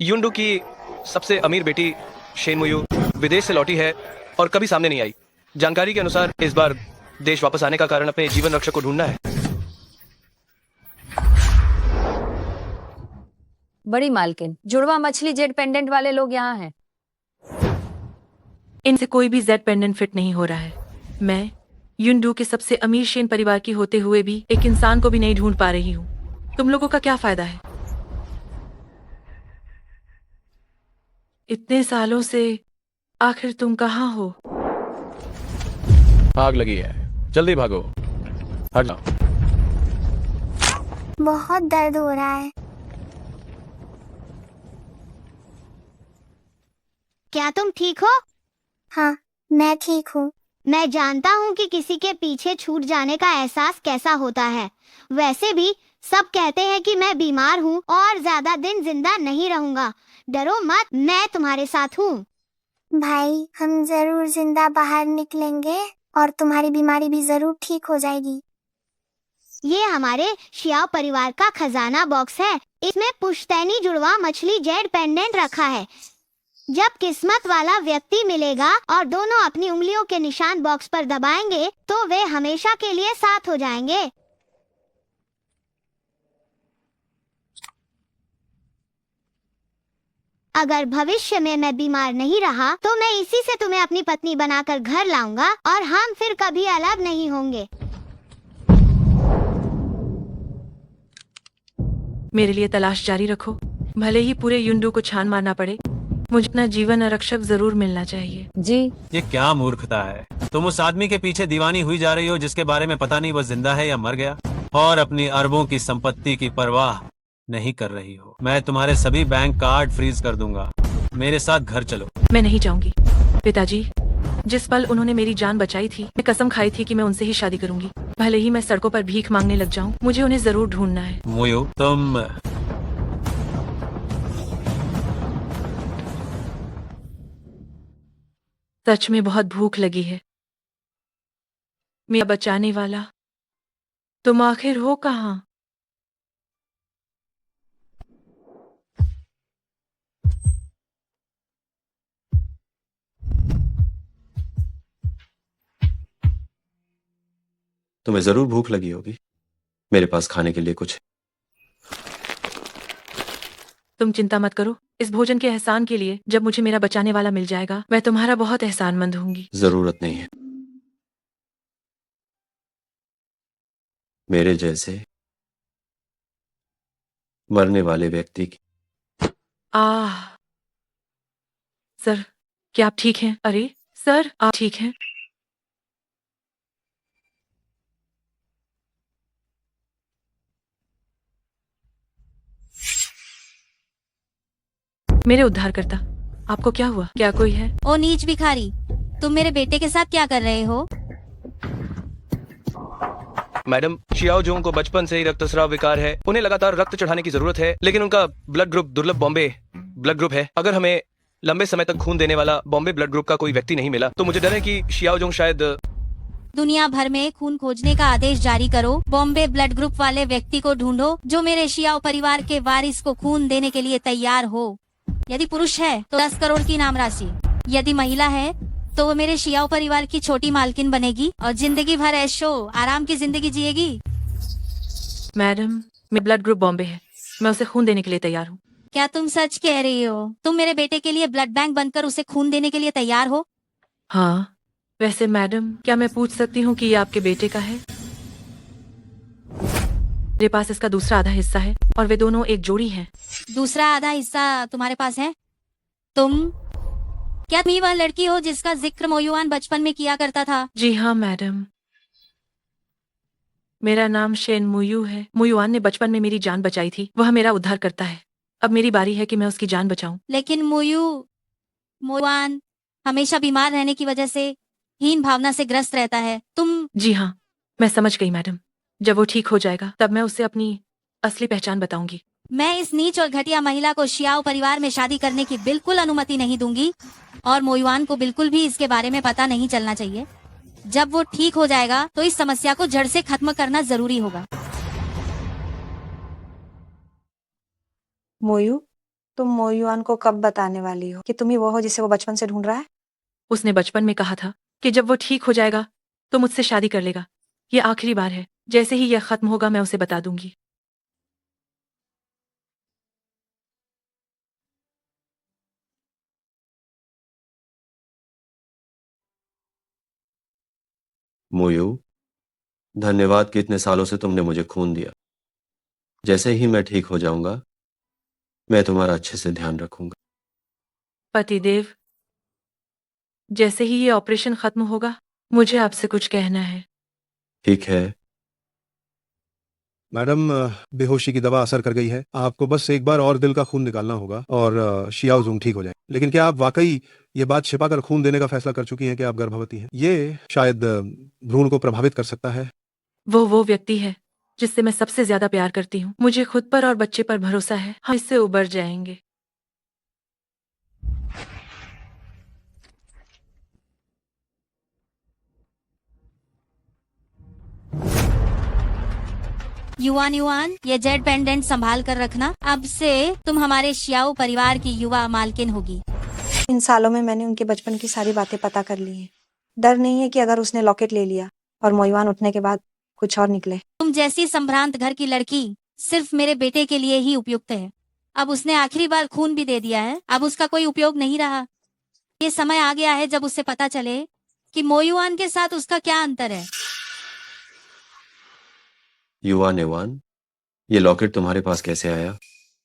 युंडू की सबसे अमीर बेटी शेनमुयू विदेश से लौटी है और कभी सामने नहीं आई। जानकारी के अनुसार इस बार देश वापस आने का कारण अपने जीवन रक्षक को ढूंढना है। बड़ी मालकिन, जुड़वा मछली जेड पेंडेंट वाले लोग यहाँ हैं। इनसे कोई भी जेड पेंडेंट फिट नहीं हो रहा है। मैं युंडू के सबसे अमीर शेन परिवार की होते हुए भी एक इंसान को भी नहीं ढूंढ पा रही हूँ। तुम लोगों का क्या फायदा है? इतने सालों से आखिर तुम कहाँ हो? आग लगी है, जल्दी भागो, हट जाओ। बहुत दर्द हो रहा है। क्या तुम ठीक हो? हाँ, मैं ठीक हूँ। मैं जानता हूँ कि किसी के पीछे छूट जाने का एहसास कैसा होता है। वैसे भी सब कहते हैं कि मैं बीमार हूँ और ज्यादा दिन जिंदा नहीं रहूंगा। डरो मत, मैं तुम्हारे साथ हूँ। भाई, हम जरूर जिंदा बाहर निकलेंगे और तुम्हारी बीमारी भी जरूर ठीक हो जाएगी। ये हमारे शियाओ परिवार का खजाना बॉक्स है। इसमें पुश्तैनी जुड़वा मछली जेड पेंडेंट रखा है। जब किस्मत वाला व्यक्ति मिलेगा और दोनों अपनी उंगलियों के निशान बॉक्स पर दबाएंगे तो वे हमेशा के लिए साथ हो जाएंगे। अगर भविष्य में मैं बीमार नहीं रहा तो मैं इसी से तुम्हें अपनी पत्नी बनाकर घर लाऊंगा और हम फिर कभी अलग नहीं होंगे। मेरे लिए तलाश जारी रखो, भले ही पूरे युंडू को छान मारना पड़े। मुझे अपना जीवन रक्षक जरूर मिलना चाहिए। जी। ये क्या मूर्खता है? तुम उस आदमी के पीछे दीवानी हुई जा रही हो जिसके बारे में पता नहीं वो जिंदा है या मर गया, और अपनी अरबों की संपत्ति की परवाह नहीं कर रही हो। मैं तुम्हारे सभी बैंक कार्ड फ्रीज कर दूंगा। मेरे साथ घर चलो। मैं नहीं जाऊंगी पिताजी। जिस पल उन्होंने मेरी जान बचाई थी, मैं कसम खाई थी कि मैं उनसे ही शादी करूंगी। भले ही मैं सड़कों पर भीख मांगने लग जाऊं, मुझे उन्हें जरूर ढूंढना है। मुयू, तुम सच में बहुत भूख लगी है। मेरा बचाने वाला, तुम आखिर हो कहाँ? तुम्हें जरूर भूख लगी होगी। मेरे पास खाने के लिए कुछ है। तुम चिंता मत करो। इस भोजन के एहसान के लिए जब मुझे मेरा बचाने वाला मिल जाएगा, मैं तुम्हारा बहुत एहसानमंद होंगी। जरूरत नहीं है। मेरे जैसे मरने वाले व्यक्ति की। आह, सर, क्या आप ठीक हैं? अरे सर, आप ठीक हैं? मेरे उद्धारकर्ता, आपको क्या हुआ? क्या कोई है? ओ नीच भिखारी, तुम मेरे बेटे के साथ क्या कर रहे हो? मैडम, शियाओ जोंग को बचपन से ही रक्तस्राव विकार है। उन्हें लगातार रक्त चढ़ाने की जरूरत है, लेकिन उनका ब्लड ग्रुप दुर्लभ बॉम्बे ब्लड ग्रुप है। अगर हमें लंबे समय तक खून देने वाला बॉम्बे ब्लड ग्रुप का कोई व्यक्ति नहीं मिला तो मुझे डर है कि शियाओ जोंग शायद। दुनिया भर में खून खोजने का आदेश जारी करो। बॉम्बे ब्लड ग्रुप वाले व्यक्ति को ढूंढो जो मेरे शियाओ परिवार के वारिस को खून देने के लिए तैयार हो। यदि पुरुष है तो 10 करोड़ की इनाम राशि। यदि महिला है तो वो मेरे शियाओ परिवार की छोटी मालकिन बनेगी और जिंदगी भर ऐशो आराम की जिंदगी जिएगी। मैडम, मेरा ब्लड ग्रुप बॉम्बे है। मैं उसे खून देने के लिए तैयार हूँ। क्या तुम सच कह रही हो? तुम मेरे बेटे के लिए ब्लड बैंक बनकर उसे खून देने के लिए तैयार हो? हाँ। वैसे मैडम, क्या मैं पूछ सकती हूँ कि ये आपके बेटे का है? मेरे पास इसका दूसरा आधा हिस्सा है और वे दोनों एक जोड़ी हैं। दूसरा आधा हिस्सा तुम्हारे पास है? क्या तुम वह लड़की हो जिसका जिक्र मोयुआन बचपन में किया करता था? जी हाँ मैडम, मेरा नाम शेन मुयू है। मुयुआन ने बचपन में मेरी जान बचाई थी। वह मेरा उद्धार करता है। अब मेरी बारी है कि मैं उसकी जान बचाऊं। लेकिन मोयुआन हमेशा बीमार रहने की वजह से हीन भावना से ग्रस्त रहता है। जी हाँ, मैं समझ गई मैडम। जब वो ठीक हो जाएगा तब मैं उसे अपनी असली पहचान बताऊंगी। मैं इस नीच और घटिया महिला को शियाओ परिवार में शादी करने की बिल्कुल अनुमति नहीं दूंगी और मोयुआन को बिल्कुल भी इसके बारे में पता नहीं चलना चाहिए। जब वो ठीक हो जाएगा तो इस समस्या को जड़ से खत्म करना जरूरी होगा। मोयू, तुम मोयुआन को कब बताने वाली हो कि तुम ही वो हो जिसे वो बचपन से ढूंढ रहा है? उसने बचपन में कहा था कि जब वो ठीक हो जाएगा तो मुझसे शादी कर लेगा। ये आखिरी बार है, जैसे ही यह खत्म होगा मैं उसे बता दूंगी। मोयू, धन्यवाद कि इतने सालों से तुमने मुझे खून दिया। जैसे ही मैं ठीक हो जाऊंगा मैं तुम्हारा अच्छे से ध्यान रखूंगा। पतिदेव, जैसे ही ये ऑपरेशन खत्म होगा मुझे आपसे कुछ कहना है। ठीक है। मैडम, बेहोशी की दवा असर कर गई है। आपको बस एक बार और दिल का खून निकालना होगा और शियाओ जुंग ठीक हो जाए। लेकिन क्या आप वाकई ये बात छिपाकर खून देने का फैसला कर चुकी हैं कि आप गर्भवती हैं? ये शायद भ्रूण को प्रभावित कर सकता है। वो व्यक्ति है जिससे मैं सबसे ज्यादा प्यार करती हूँ। मुझे खुद पर और बच्चे पर भरोसा है, हम इससे उबर जाएंगे। युवान युवान, ये जेड पेंडेंट संभाल कर रखना। अब से तुम हमारे शियाओ परिवार की युवा मालकिन होगी। इन सालों में मैंने उनके बचपन की सारी बातें पता कर ली हैं। डर नहीं है कि अगर उसने लॉकेट ले लिया और मोयुआन उठने के बाद कुछ और निकले। तुम जैसी संभ्रांत घर की लड़की सिर्फ मेरे बेटे के लिए ही उपयुक्त है। अब उसने आखिरी बार खून भी दे दिया है, अब उसका कोई उपयोग नहीं रहा। ये समय आ गया है जब उसे पता चले कि मोयुआन के साथ उसका क्या अंतर है। युवान एवान, ये लॉकेट तुम्हारे पास कैसे आया?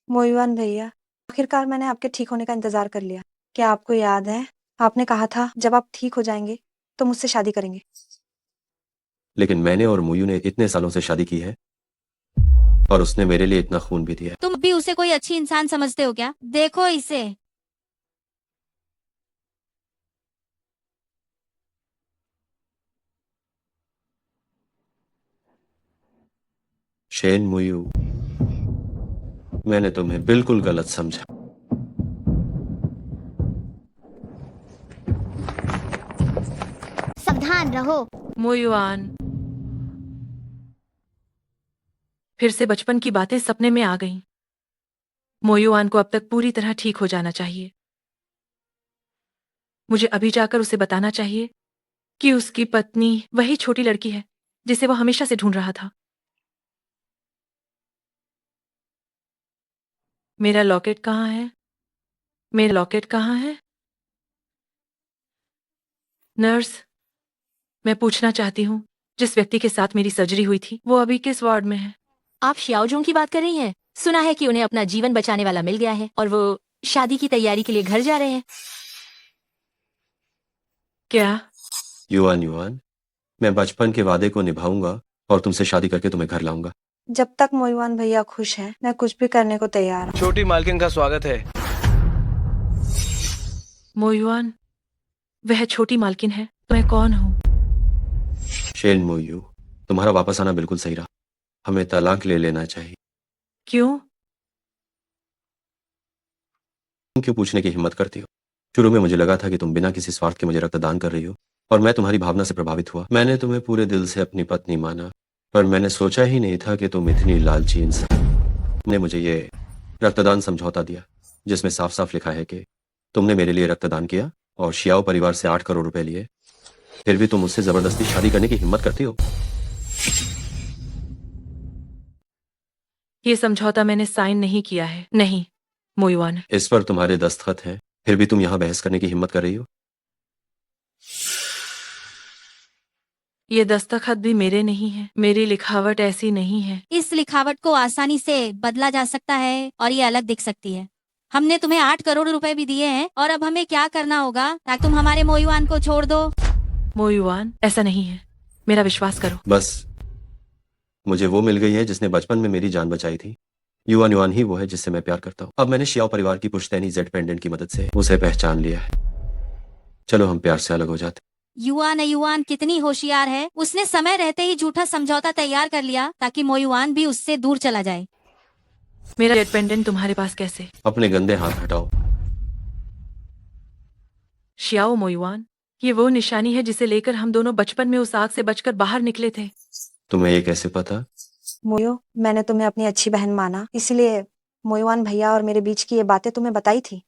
मोयुआन भैया, आखिरकार मैंने आपके ठीक होने का इंतजार कर लिया। क्या आपको याद है, आपने कहा था जब आप ठीक हो जाएंगे तो मुझसे शादी करेंगे। लेकिन मैंने और मोयू ने इतने सालों से शादी की है और उसने मेरे लिए इतना खून भी दिया। तुम भी उसे कोई अच्छी इंसान समझते हो क्या? देखो इसे। शेन मोयू, मैंने तुम्हें बिल्कुल गलत समझा। सावधान रहो। मोयुआन, फिर से बचपन की बातें सपने में आ गईं। मोयुआन को अब तक पूरी तरह ठीक हो जाना चाहिए। मुझे अभी जाकर उसे बताना चाहिए कि उसकी पत्नी वही छोटी लड़की है जिसे वो हमेशा से ढूंढ रहा था। मेरा लॉकेट कहाँ है? मेरा लॉकेट कहाँ है? नर्स, मैं पूछना चाहती हूँ, जिस व्यक्ति के साथ मेरी सर्जरी हुई थी वो अभी किस वार्ड में है? आप शियाओजोंग की बात कर रही हैं? सुना है कि उन्हें अपना जीवन बचाने वाला मिल गया है और वो शादी की तैयारी के लिए घर जा रहे हैं। क्या? युवान युवान, मैं बचपन के वादे को निभाऊंगा और तुमसे शादी करके तुम्हें घर लाऊंगा। जब तक मोयुआन भैया खुश हैं, मैं कुछ भी करने को तैयार हूँ। छोटी मालकिन का स्वागत है। मोयुआन, वह छोटी मालकिन है तो मैं कौन हूँ? शेन मोयू, तुम्हारा वापस आना बिल्कुल सही रहा। हमें तलाक ले लेना चाहिए। क्यों? तुम क्यों पूछने की हिम्मत करती हो? शुरू में मुझे लगा था कि तुम बिना किसी स्वार्थ के मुझे रक्तदान कर रही हो और मैं तुम्हारी भावना से प्रभावित हुआ। मैंने तुम्हें पूरे दिल से अपनी पत्नी माना, पर मैंने सोचा ही नहीं था कि तुम इतनी लालची इंसान। ने मुझे ये रक्तदान समझौता दिया जिसमें साफ साफ लिखा है कि तुमने मेरे लिए रक्तदान किया और शियाओ परिवार से 8 करोड़ रुपए लिए, फिर भी तुम मुझसे जबरदस्ती शादी करने की हिम्मत करती हो। ये समझौता मैंने साइन नहीं किया है। नहीं मोयुआन, इस पर तुम्हारे दस्तखत हैं, फिर भी तुम यहाँ बहस करने की हिम्मत कर रही हो। ये दस्तखत भी मेरे नहीं है। मेरी लिखावट ऐसी नहीं है। इस लिखावट को आसानी से बदला जा सकता है और ये अलग दिख सकती है। हमने तुम्हें 8 करोड़ रुपए भी दिए हैं और अब हमें क्या करना होगा ताकि तुम हमारे मोयुआन को छोड़ दो? मोयुआन, ऐसा नहीं है, मेरा विश्वास करो। बस मुझे वो मिल गई है जिसने बचपन में मेरी जान बचाई थी। युवान युवान ही वो है जिससे मैं प्यार करता हूँ। अब मैंने शियाओ परिवार की पुश्तैनी जेड पेंडेंट की मदद से उसे पहचान लिया है। चलो हम प्यार से अलग हो जाते। युवान युवान कितनी होशियार है, उसने समय रहते ही झूठा समझौता तैयार कर लिया ताकि मोयुआन भी उससे दूर चला जाए। मेरा जेड पेंडेंट तुम्हारे पास कैसे? अपने गंदे हाथ हटाओ। शियाओ मोयुआन, ये वो निशानी है जिसे लेकर हम दोनों बचपन में उस आग से बचकर बाहर निकले थे। तुम्हें ये कैसे पता? मोयो, मैंने तुम्हें अपनी अच्छी बहन माना, इसलिए मोयुआन भैया और मेरे बीच की ये बातें तुम्हें बताई थी?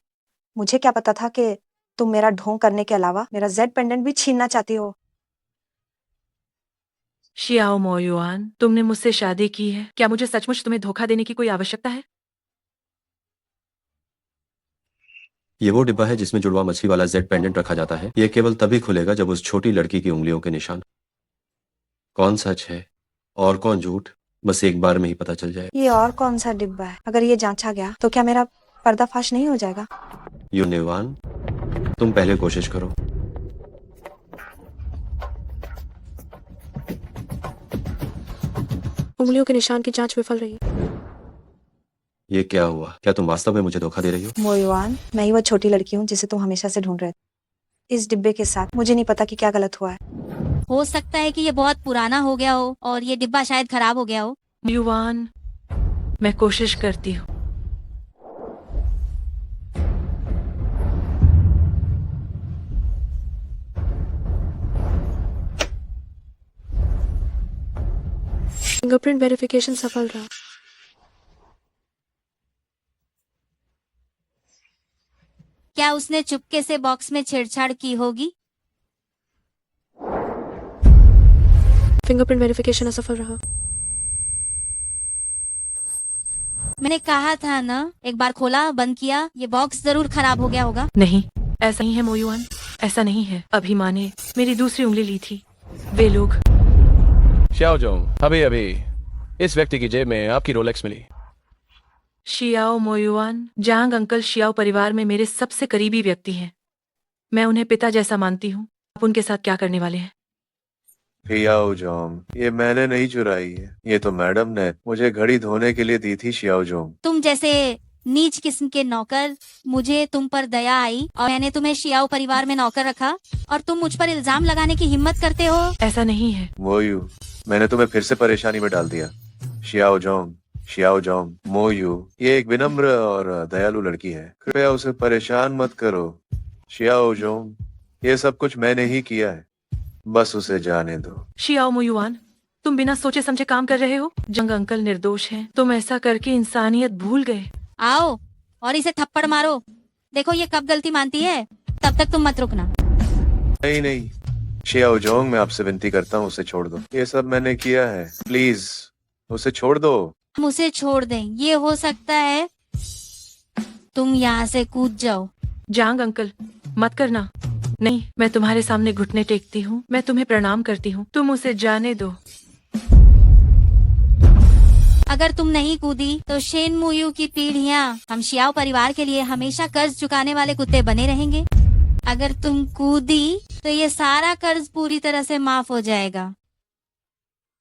मुझे क्या पता था कि तुम मेरा ढोंग करने के अलावा मेरा जेड पेंडेंट भी छीनना चाहती हो। शियाओ मोयुआन, तुमने मुझसे शादी की है, क्या मुझे सचमुच तुम्हें धोखा देने की कोई आवश्यकता है? ये वो डिब्बा है जिसमें जुड़वा मछली वाला जेड पेंडेंट रखा जाता है। ये केवल तभी खुलेगा जब उस छोटी लड़की की उंगलियों के निशान। कौन सच है और कौन झूठ, बस एक बार में ही पता चल जाए। ये और कौन सा डिब्बा है? अगर ये जांचा गया तो क्या मेरा पर्दाफाश नहीं हो जाएगा? युनिवान, तुम पहले कोशिश करो। उंगलियों के निशान की जांच विफल रही। ये क्या हुआ? क्या तुम वास्तव में मुझे धोखा दे रही हो? मोयुआन, मैं ही वो छोटी लड़की हूँ जिसे तुम हमेशा से ढूंढ रहे थे। इस डिब्बे के साथ मुझे नहीं पता कि क्या गलत हुआ है। हो सकता है कि ये बहुत पुराना हो गया हो और ये डिब्बा शायद खराब हो गया हो। मोयुआन, मैं कोशिश करती हूँ। फिंगरप्रिंट वेरिफिकेशन सफल रहा। क्या उसने चुपके से बॉक्स में छेड़छाड़ की होगी? फिंगरप्रिंट वेरिफिकेशन असफल रहा। मैंने कहा था ना, एक बार खोला बंद किया, ये बॉक्स जरूर खराब हो गया होगा। नहीं, ऐसा नहीं है मोयुआन, ऐसा नहीं है। अभिमा ने मेरी दूसरी उंगली ली थी। वे लोग। श्याओ जोंग, अभी अभी इस व्यक्ति की जेब में आपकी रोलेक्स मिली। शियाओ मोयुआन, जांग अंकल शियाओ परिवार में मेरे सबसे करीबी व्यक्ति हैं। मैं उन्हें पिता जैसा मानती हूँ। आप उनके साथ क्या करने वाले हैं? शियाओ जोंग, ये मैंने नहीं चुराई है, ये तो मैडम ने मुझे घड़ी धोने के लिए दी थी। शियाओ जोंग, तुम जैसे नीच किस्म के नौकर, मुझे तुम पर दया आई और मैंने तुम्हें शियाओ परिवार में नौकर रखा और तुम मुझ पर इल्जाम लगाने की हिम्मत करते हो। ऐसा नहीं है। मोयू, मैंने तुम्हें फिर से परेशानी में डाल दिया। शियाओ जोंग, शियाओ जोंग, मोयू ये एक विनम्र और दयालु लड़की है, कृपया उसे परेशान मत करो। शियाओ जोंग, ये सब कुछ मैंने ही किया है, बस उसे जाने दो। शियाओ मोयुआन, तुम बिना सोचे समझे काम कर रहे हो। जंग अंकल निर्दोष हैं। तुम ऐसा करके इंसानियत भूल गए। आओ और इसे थप्पड़ मारो। देखो ये कब गलती मानती है। तब तक तुम मत रुकना। नहीं नहीं, शियाओ जोंग, मैं आपसे विनती करता हूँ, उसे छोड़ दो। ये सब मैंने किया है, प्लीज उसे छोड़ दो। हम उसे छोड़ दें, ये हो सकता है तुम यहाँ से कूद जाओ। जांग अंकल, मत करना। नहीं, मैं तुम्हारे सामने घुटने टेकती हूँ। मैं तुम्हें प्रणाम करती हूँ। तुम उसे जाने दो। अगर तुम नहीं कूदी तो शेन मुयू की पीढ़ियाँ हम शियाओ परिवार के लिए हमेशा कर्ज चुकाने वाले कुत्ते बने रहेंगे। अगर तुम कूदी तो ये सारा कर्ज पूरी तरह से माफ हो जाएगा।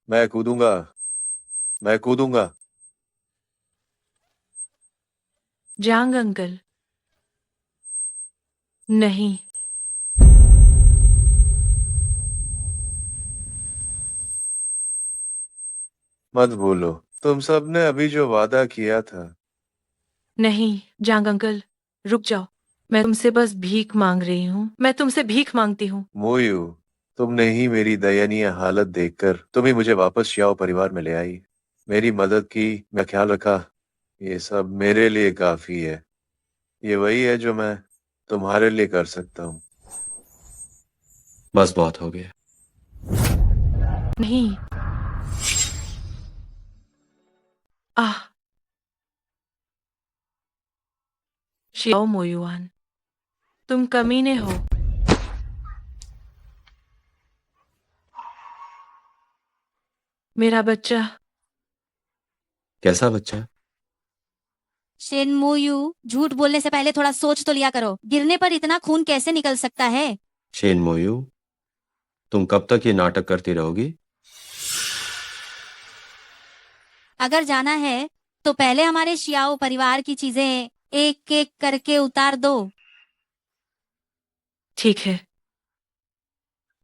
मैं कूदूंगा, मैं कूदूंगा। जांग अंकल, नहीं। मत भूलो तुम सब ने अभी जो वादा किया था। नहीं जांग अंकल, रुक जाओ। मैं तुमसे बस भीख मांग रही हूँ। मैं तुमसे भीख मांगती हूँ। मोयू, तुमने ही मेरी दयनीय हालत देखकर तुम ही मुझे वापस शियाओ परिवार में ले आई, मेरी मदद की, मैं ख्याल रखा। ये सब मेरे लिए काफी है। ये वही है जो मैं तुम्हारे लिए कर सकता हूँ। बस बहुत हो गया। नहीं। आह, शियाओ मोयुआन, तुम कमीने हो। मेरा बच्चा। कैसा बच्चा? शेन मुयू, झूठ बोलने से पहले थोड़ा सोच तो लिया करो। गिरने पर इतना खून कैसे निकल सकता है? शेन मोयू, तुम कब तक ये नाटक करती रहोगी? अगर जाना है तो पहले हमारे शियाओ परिवार की चीजें एक एक करके उतार दो। ठीक है,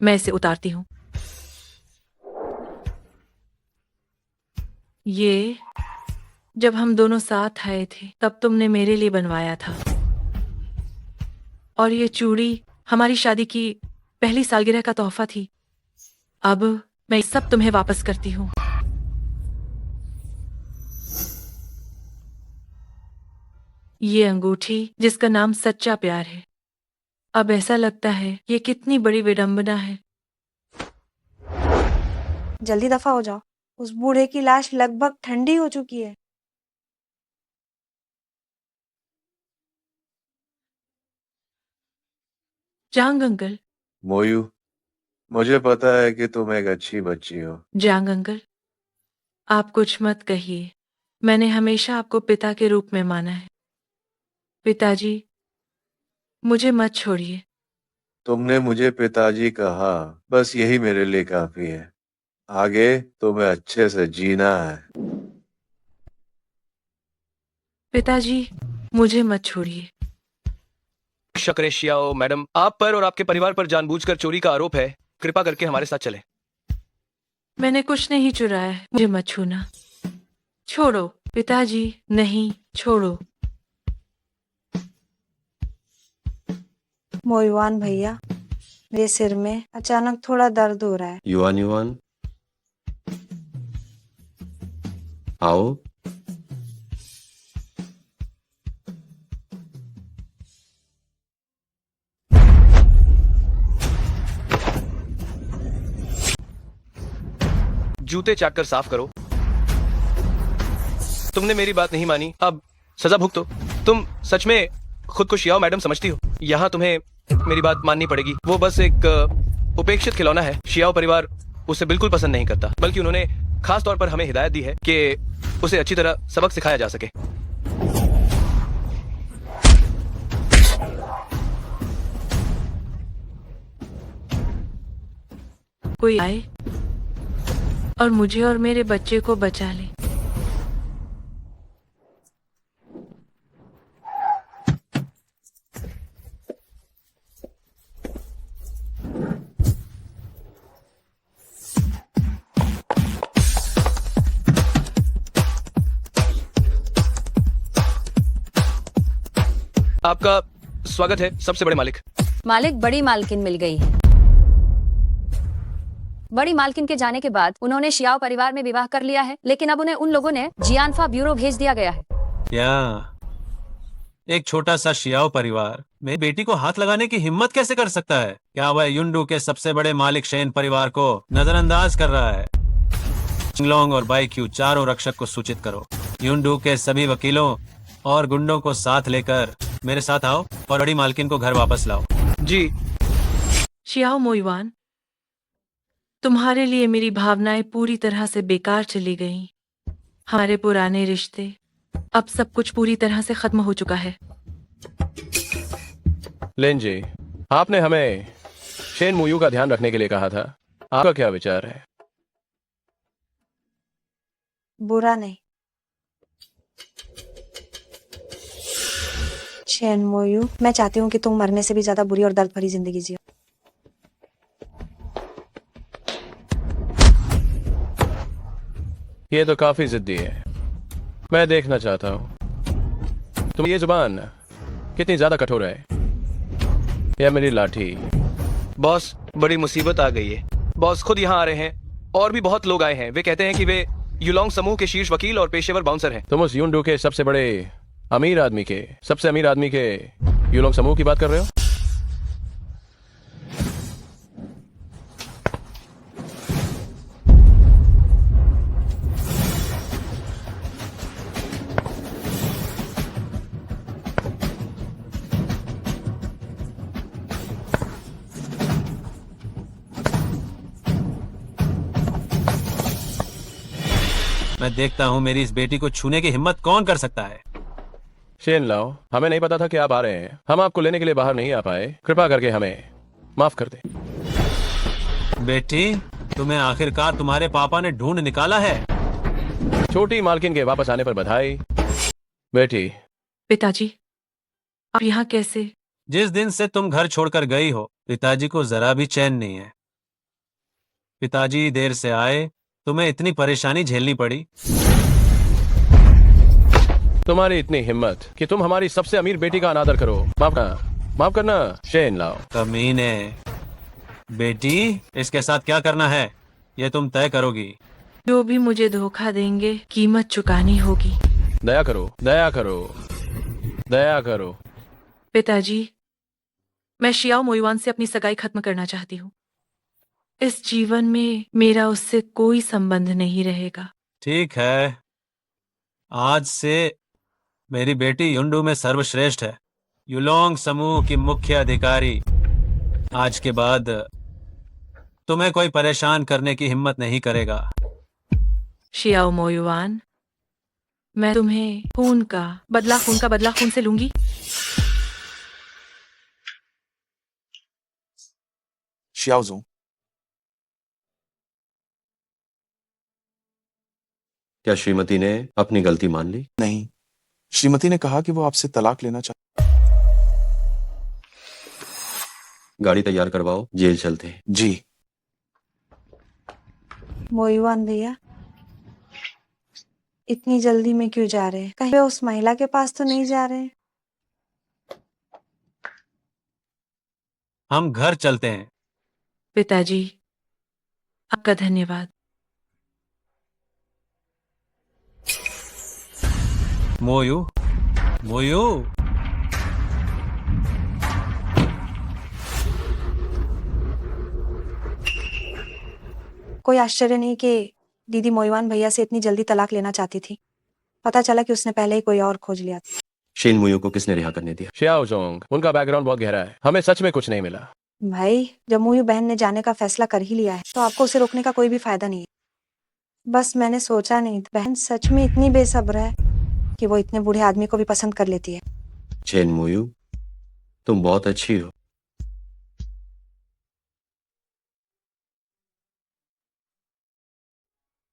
मैं इसे उतारती हूँ। ये जब हम दोनों साथ आए थे तब तुमने मेरे लिए बनवाया था। और ये चूड़ी हमारी शादी की पहली सालगिरह का तोहफा थी। अब मैं सब तुम्हें वापस करती हूँ। ये अंगूठी जिसका नाम सच्चा प्यार है, अब ऐसा लगता है ये कितनी बड़ी विडंबना है। जल्दी दफा हो जाओ, उस बूढ़े की लाश लगभग ठंडी हो चुकी है। जांग अंकल, मोयू, मुझे पता है कि तुम एक अच्छी बच्ची हो। जांग अंकल, आप कुछ मत कहिए। मैंने हमेशा आपको पिता के रूप में माना है। पिताजी, मुझे मत छोड़िए। तुमने मुझे पिताजी कहा, बस यही मेरे लिए काफी है। आगे तुम्हें अच्छे से जीना है। पिताजी, मुझे मत छोड़िए। शक्रे शियाओ मैडम, आप पर और आपके परिवार पर जानबूझकर चोरी का आरोप है। कृपा करके हमारे साथ चलें। मैंने कुछ नहीं चुराया है, मुझे मत छूना। छोड़ो पिताजी, नहीं छोड़ो। मोयुआन भैया, मेरे सिर में अचानक थोड़ा दर्द हो रहा है। युआन युआन, आओ। जूते चाटकर साफ करो। तुमने मेरी बात नहीं मानी, अब सजा भुगतो। तुम सच में खुद को शियाओ मैडम समझती हो? यहाँ तुम्हें मेरी बात माननी पड़ेगी। वो बस एक उपेक्षित खिलौना है। शियाओ परिवार उसे बिल्कुल पसंद नहीं करता, बल्कि उन्होंने खास तौर पर हमें हिदायत दी है कि उसे अच्छी तरह सबक सिखाया जा सके। कोई आए और मुझे और मेरे बच्चे को बचा ले। आपका स्वागत है सबसे बड़े मालिक। मालिक, बड़ी मालकिन मिल गई है। बड़ी मालकिन के जाने के बाद उन्होंने शियाओ परिवार में विवाह कर लिया है, लेकिन अब उन्हें उन लोगों ने जियानफा ब्यूरो भेज दिया गया है। क्या एक छोटा सा शियाओ परिवार मेरी बेटी को हाथ लगाने की हिम्मत कैसे कर सकता है? क्या वह युंडू के सबसे बड़े मालिक शेन परिवार को नजरअंदाज कर रहा है? चिंगलोंग और बाईक्यू चारों रक्षक को सूचित करो। युंडू के सभी वकीलों और गुंडों को साथ लेकर मेरे साथ आओ और बड़ी मालकिन को घर वापस लाओ। जी। शियाओ मोयुआन, तुम्हारे लिए मेरी भावनाएं पूरी तरह से बेकार चली गईं। हमारे पुराने रिश्ते, अब सब कुछ पूरी तरह से खत्म हो चुका है। लेन जी, आपने हमें शेन मुयू का ध्यान रखने के लिए कहा था। आपका क्या विचार है? बुरा नहीं। शेन मोयू, मैं चाहती हूँ कि तुम मरने से भी ज्यादा बुरी और दर्द भरी जिंदगी जियो। ये तो काफी जिद्दी है। मैं देखना चाहता हूँ तुम ये जुबान कितनी ज्यादा कठोर है। यह मेरी लाठी। बॉस, बड़ी मुसीबत आ गई है। बॉस खुद यहाँ आ रहे हैं और भी बहुत लोग आए हैं। वे कहते हैं कि वे युलोंग समूह के शीर्ष वकील और पेशेवर बाउंसर हैं। तुम उस युंडू के सबसे बड़े अमीर आदमी के युलोंग समूह की बात कर रहे हो? मैं देखता हूँ मेरी इस बेटी को छूने की हिम्मत कौन कर सकता है। शेन लाओ, हमें नहीं पता था कि आप आ रहे हैं। हम आपको लेने के लिए बाहर नहीं आ पाए। कृपा करके हमें माफ कर दें। बेटी, तुम्हें आखिरकार तुम्हारे पापा ने ढूंढ निकाला है। छोटी मालकिन के वापस आने पर बधाई। बेटी। पिताजी, आप यहाँ कैसे? जिस दिन से तुम घर छोड़कर गई हो, पिताजी को जरा भी चैन नहीं है। पिताजी देर से आए, तुम्हें इतनी परेशानी झेलनी पड़ी। तुम्हारी इतनी हिम्मत कि तुम हमारी सबसे अमीर बेटी का अनादर करो। माफ करना शेन लाओ। कमीने। बेटी, इसके साथ क्या करना है ये तुम तय करोगी। जो भी मुझे धोखा देंगे, कीमत चुकानी होगी। दया करो, दया करो। दया करो। पिताजी, मैं शियाओ मोयुआन से अपनी सगाई खत्म करना चाहती हूँ। इस जीवन में मेरा उससे कोई संबंध नहीं रहेगा। ठीक है, आज से मेरी बेटी युंडू में सर्वश्रेष्ठ है, युलोंग समूह की मुख्य अधिकारी। आज के बाद तुम्हें कोई परेशान करने की हिम्मत नहीं करेगा। शियाओ मोयुआन, मैं तुम्हें खून का बदला खून से लूंगी। शियाओजोंग, क्या श्रीमती ने अपनी गलती मान ली? नहीं, श्रीमती ने कहा कि वो आपसे तलाक लेना चाहती। गाड़ी तैयार करवाओ, जेल चलते हैं। जी। मोयुआन भैया, इतनी जल्दी में क्यों जा रहे हैं? कहीं उस महिला के पास तो नहीं जा रहे हैं? हम घर चलते हैं। पिताजी, आपका धन्यवाद। मोयू, मोयू, कोई आश्चर्य नहीं कि दीदी मोयुआन भैया से इतनी जल्दी तलाक लेना चाहती थी। पता चला कि उसने पहले ही कोई और खोज लिया था। शेन मुयो को किसने रिहा करने दिया? शियाओ जोंग, उनका बैकग्राउंड बहुत गहरा है, हमें सच में कुछ नहीं मिला। भाई, जब मुयू बहन ने जाने का फैसला कर ही लिया है तो आपको उसे रोकने का कोई भी फायदा नहीं है। बस मैंने सोचा नहीं था बहन सच में इतनी बेसब्र है कि वो इतने बूढ़े आदमी को भी पसंद कर लेती है। शेन मुयो, तुम बहुत अच्छी हो।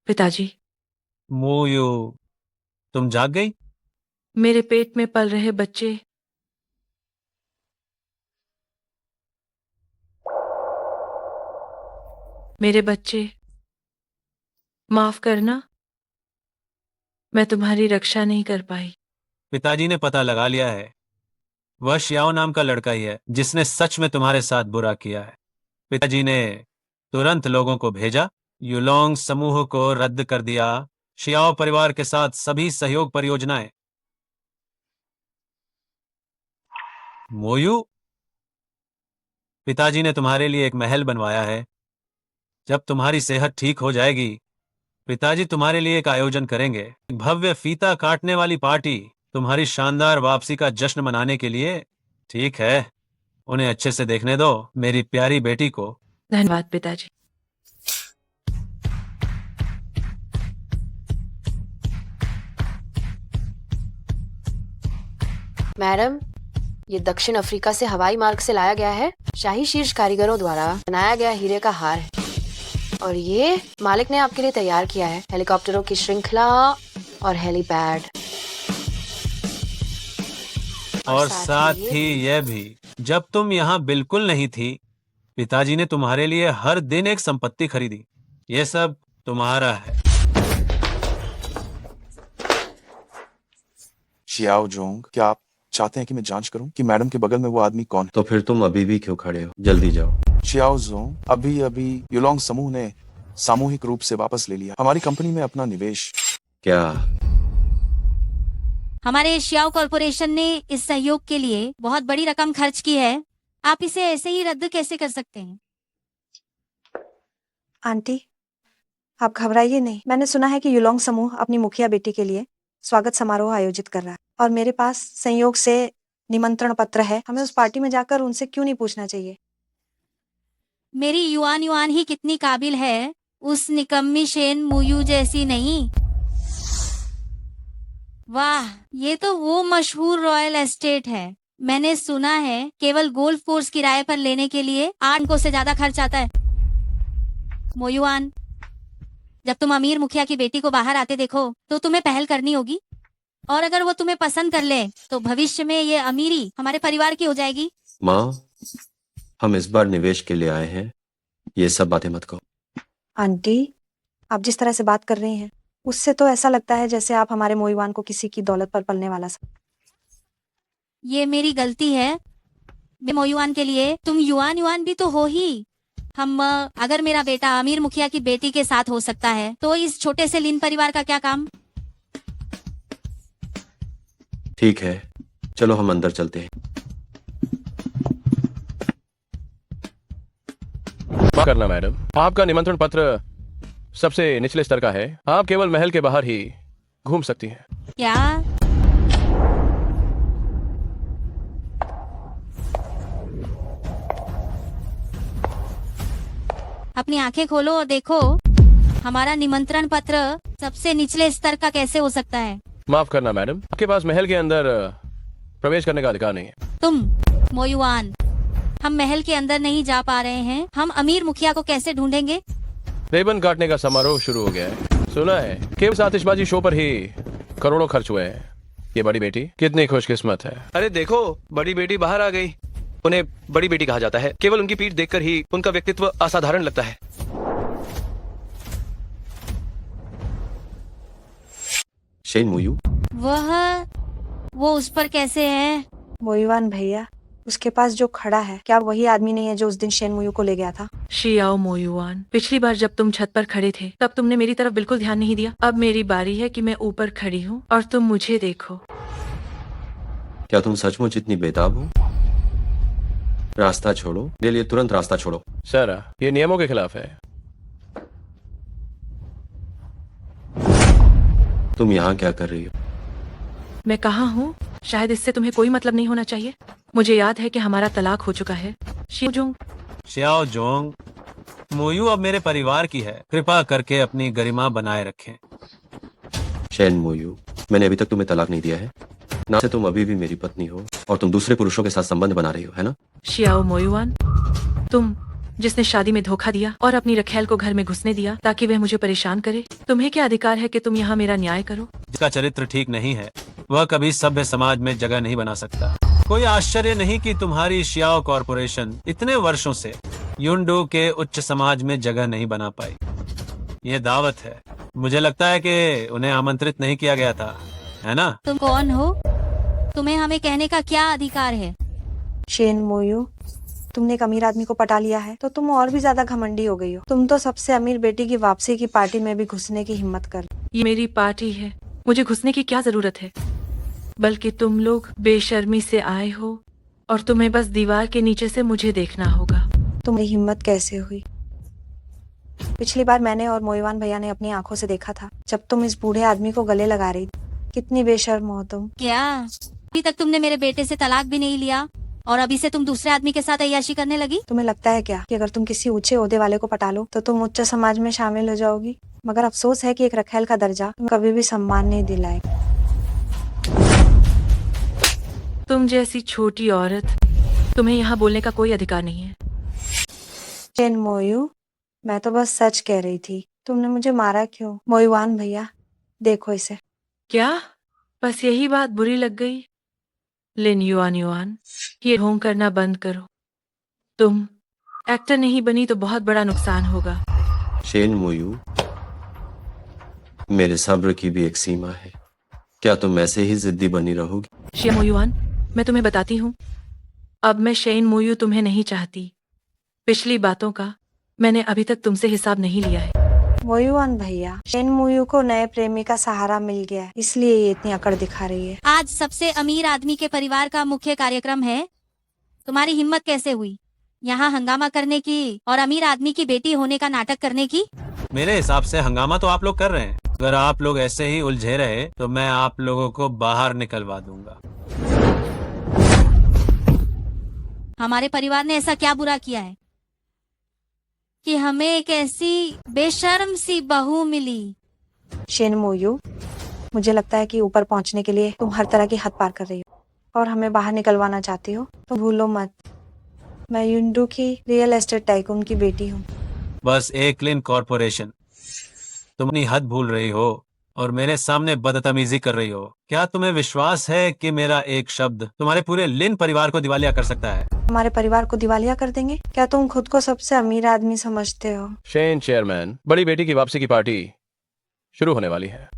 पिताजी, मोयू, तुम जाग गई? मेरे पेट में पल रहे बच्चे मेरे बच्चे, माफ करना, मैं तुम्हारी रक्षा नहीं कर पाई। पिताजी ने पता लगा लिया है, वह शियाओ नाम का लड़का ही है जिसने सच में तुम्हारे साथ बुरा किया है। पिताजी ने तुरंत लोगों को भेजा, युलोंग समूह को रद्द कर दिया, शियाओ परिवार के साथ सभी सहयोग परियोजनाएं। मोयू, पिताजी ने तुम्हारे लिए एक महल बनवाया है। जब तुम्हारी सेहत ठीक हो जाएगी, पिताजी तुम्हारे लिए एक आयोजन करेंगे, एक भव्य फीता काटने वाली पार्टी, तुम्हारी शानदार वापसी का जश्न मनाने के लिए। ठीक है, उन्हें अच्छे से देखने दो, मेरी प्यारी बेटी को। धन्यवाद पिताजी। मैडम, ये दक्षिण अफ्रीका से हवाई मार्ग से लाया गया है। शाही शीर्ष कारीगरों द्वारा बनाया गया हीरे का हार है और ये मालिक ने आपके लिए तैयार किया है। हेलीकॉप्टरों की श्रृंखला और हेलीपैड और साथ ही यह भी, जब तुम यहाँ बिल्कुल नहीं थी, पिताजी ने तुम्हारे लिए हर दिन एक संपत्ति खरीदी। यह सब तुम्हारा है। शियाओजोंग, क्या आप चाहते हैं कि मैं जांच करूं कि मैडम के बगल में वो आदमी कौन है? तो फिर तुम अभी भी क्यों खड़े हो? जल्दी जाओ। शियाओजोंग, अभी अभी युलोंग समूह ने सामूहिक रूप से वापस ले लिया हमारी कंपनी में अपना निवेश। क्या हमारे शियाओ कॉरपोरेशन ने इस सहयोग के लिए बहुत बड़ी रकम खर्च की है। आप इसे ऐसे ही रद्द कैसे कर सकते हैं? आंटी, आप घबराइए नहीं। मैंने सुना है कि युलोंग समूह अपनी मुखिया बेटी के लिए स्वागत समारोह आयोजित कर रहा है और मेरे पास संयोग से निमंत्रण पत्र है। हमें उस पार्टी में जाकर उनसे क्यों नहीं पूछना चाहिए? मेरी युआन युआन ही कितनी काबिल है, उस निकम्मी शेन मुयू जैसी नहीं। वाह, ये तो वो मशहूर रॉयल एस्टेट है। मैंने सुना है केवल गोल्फ कोर्स किराए पर लेने के लिए 8 अंकों से ज्यादा खर्च आता है। मोयुआन, जब तुम अमीर मुखिया की बेटी को बाहर आते देखो तो तुम्हें पहल करनी होगी, और अगर वो तुम्हें पसंद कर ले तो भविष्य में ये अमीरी हमारे परिवार की हो जाएगी। माँ, हम इस बार निवेश के लिए आए हैं, ये सब बातें मत कहो। आंटी, आप जिस तरह से बात कर रही हैं उससे तो ऐसा लगता है जैसे आप हमारे मोयुआन को किसी की दौलत पर पलने वाला ये मेरी गलती है। मैं मोयुआन के लिए तुम युआन युआन भी तो हो ही। हम अगर मेरा बेटा अमीर मुखिया की बेटी के साथ हो सकता है तो इस छोटे से लीन परिवार का क्या काम? ठीक है, चलो हम अंदर चलते हैं। माफ करना मैडम, आपका निमंत्रण पत्र सबसे निचले स्तर का है। आप केवल महल के बाहर ही घूम सकती हैं। क्या? अपनी आंखें खोलो और देखो, हमारा निमंत्रण पत्र सबसे निचले स्तर का कैसे हो सकता है? माफ करना मैडम, आपके पास महल के अंदर प्रवेश करने का अधिकार नहीं है। तुम मोयुआन, हम महल के अंदर नहीं जा पा रहे हैं। हम अमीर मुखिया को कैसे ढूंढेंगे? रिबन काटने का समारोह शुरू हो गया है। सुना है केवल आतिशबाजी शो पर ही करोड़ों खर्च हुए हैं। ये बड़ी बेटी कितनी खुशकिस्मत है। अरे देखो, बड़ी बेटी बाहर आ गई। उन्हें बड़ी बेटी कहा जाता है। केवल उनकी पीठ देखकर ही उनका व्यक्तित्व असाधारण लगता है। शेन मोयू, वो उस पर कैसे है? मोयुआन भैया, उसके पास जो खड़ा है, क्या वही आदमी नहीं है जो उस दिन शेन मुयू को ले गया था? शियाओ मोयुआन, पिछली बार जब तुम छत पर खड़े थे तब तुमने मेरी तरफ बिल्कुल ध्यान नहीं दिया। अब मेरी बारी है कि मैं ऊपर खड़ी हूँ और तुम मुझे देखो। क्या तुम सचमुच इतनी बेताब हो? रास्ता छोड़ो, मेरे लिए तुरंत रास्ता छोड़ो। सर, ये नियमों के खिलाफ है। तुम यहाँ क्या कर रही हो? मैं कहाँ हूँ शायद इससे तुम्हें कोई मतलब नहीं होना चाहिए। मुझे याद है कि हमारा तलाक हो चुका है। शियाओ जोंग, मोयू अब मेरे परिवार की है। कृपा करके अपनी गरिमा बनाए रखें। शेन मोयू, मैंने अभी तक तुम्हें तलाक नहीं दिया है ना, से तुम अभी भी मेरी पत्नी हो और तुम दूसरे पुरुषों के साथ संबंध बना रही हो, है ना? शियाओ मोयुआन, तुम जिसने शादी में धोखा दिया और अपनी रखेल को घर में घुसने दिया ताकि वह मुझे परेशान करे, तुम्हें क्या अधिकार है कि तुम यहाँ मेरा न्याय करो? जिसका चरित्र ठीक नहीं है वह कभी सभ्य समाज में जगह नहीं बना सकता। कोई आश्चर्य नहीं कि तुम्हारी शियाओ कॉरपोरेशन इतने वर्षों से युंडू के उच्च समाज में जगह नहीं बना पाई। ये दावत है। मुझे लगता है कि उन्हें आमंत्रित नहीं किया गया था, है ना? तुम कौन हो? तुम्हें हमें कहने का क्या अधिकार है? शेन मोयू, तुमने एक अमीर आदमी को पटा लिया है तो तुम और भी ज्यादा घमंडी हो गई हो। तुम तो सबसे अमीर बेटी की वापसी की पार्टी में भी घुसने की हिम्मत कर। ये मेरी पार्टी है, मुझे घुसने की क्या जरूरत है? बल्कि तुम लोग बेशर्मी से आए हो और तुम्हें बस दीवार के नीचे से मुझे देखना होगा। तुम्हारी हिम्मत कैसे हुई? पिछली बार मैंने और मोयुआन भैया ने अपनी आंखों से देखा था जब तुम इस बूढ़े आदमी को गले लगा रही। कितनी बेशर्म हो तुम। क्या अभी तक तुमने मेरे बेटे से तलाक भी नहीं लिया और अभी से तुम दूसरे आदमी के साथ अय्याशी करने लगी? तुम्हें लगता है क्या कि अगर तुम किसी ऊंचे ओहदे वाले को पटा लो तो तुम उच्च समाज में शामिल हो जाओगी? मगर अफसोस है कि एक रखेल का दर्जा तुम कभी भी सम्मान नहीं दिलाए। तुम जैसी छोटी औरत, तुम्हें यहाँ बोलने का कोई अधिकार नहीं है। शेन मोयू, मैं तो बस सच कह रही थी। तुमने मुझे मारा क्यों? मोयुआन भैया, देखो इसे। क्या बस यही बात बुरी लग गई? लिन युआन, ये ढोंग करना बंद करो। तुम एक्टर नहीं बनी तो बहुत बड़ा नुकसान होगा। शेन मोयू, मेरे सब्र की भी एक सीमा है। क्या तुम ऐसे ही जिद्दी बनी रहोगी? शेन मोयुआन, मैं तुम्हें बताती हूँ, अब मैं शेन मोयू तुम्हें नहीं चाहती। पिछली बातों का मैंने अभी तक तुमसे हिसाब नहीं लिया है। मोयुआन भैया, शेन मोयू को नए प्रेमी का सहारा मिल गया है, इसलिए ये इतनी अकड़ दिखा रही है। आज सबसे अमीर आदमी के परिवार का मुख्य कार्यक्रम है। तुम्हारी हिम्मत कैसे हुई यहाँ हंगामा करने की और अमीर आदमी की बेटी होने का नाटक करने की? मेरे हिसाब से हंगामा तो आप लोग कर रहे हैं। अगर आप लोग ऐसे ही उलझे रहे तो मैं आप लोगों को बाहर निकलवा दूंगा। हमारे परिवार ने ऐसा क्या बुरा किया है कि हमें एक ऐसी बेशर्म सी बहू मिली? शेन मोयू, मुझे लगता है कि ऊपर पहुंचने के लिए तुम हर तरह की हद पार कर रही हो और हमें बाहर निकलवाना चाहती हो। तो भूलो मत, मैं युंडू की रियल एस्टेट टाइकून की बेटी हूँ। बस एक लिन कॉरपोरेशन। तुम अपनी हद भूल रही हो और मेरे सामने बदतमीजी कर रही हो। क्या तुम्हें विश्वास है कि मेरा एक शब्द तुम्हारे पूरे लिन परिवार को दिवालिया कर सकता है? हमारे परिवार को दिवालिया कर देंगे? क्या तुम खुद को सबसे अमीर आदमी समझते हो? शेन चेयरमैन, बड़ी बेटी की वापसी की पार्टी शुरू होने वाली है।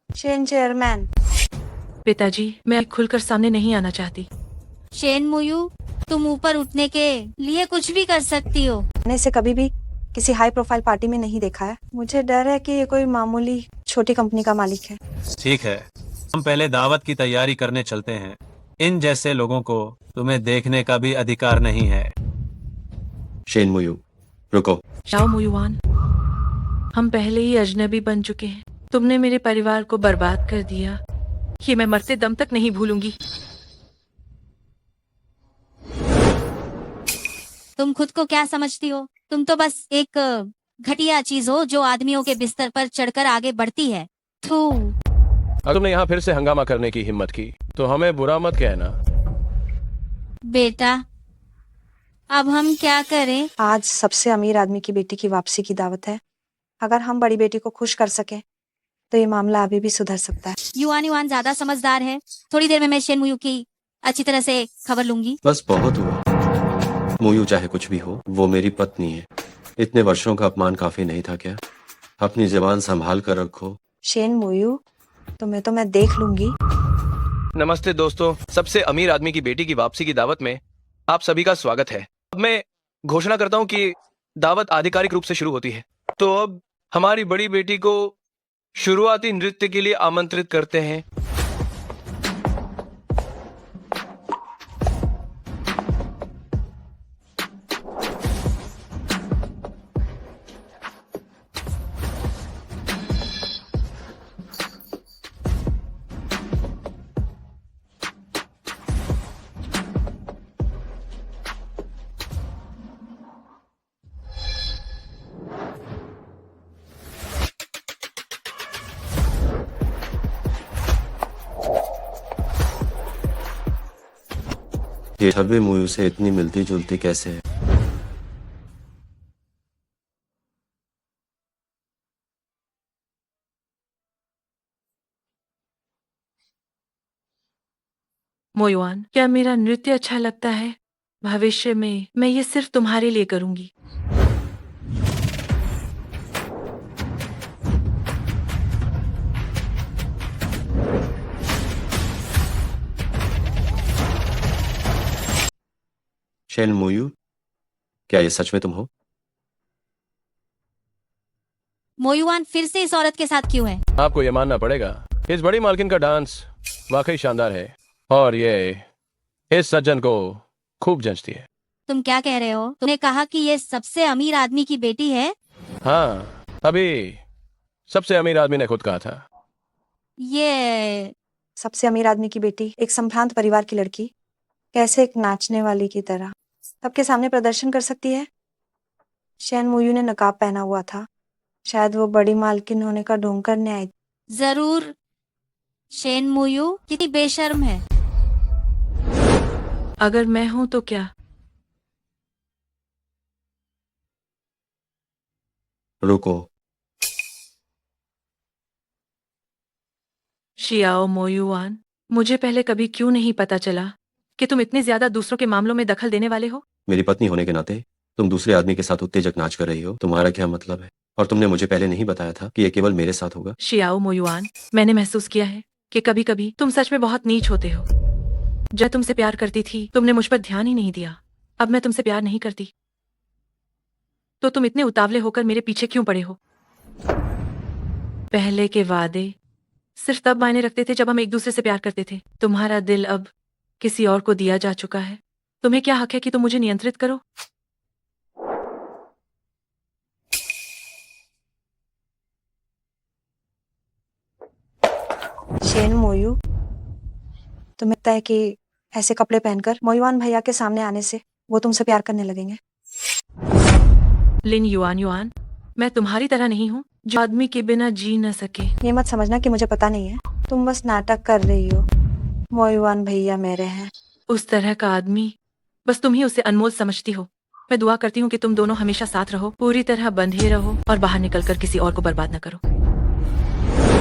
शेन चेयरमैन, पिताजी, मैं खुलकर सामने नहीं आना चाहती। शेन मुयू, तुम ऊपर उठने के लिए कुछ भी कर सकती हो। मैंने इसे कभी भी किसी हाई प्रोफाइल पार्टी में नहीं देखा है। मुझे डर है कि ये कोई मामूली छोटी कंपनी का मालिक है। ठीक है, हम पहले दावत की तैयारी करने चलते हैं। इन जैसे लोगों को तुम्हें देखने का भी अधिकार नहीं है। शेन मुयू, रुको। शाओ मोयुआन, हम पहले ही अजनबी बन चुके हैं। तुमने मेरे परिवार को बर्बाद कर दिया, ये मैं मरते दम तक नहीं भूलूंगी। तुम खुद को क्या समझती हो? तुम तो बस एक घटिया चीज हो जो आदमियों के बिस्तर पर चढ़कर आगे बढ़ती है। थू। अगर तुमने यहाँ फिर से हंगामा करने की हिम्मत की तो हमें बुरा मत कहना। बेटा, अब हम क्या करें? आज सबसे अमीर आदमी की बेटी की वापसी की दावत है। अगर हम बड़ी बेटी को खुश कर सके तो ये मामला अभी भी सुधर सकता है। युआन युआन ज्यादा समझदार है। थोड़ी देर में मैं शेन मुयू की अच्छी तरह से खबर लूंगी। बस बहुत हुआ। मुयू चाहे कुछ भी हो, वो मेरी पत्नी है। इतने वर्षों का अपमान काफी नहीं था क्या? अपनी जबान संभाल कर रखो। शेन मोयू, तुम्हें तो मैं देख लूंगी। नमस्ते दोस्तों, सबसे अमीर आदमी की बेटी की वापसी की दावत में आप सभी का स्वागत है। अब मैं घोषणा करता हूं कि दावत आधिकारिक रूप से शुरू होती है। तो अब हमारी बड़ी बेटी को शुरुआती नृत्य के लिए आमंत्रित करते हैं। ये छवि मुयू से इतनी मिलती जुलती कैसे है? मोयुआन, क्या मेरा नृत्य अच्छा लगता है? भविष्य में मैं ये सिर्फ तुम्हारे लिए करूंगी। शेन मुयू, क्या ये सच में तुम हो? मोयुआन फिर से इस औरत के साथ क्यों है? आपको ये मानना पड़ेगा, इस बड़ी मालकिन का डांस वाकई शानदार है और ये इस सज्जन को खूब जंचती है। तुम क्या कह रहे हो? तुमने कहा कि ये सबसे अमीर आदमी की बेटी है? हाँ, अभी सबसे अमीर आदमी ने खुद कहा था। ये सबसे अमीर आदमी की बेटी एक संभ्रांत परिवार की लड़की कैसे एक नाचने वाली की तरह सबके सामने प्रदर्शन कर सकती है? शेन मुयू ने नकाब पहना हुआ था। शायद वो बड़ी मालकिन होने का ढोंग करने आई। जरूर। शेन मुयू कितनी बेशर्म है। अगर मैं हूं तो क्या? रुको। शियाओ मोयुआन, मुझे पहले कभी क्यों नहीं पता चला कि तुम इतने ज्यादा दूसरों के मामलों में दखल देने वाले हो? मेरी पत्नी होने के नाते तुम दूसरे आदमी के साथ उत्तेजक नाच कर रही हो। तुम्हारा क्या मतलब है? और तुमने मुझे पहले नहीं बताया था कि ये केवल मेरे साथ होगा। शियाओ मोयुआन, मैंने महसूस किया है कि कभी कभी तुम सच में बहुत नीच होते हो। जब तुमसे प्यार करती थी तुमने मुझ पर ध्यान ही नहीं दिया। अब मैं तुमसे प्यार नहीं करती तो तुम इतने उतावले होकर मेरे पीछे क्यों पड़े हो? पहले के वादे सिर्फ तब मायने रखते थे जब हम एक दूसरे से प्यार करते थे। तुम्हारा दिल अब किसी और को दिया जा चुका है। तुम्हें क्या हक है कि तुम मुझे नियंत्रित करो? शेन मोयू, तुम्हें लगता है कि ऐसे कपड़े पहनकर मोयुआन भैया के सामने आने से वो तुमसे प्यार करने लगेंगे? लिन युआन युआन, मैं तुम्हारी तरह नहीं हूँ जो आदमी के बिना जी न सके। ये मत समझना कि मुझे पता नहीं है। तुम बस नाटक कर रही हो। मोयुआन भैया मेरे हैं। उस तरह का आदमी बस तुम ही उसे अनमोल समझती हो। मैं दुआ करती हूँ कि तुम दोनों हमेशा साथ रहो, पूरी तरह बंधे रहो और बाहर निकलकर किसी और को बर्बाद न करो।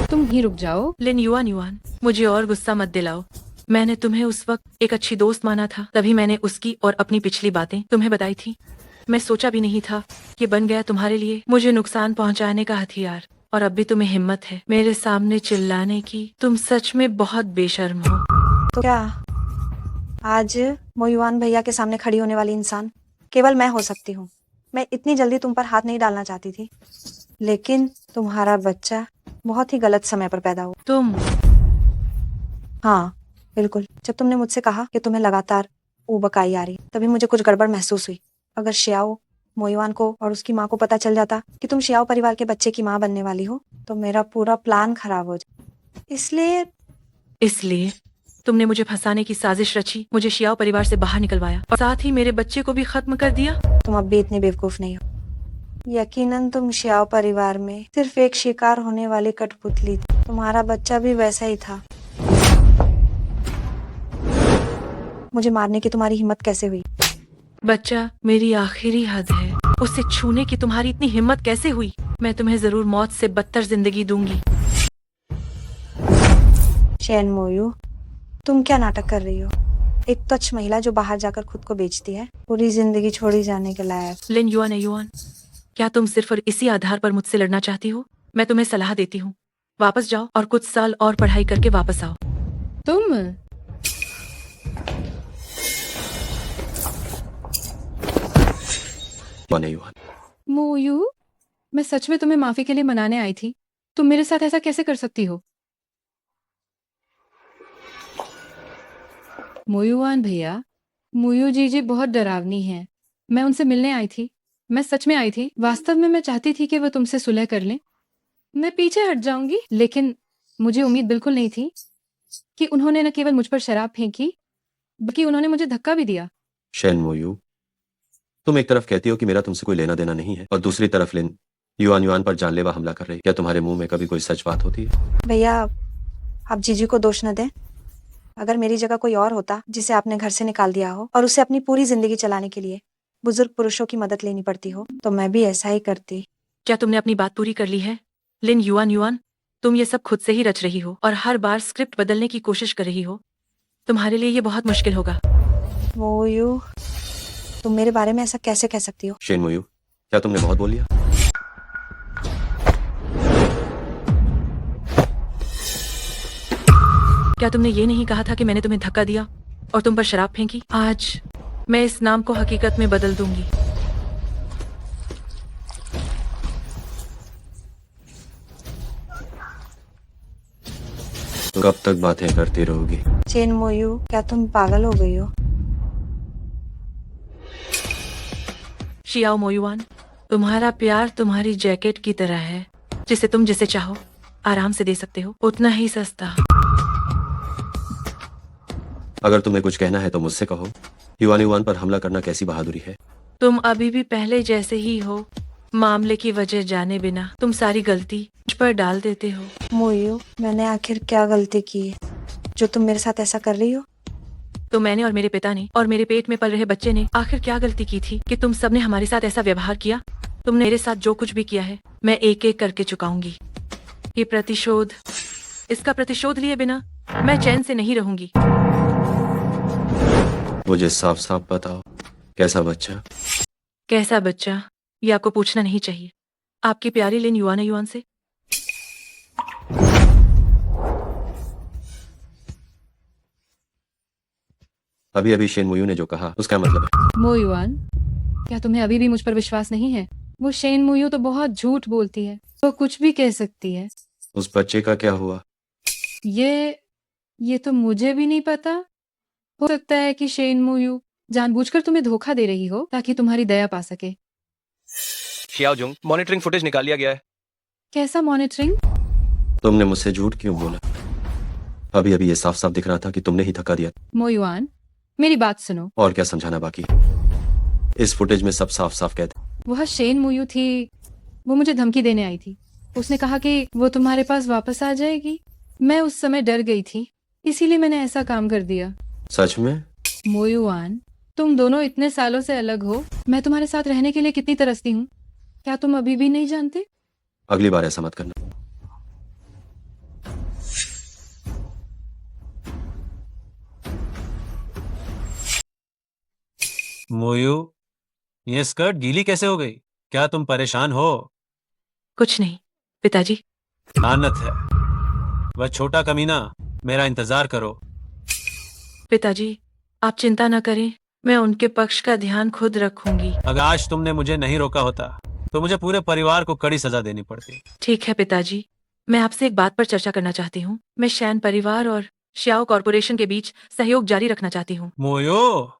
तुम ही रुक जाओ। लिन युआन युआन, मुझे और गुस्सा मत दिलाओ। मैंने तुम्हें उस वक्त एक अच्छी दोस्त माना था, तभी मैंने उसकी और अपनी पिछली बातें तुम्हें बताई थी। मैं सोचा भी नहीं था कि बन गया तुम्हारे लिए मुझे नुकसान पहुंचाने का हथियार। और अब भी तुम्हें हिम्मत है मेरे सामने चिल्लाने की। तुम सच में बहुत बेशर्म हो। तो क्या आज मोयुआन भैया के सामने खड़ी होने वाली इंसान केवल मैं हो सकती हूँ? मैं इतनी जल्दी तुम पर हाथ नहीं डालना चाहती थी, लेकिन तुम्हारा बच्चा बहुत ही गलत समय पर पैदा हुआ। हाँ बिल्कुल, जब तुमने मुझसे कहा कि तुम्हें लगातार ऊबकाई आ रही, तभी मुझे कुछ गड़बड़ महसूस हुई। अगर शियाओ मोयुआन को और उसकी माँ को पता चल जाता कि तुम शियाओ परिवार के बच्चे की माँ बनने वाली हो, तो मेरा पूरा प्लान खराब हो जाए। इसलिए तुमने मुझे फंसाने की साजिश रची, मुझे शियाओ परिवार से बाहर निकलवाया और साथ ही मेरे बच्चे को भी खत्म कर दिया। तुम अब भी इतने बेवकूफ नहीं हो। यकीनन तुम शियाओ परिवार में सिर्फ एक शिकार होने वाली कठपुतली थी। तुम्हारा बच्चा भी वैसा ही था। मुझे मारने की तुम्हारी हिम्मत कैसे हुई? बच्चा मेरी आखिरी हद है, उसे छूने की तुम्हारी इतनी हिम्मत कैसे हुई? मैं तुम्हें जरूर मौत से बदतर जिंदगी दूंगी। शैन मोयू, तुम क्या नाटक कर रही हो? एक तुच्छ महिला जो बाहर जाकर खुद को बेचती है, पूरी जिंदगी छोड़ी जाने के लायक। लिन युआन युआन, क्या तुम सिर्फ और इसी आधार पर मुझसे लड़ना चाहती हो? मैं तुम्हें सलाह देती हूँ, वापस जाओ और कुछ साल और पढ़ाई करके वापस आओ। तुम मोयू, मैं सच में तुम्हें माफी के लिए मनाने आई थी। तुम मेरे साथ ऐसा कैसे कर सकती हो? मोयुआन भैया, मोयू जीजी बहुत डरावनी हैं। मैं उनसे मिलने आई थी, मैं सच में आई थी। वास्तव में मैं चाहती थी कि वो तुमसे सुलह कर लें। मैं पीछे हट जाऊंगी, लेकिन मुझे उम्मीद बिल्कुल नहीं थी कि उन्होंने न केवल मुझ पर शराब फेंकी, बल्कि उन्होंने मुझे धक्का भी दिया। शैन मोयू, तुम एक तरफ कहती हो कि मेरा तुमसे कोई लेना देना नहीं है, और दूसरी तरफ लिन युआन युआन पर जानलेवा हमला कर रही। क्या तुम्हारे मुंह में कभी कोई सच बात होती है? भैया, आप जीजी को दोष न दें। अगर मेरी जगह कोई और होता जिसे आपने घर से निकाल दिया हो और उसे अपनी पूरी जिंदगी चलाने के लिए बुजुर्ग पुरुषों की मदद लेनी पड़ती हो, तो मैं भी ऐसा ही करती। क्या तुमने अपनी बात पूरी कर ली है? लिन युआन युआन, तुम ये सब खुद से ही रच रही हो और हर बार स्क्रिप्ट बदलने की कोशिश कर रही हो। तुम्हारे लिए ये बहुत मुश्किल होगा। मोयू, तुम मेरे बारे में ऐसा कैसे कह सकती हो? शैन मोयू, क्या तुमने बहुत बोल लिया? क्या तुमने ये नहीं कहा था कि मैंने तुम्हें धक्का दिया और तुम पर शराब फेंकी? आज मैं इस नाम को हकीकत में बदल दूंगी। तो कब तक बातें करती रहोगी? चेन मोयू, क्या तुम पागल हो गई हो? शियाओ मोयुआन, तुम्हारा प्यार तुम्हारी जैकेट की तरह है, जिसे तुम जिसे चाहो आराम से दे सकते हो, उतना ही सस्ता। अगर तुम्हें कुछ कहना है तो मुझसे कहो। युआन युआन पर हमला करना कैसी बहादुरी है? तुम अभी भी पहले जैसे ही हो। मामले की वजह जाने बिना तुम सारी गलती मुझ पर डाल देते हो। मोयू, मैंने आखिर क्या गलती की है जो तुम मेरे साथ ऐसा कर रही हो? तो मैंने और मेरे पिता ने और मेरे पेट में पल रहे बच्चे ने आखिर क्या गलती की थी कि तुम सबने हमारे साथ ऐसा व्यवहार किया? तुमने मेरे साथ जो कुछ भी किया है, मैं एक एक करके चुकाऊंगी। ये प्रतिशोध, इसका प्रतिशोध लिए बिना मैं चैन से नहीं रहूंगी। मुझे साफ साफ बताओ, कैसा बच्चा? कैसा बच्चा, ये आपको पूछना नहीं चाहिए। आपकी प्यारी लिन युआन युआन से। अभी अभी शेन मोयू ने जो कहा उसका मतलब है? मोयुआन, क्या तुम्हें अभी भी मुझ पर विश्वास नहीं है? वो शेन मोयू तो बहुत झूठ बोलती है, वो कुछ भी कह सकती है। उस बच्चे का क्या हुआ? ये तो मुझे भी नहीं पता। हो सकता है कि शेन मोयू जानबूझकर तुम्हें धोखा दे रही हो ताकि तुम्हारी दया पा सके। शियाओ जुंग, मॉनिटरिंग फुटेज निकाल लिया गया है। कैसा मॉनिटरिंग? तुमने मुझसे झूठ क्यों बोला? अभी अभी ये साफ साफ दिख रहा था कि तुमने ही धक्का दिया। मोयुआन, मेरी बात सुनो। और क्या समझाना बाकी? इस फुटेज में सब साफ साफ कहते। वह शेन मोयू थी, वो मुझे धमकी देने आई थी। उसने कहा कि वो तुम्हारे पास वापस आ जाएगी। मैं उस समय डर गई थी, इसीलिए मैंने ऐसा काम कर दिया। सच में? मोयुआन, तुम दोनों इतने सालों से अलग हो, मैं तुम्हारे साथ रहने के लिए कितनी तरसती हूँ, क्या तुम अभी भी नहीं जानते? अगली बार ऐसा मत करना। मोयू, ये स्कर्ट गीली कैसे हो गई? क्या तुम परेशान हो? कुछ नहीं पिताजी। लानत है, वह छोटा कमीना। मेरा इंतजार करो। पिताजी, आप चिंता न करें, मैं उनके पक्ष का ध्यान खुद रखूंगी। अगर आज तुमने मुझे नहीं रोका होता तो मुझे पूरे परिवार को कड़ी सजा देनी पड़ती। ठीक है पिताजी, मैं आपसे एक बात पर चर्चा करना चाहती हूँ। मैं शैन परिवार और शियाओ कॉरपोरेशन के बीच सहयोग जारी रखना चाहती हूँ। मोयो,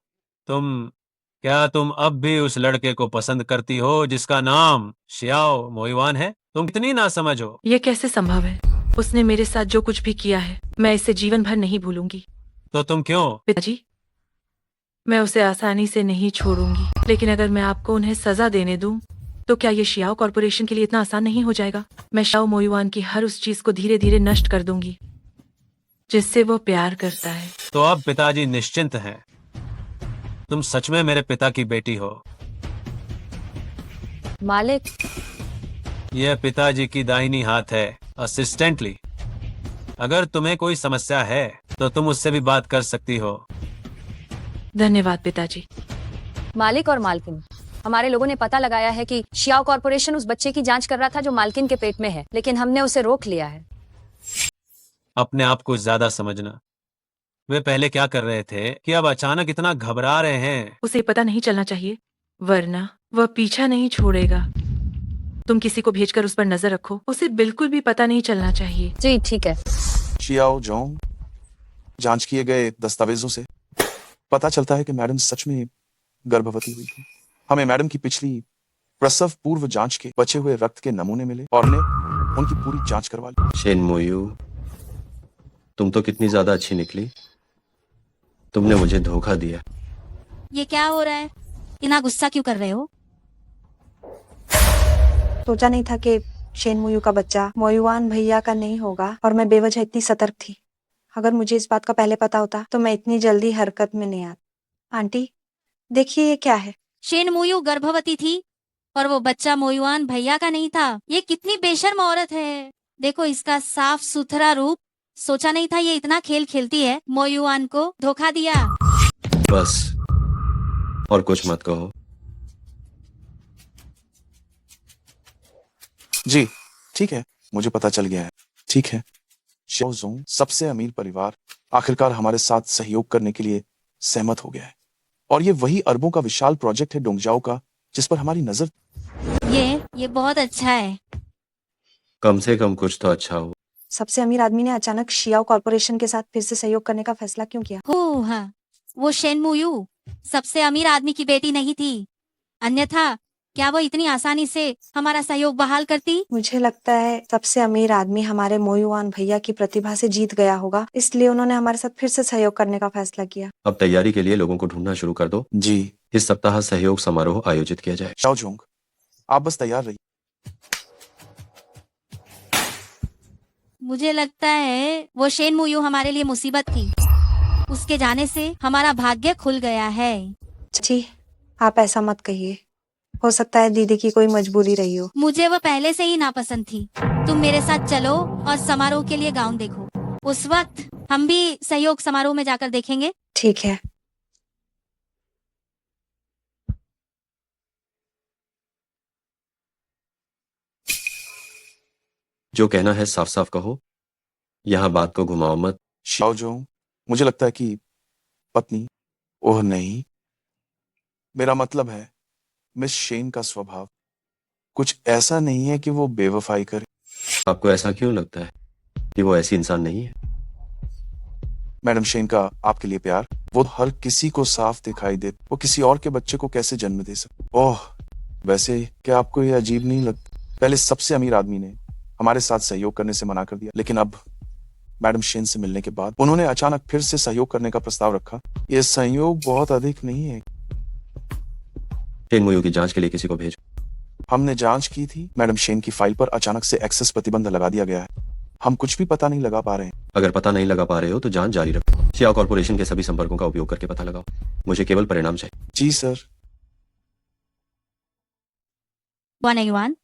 क्या तुम अब भी उस लड़के को पसंद करती हो जिसका नाम शियाओ मोयुआन है? तुम कितनी नासमझ हो। ये कैसे संभव है? उसने मेरे साथ जो कुछ भी किया है मैं इसे जीवन भर नहीं भूलूंगी। तो तुम क्यों? पिताजी, मैं उसे आसानी से नहीं छोड़ूंगी, लेकिन अगर मैं आपको उन्हें सजा देने दूं तो क्या ये शियाओ कॉरपोरेशन के लिए इतना आसान नहीं हो जाएगा? मैं शियाओ मोयुआन की हर उस चीज को धीरे धीरे नष्ट कर दूंगी जिससे वो प्यार करता है। तो अब पिताजी निश्चिंत हैं। तुम सच में मेरे पिता की बेटी हो। मालिक, यह पिताजी की दाहिनी हाथ है, असिस्टेंटली। अगर तुम्हें कोई समस्या है तो तुम उससे भी बात कर सकती हो। धन्यवाद पिताजी। मालिक और मालकिन, हमारे लोगों ने पता लगाया है कि शियाओ कॉरपोरेशन उस बच्चे की जांच कर रहा था जो मालकिन के पेट में है, लेकिन हमने उसे रोक लिया है। अपने आप को ज्यादा समझना। वे पहले क्या कर रहे थे कि अब अचानक इतना घबरा रहे हैं? उसे पता नहीं चलना चाहिए, वरना वह पीछा नहीं छोड़ेगा। तुम किसी को भेजकर उस पर नजर रखो। उसे बिल्कुल भी पता नहीं चलना चाहिए। जी ठीक है। शियाओ जोंग, जांच किए गए दस्तावेजों से पता चलता है कि मैडम सच में गर्भवती हुई थी। हमें मैडम की पिछली प्रसव पूर्व जांच के बचे हुए रक्त के नमूने मिले और ने उनकी पूरी जांच करवा ली। शेन मोयू, तुम तो कितनी ज्यादा अच्छी निकली। तुमने मुझे धोखा दिया। ये क्या हो रहा है? इतना गुस्सा क्यों कर रहे हो? सोचा नहीं था कि शेन मुयू का बच्चा मोयुआन भैया का नहीं होगा, और मैं बेवजह इतनी सतर्क थी। अगर मुझे इस बात का पहले पता होता तो मैं इतनी जल्दी हरकत में नहीं आती। आंटी, देखिए ये क्या है। शेन मुयू गर्भवती थी और वो बच्चा मोयुआन भैया का नहीं था। ये कितनी बेशर्म औरत है। देखो इसका साफ सुथरा रूप। सोचा नहीं था ये इतना खेल खेलती है। मोयुआन को धोखा दिया। बस, और कुछ मत कहो। जी ठीक है, मुझे पता चल गया है। ठीक है, शियाओ जोंग सबसे अमीर परिवार आखिरकार हमारे साथ सहयोग करने के लिए सहमत हो गया है, और ये वही अरबों का विशाल प्रोजेक्ट है डोंगजाओ का, जिस पर हमारी नजर। ये बहुत अच्छा है। कम से कम कुछ तो अच्छा हो। सबसे अमीर आदमी ने अचानक शियाओ कॉरपोरेशन के साथ फिर से सहयोग करने का फैसला क्यों किया? हो हाँ, वो शेन मुयू सबसे अमीर आदमी की बेटी नहीं थी। अन्यथा क्या वो इतनी आसानी से हमारा सहयोग बहाल करती? मुझे लगता है सबसे अमीर आदमी हमारे मोयुआन भैया की प्रतिभा से जीत गया होगा, इसलिए उन्होंने हमारे साथ फिर से सहयोग करने का फैसला किया। अब तैयारी के लिए लोगों को ढूंढना शुरू कर दो। जी, इस सप्ताह सहयोग समारोह आयोजित किया जाए। शियाओ जोंग, आप बस तैयार रहिए। मुझे लगता है वो शेन मुयू हमारे लिए मुसीबत थी। उसके जाने से हमारा भाग्य खुल गया है। जी, आप ऐसा मत कहिए। हो सकता है दीदी की कोई मजबूरी रही हो। मुझे वो पहले से ही नापसंद थी। तुम मेरे साथ चलो और समारोह के लिए गाउन देखो। उस वक्त हम भी सहयोग समारोह में जाकर देखेंगे। ठीक है। जो कहना है साफ साफ कहो, यहाँ बात को घुमाओ मत। शियाओ जोंग, मुझे लगता है कि पत्नी, ओह नहीं, मेरा मतलब है मिस शेन का स्वभाव कुछ ऐसा नहीं है कि वो बेवफाई करे। आपको ऐसा क्यों लगता है कि वो ऐसी इंसान नहीं है? मैडम शेन का आपके लिए प्यार वो हर किसी को साफ दिखाई दे। वो किसी और के बच्चे को कैसे जन्म दे सकते? ओह, वैसे क्या आपको ये अजीब नहीं लगता? पहले सबसे अमीर आदमी ने हमारे साथ सहयोग करने से मना कर दिया, लेकिन अब मैडम शेन से मिलने के बाद उन्होंने अचानक फिर से सहयोग करने का प्रस्ताव रखा। ये संयोग बहुत अधिक नहीं है। शेन मुयू की जांच के लिए किसी को भेजो। हमने जांच की थी, मैडम शेन की फाइल पर अचानक से एक्सेस प्रतिबंध लगा दिया गया है। हम कुछ भी पता नहीं लगा पा रहे हैं। अगर पता नहीं लगा पा रहे हो तो जांच जारी रखो। शियाओ कॉरपोरेशन के सभी संपर्कों का उपयोग करके पता लगाओ। मुझे केवल परिणाम चाहिए। जी सर। मोयुआन,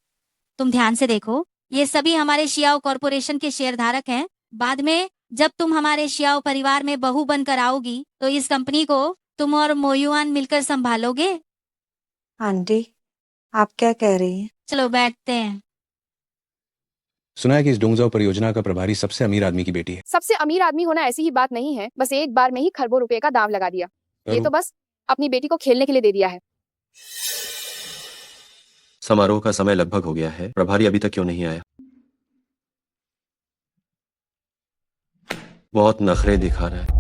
तुम ध्यान से देखो, ये सभी हमारे शियाओ कॉरपोरेशन के शेयरधारक हैं। बाद में जब तुम हमारे शियाओ परिवार में बहू बनकर आओगी तो इस कंपनी को तुम और मोयुआन मिलकर संभालोगे। आंटी, आप क्या कह रही हैं? चलो बैठते हैं। सुना है कि इस डोंगजाओ परियोजना का प्रभारी सबसे अमीर आदमी की बेटी है। सबसे अमीर आदमी होना ऐसी ही बात नहीं है, बस एक बार में ही खरबों रुपए का दाम लगा दिया। ये तो बस अपनी बेटी को खेलने के लिए दे दिया है। समारोह का समय लगभग हो गया है। प्रभारी अभी तक क्यों नहीं आया? बहुत नखरे दिखा रहा है।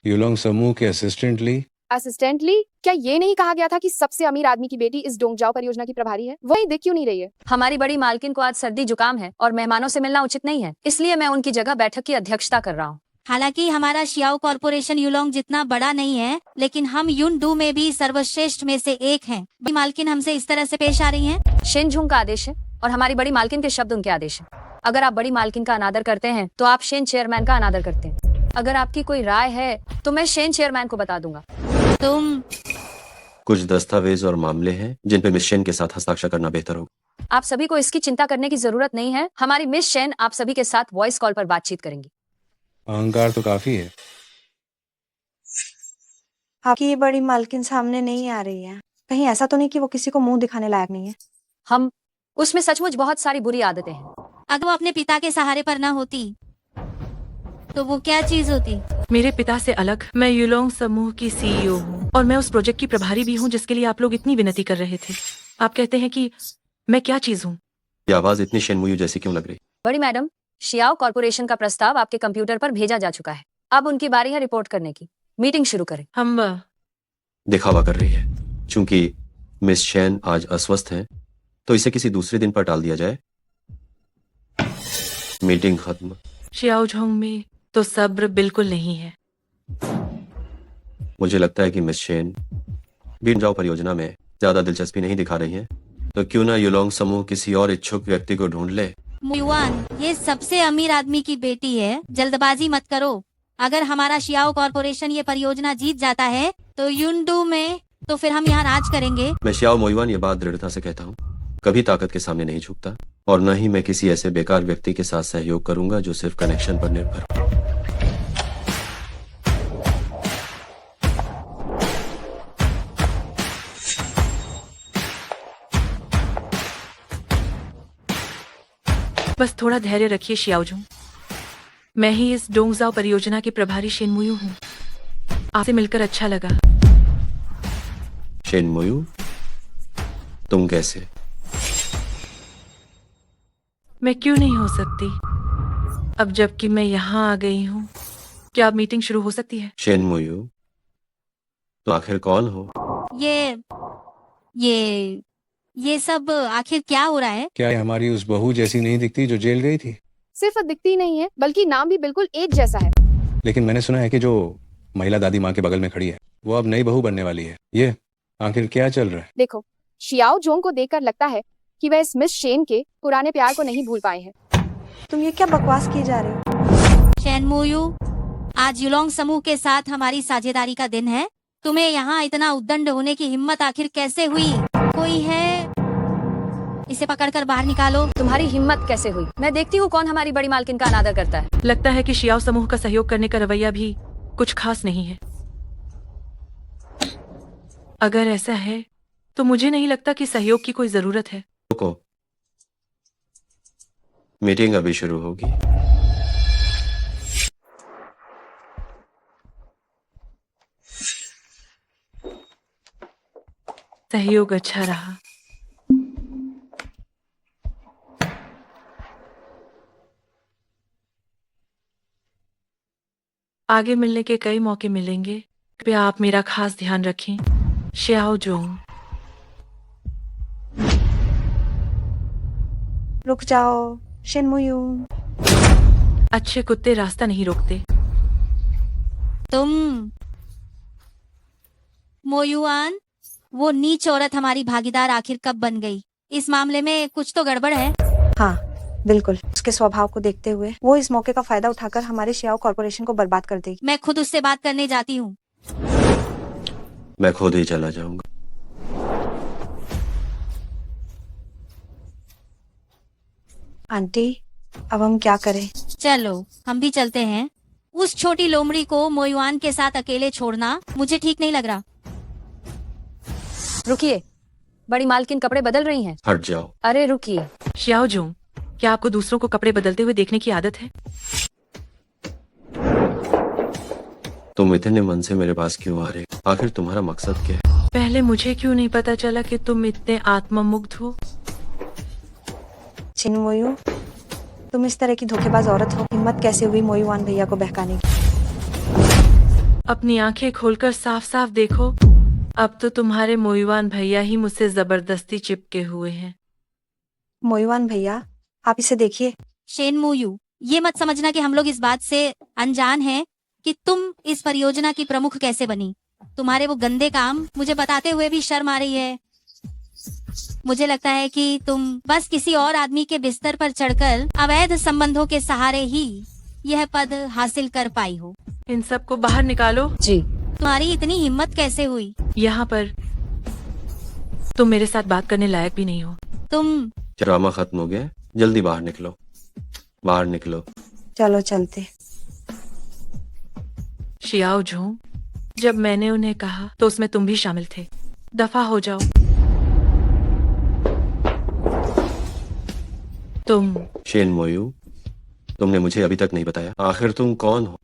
यूलोंग समूह के असिस्टेंटली असिस्टेंटली, क्या ये नहीं कहा गया था कि सबसे अमीर आदमी की बेटी इस डोंगजाओ परियोजना की प्रभारी है? वही दिख क्यों नहीं रही है? हमारी बड़ी मालकिन को आज सर्दी जुकाम है और मेहमानों से मिलना उचित नहीं है, इसलिए मैं उनकी जगह बैठक की अध्यक्षता कर रहा हूँ। हालांकि हमारा शियाओ कॉरपोरेशन यूलोंग जितना बड़ा नहीं है, लेकिन हम युनडू में भी सर्वश्रेष्ठ में से एक हैं। बड़ी मालकिन हमसे इस तरह से पेश आ रही हैं। शेनझुंग का आदेश है और हमारी बड़ी मालकिन के शब्द उनके आदेश है। अगर आप बड़ी मालकिन का अनादर करते हैं तो आप शेन चेयरमैन का अनादर करते हैं। अगर आपकी कोई राय है तो मैं शेन चेयरमैन को बता दूंगा। तुम कुछ दस्तावेज और मामले हैं जिन पर मिस शेन के साथ हस्ताक्षर करना बेहतर होगा। आप सभी को इसकी चिंता करने की जरूरत नहीं है। हमारी मिस शेन आप सभी के साथ वॉइस कॉल पर बातचीत करेंगी। अहंकार तो काफी है। आपकी ये बड़ी मालकिन सामने नहीं आ रही है। कहीं ऐसा तो नहीं कि वो किसी को मुंह दिखाने लायक नहीं है? हम उसमें सचमुच बहुत सारी बुरी आदतें हैं। अगर वो अपने पिता के सहारे पर न होती तो वो क्या चीज होती? मेरे पिता से अलग मैं यूलोंग समूह की सीईओ हूँ और मैं उस प्रोजेक्ट की प्रभारी भी हूँ जिसके लिए आप लोग इतनी विनती कर रहे थे। आप कहते हैं कि मैं क्या चीज हूँ? ये आवाज इतनी शेनमुयू जैसी क्यों लग रही? बड़ी मैडम, शियाओ कॉरपोरेशन का प्रस्ताव आपके कंप्यूटर पर भेजा जा चुका है। अब उनकी बारी है रिपोर्ट करने की। मीटिंग शुरू करें। हम दिखावा कर रही है। चूंकि मिस शेन आज अस्वस्थ हैं, तो इसे किसी दूसरे दिन पर टाल दिया जाए। मीटिंग खत्म। शियाओझोंग में तो सब्र बिल्कुल नहीं है। मुझे लगता है कि मिस शेन बीनजाओ परियोजना में ज्यादा दिलचस्पी नहीं दिखा रही हैं, तो क्यों ना यूलोंग समूह किसी और इच्छुक व्यक्ति को ढूंढ ले। मुयुआन, ये सबसे अमीर आदमी की बेटी है, जल्दबाजी मत करो। अगर हमारा शियाओ कॉरपोरेशन ये परियोजना जीत जाता है तो युनडू में तो फिर हम यहाँ राज करेंगे। मैं शियाओ मोयुआन ये बात दृढ़ता से कहता हूँ, कभी ताकत के सामने नहीं झुकता, और न ही मैं किसी ऐसे बेकार व्यक्ति के साथ सहयोग करूंगा जो सिर्फ कनेक्शन पर निर्भर हो। बस थोड़ा धैर्य रखिए शियाओझोंग। मैं ही इस डोंगजाओ परियोजना की प्रभारी शेनमुयू हूँ। आपसे मिलकर अच्छा लगा। शेनमुयू, तुम कैसे? मैं क्यों नहीं हो सकती? अब जबकि मैं यहाँ आ गई हूँ, क्या अब मीटिंग शुरू हो सकती है? शेनमुयू, तो आखिर कौन हो? ये सब आखिर क्या हो रहा है? क्या ये हमारी उस बहू जैसी नहीं दिखती जो जेल गई थी? सिर्फ दिखती नहीं है बल्कि नाम भी बिल्कुल एक जैसा है। लेकिन मैंने सुना है कि जो महिला दादी माँ के बगल में खड़ी है वो अब नई बहू बनने वाली है। ये आखिर क्या चल रहा है? देखो, शियाओ जोंग को देखकर लगता है कि वह इस मिस शेन के पुराने प्यार को नहीं भूल पाए हैं। तुम ये क्या बकवास किए जा रहे हो? शेनमुयू, आज यूलोंग समूह के साथ हमारी साझेदारी का दिन है। तुम्हें यहाँ इतना उद्दंड होने की हिम्मत आखिर कैसे हुई? कोई है? इसे पकड़कर बाहर निकालो। तुम्हारी हिम्मत कैसे हुई? मैं देखती हूँ कौन हमारी बड़ी मालकिन का अनादर करता है। लगता है कि शियाओ समूह का सहयोग करने का रवैया भी कुछ खास नहीं है। अगर ऐसा है तो मुझे नहीं लगता कि सहयोग की कोई जरूरत है। रुको, मीटिंग अभी शुरू होगी। सहयोग अच्छा रहा। आगे मिलने के कई मौके मिलेंगे। कृपया आप मेरा खास ध्यान रखें। शियाओझोंग। रुक जाओ शेनमुयू। अच्छे कुत्ते रास्ता नहीं रोकते। तुम मोयुआन, वो नीच औरत हमारी भागीदार आखिर कब बन गई? इस मामले में कुछ तो गड़बड़ है। हाँ बिल्कुल, उसके स्वभाव को देखते हुए वो इस मौके का फायदा उठाकर हमारे शियाओ कॉरपोरेशन को बर्बाद कर देगी। मैं खुद उससे बात करने जाती हूँ। मैं खुद ही चला जाऊंगा। आंटी, अब हम क्या करें? चलो हम भी चलते हैं। उस छोटी लोमड़ी को मोयुआन के साथ अकेले छोड़ना मुझे ठीक नहीं लग रहा। रुकिए, बड़ी मालकिन कपड़े बदल रही हैं। हट जाओ। अरे रुकिए। शियाओझोंग, क्या आपको दूसरों को कपड़े बदलते हुए देखने की आदत है? तुम इतने मन से मेरे पास क्यों आ रहे हो? आखिर तुम्हारा मकसद क्या है? पहले मुझे क्यों नहीं पता चला कि तुम इतने आत्ममुग्ध हो? छिन मोयू, तुम इस तरह की धोखेबाज औरत हो। हिम्मत कैसे हुई मोयूवान भैया को बहकाने की? अपनी आंखें खोलकर साफ साफ देखो, अब तो तुम्हारे मोयुवान भैया ही मुझसे जबरदस्ती चिपके हुए हैं। मोयूवान भैया, आप इसे देखिए। शेन मोयू, ये मत समझना कि हम लोग इस बात से अनजान हैं कि तुम इस परियोजना की प्रमुख कैसे बनी। तुम्हारे वो गंदे काम मुझे बताते हुए भी शर्म आ रही है। मुझे लगता है कि तुम बस किसी और आदमी के बिस्तर पर चढ़कर अवैध संबंधों के सहारे ही यह पद हासिल कर पाई हो। इन सबको बाहर निकालो। जी। तुम्हारी इतनी हिम्मत कैसे हुई? यहाँ पर तुम मेरे साथ बात करने लायक भी नहीं हो। तुम ड्रामा खत्म हो गया, जल्दी बाहर निकलो, बाहर निकलो। चलो चलते। शियाओ झोंग, जब मैंने उन्हें कहा तो उसमें तुम भी शामिल थे। दफा हो जाओ। तुम शेन मोयू, तुमने मुझे अभी तक नहीं बताया, आखिर तुम कौन हो?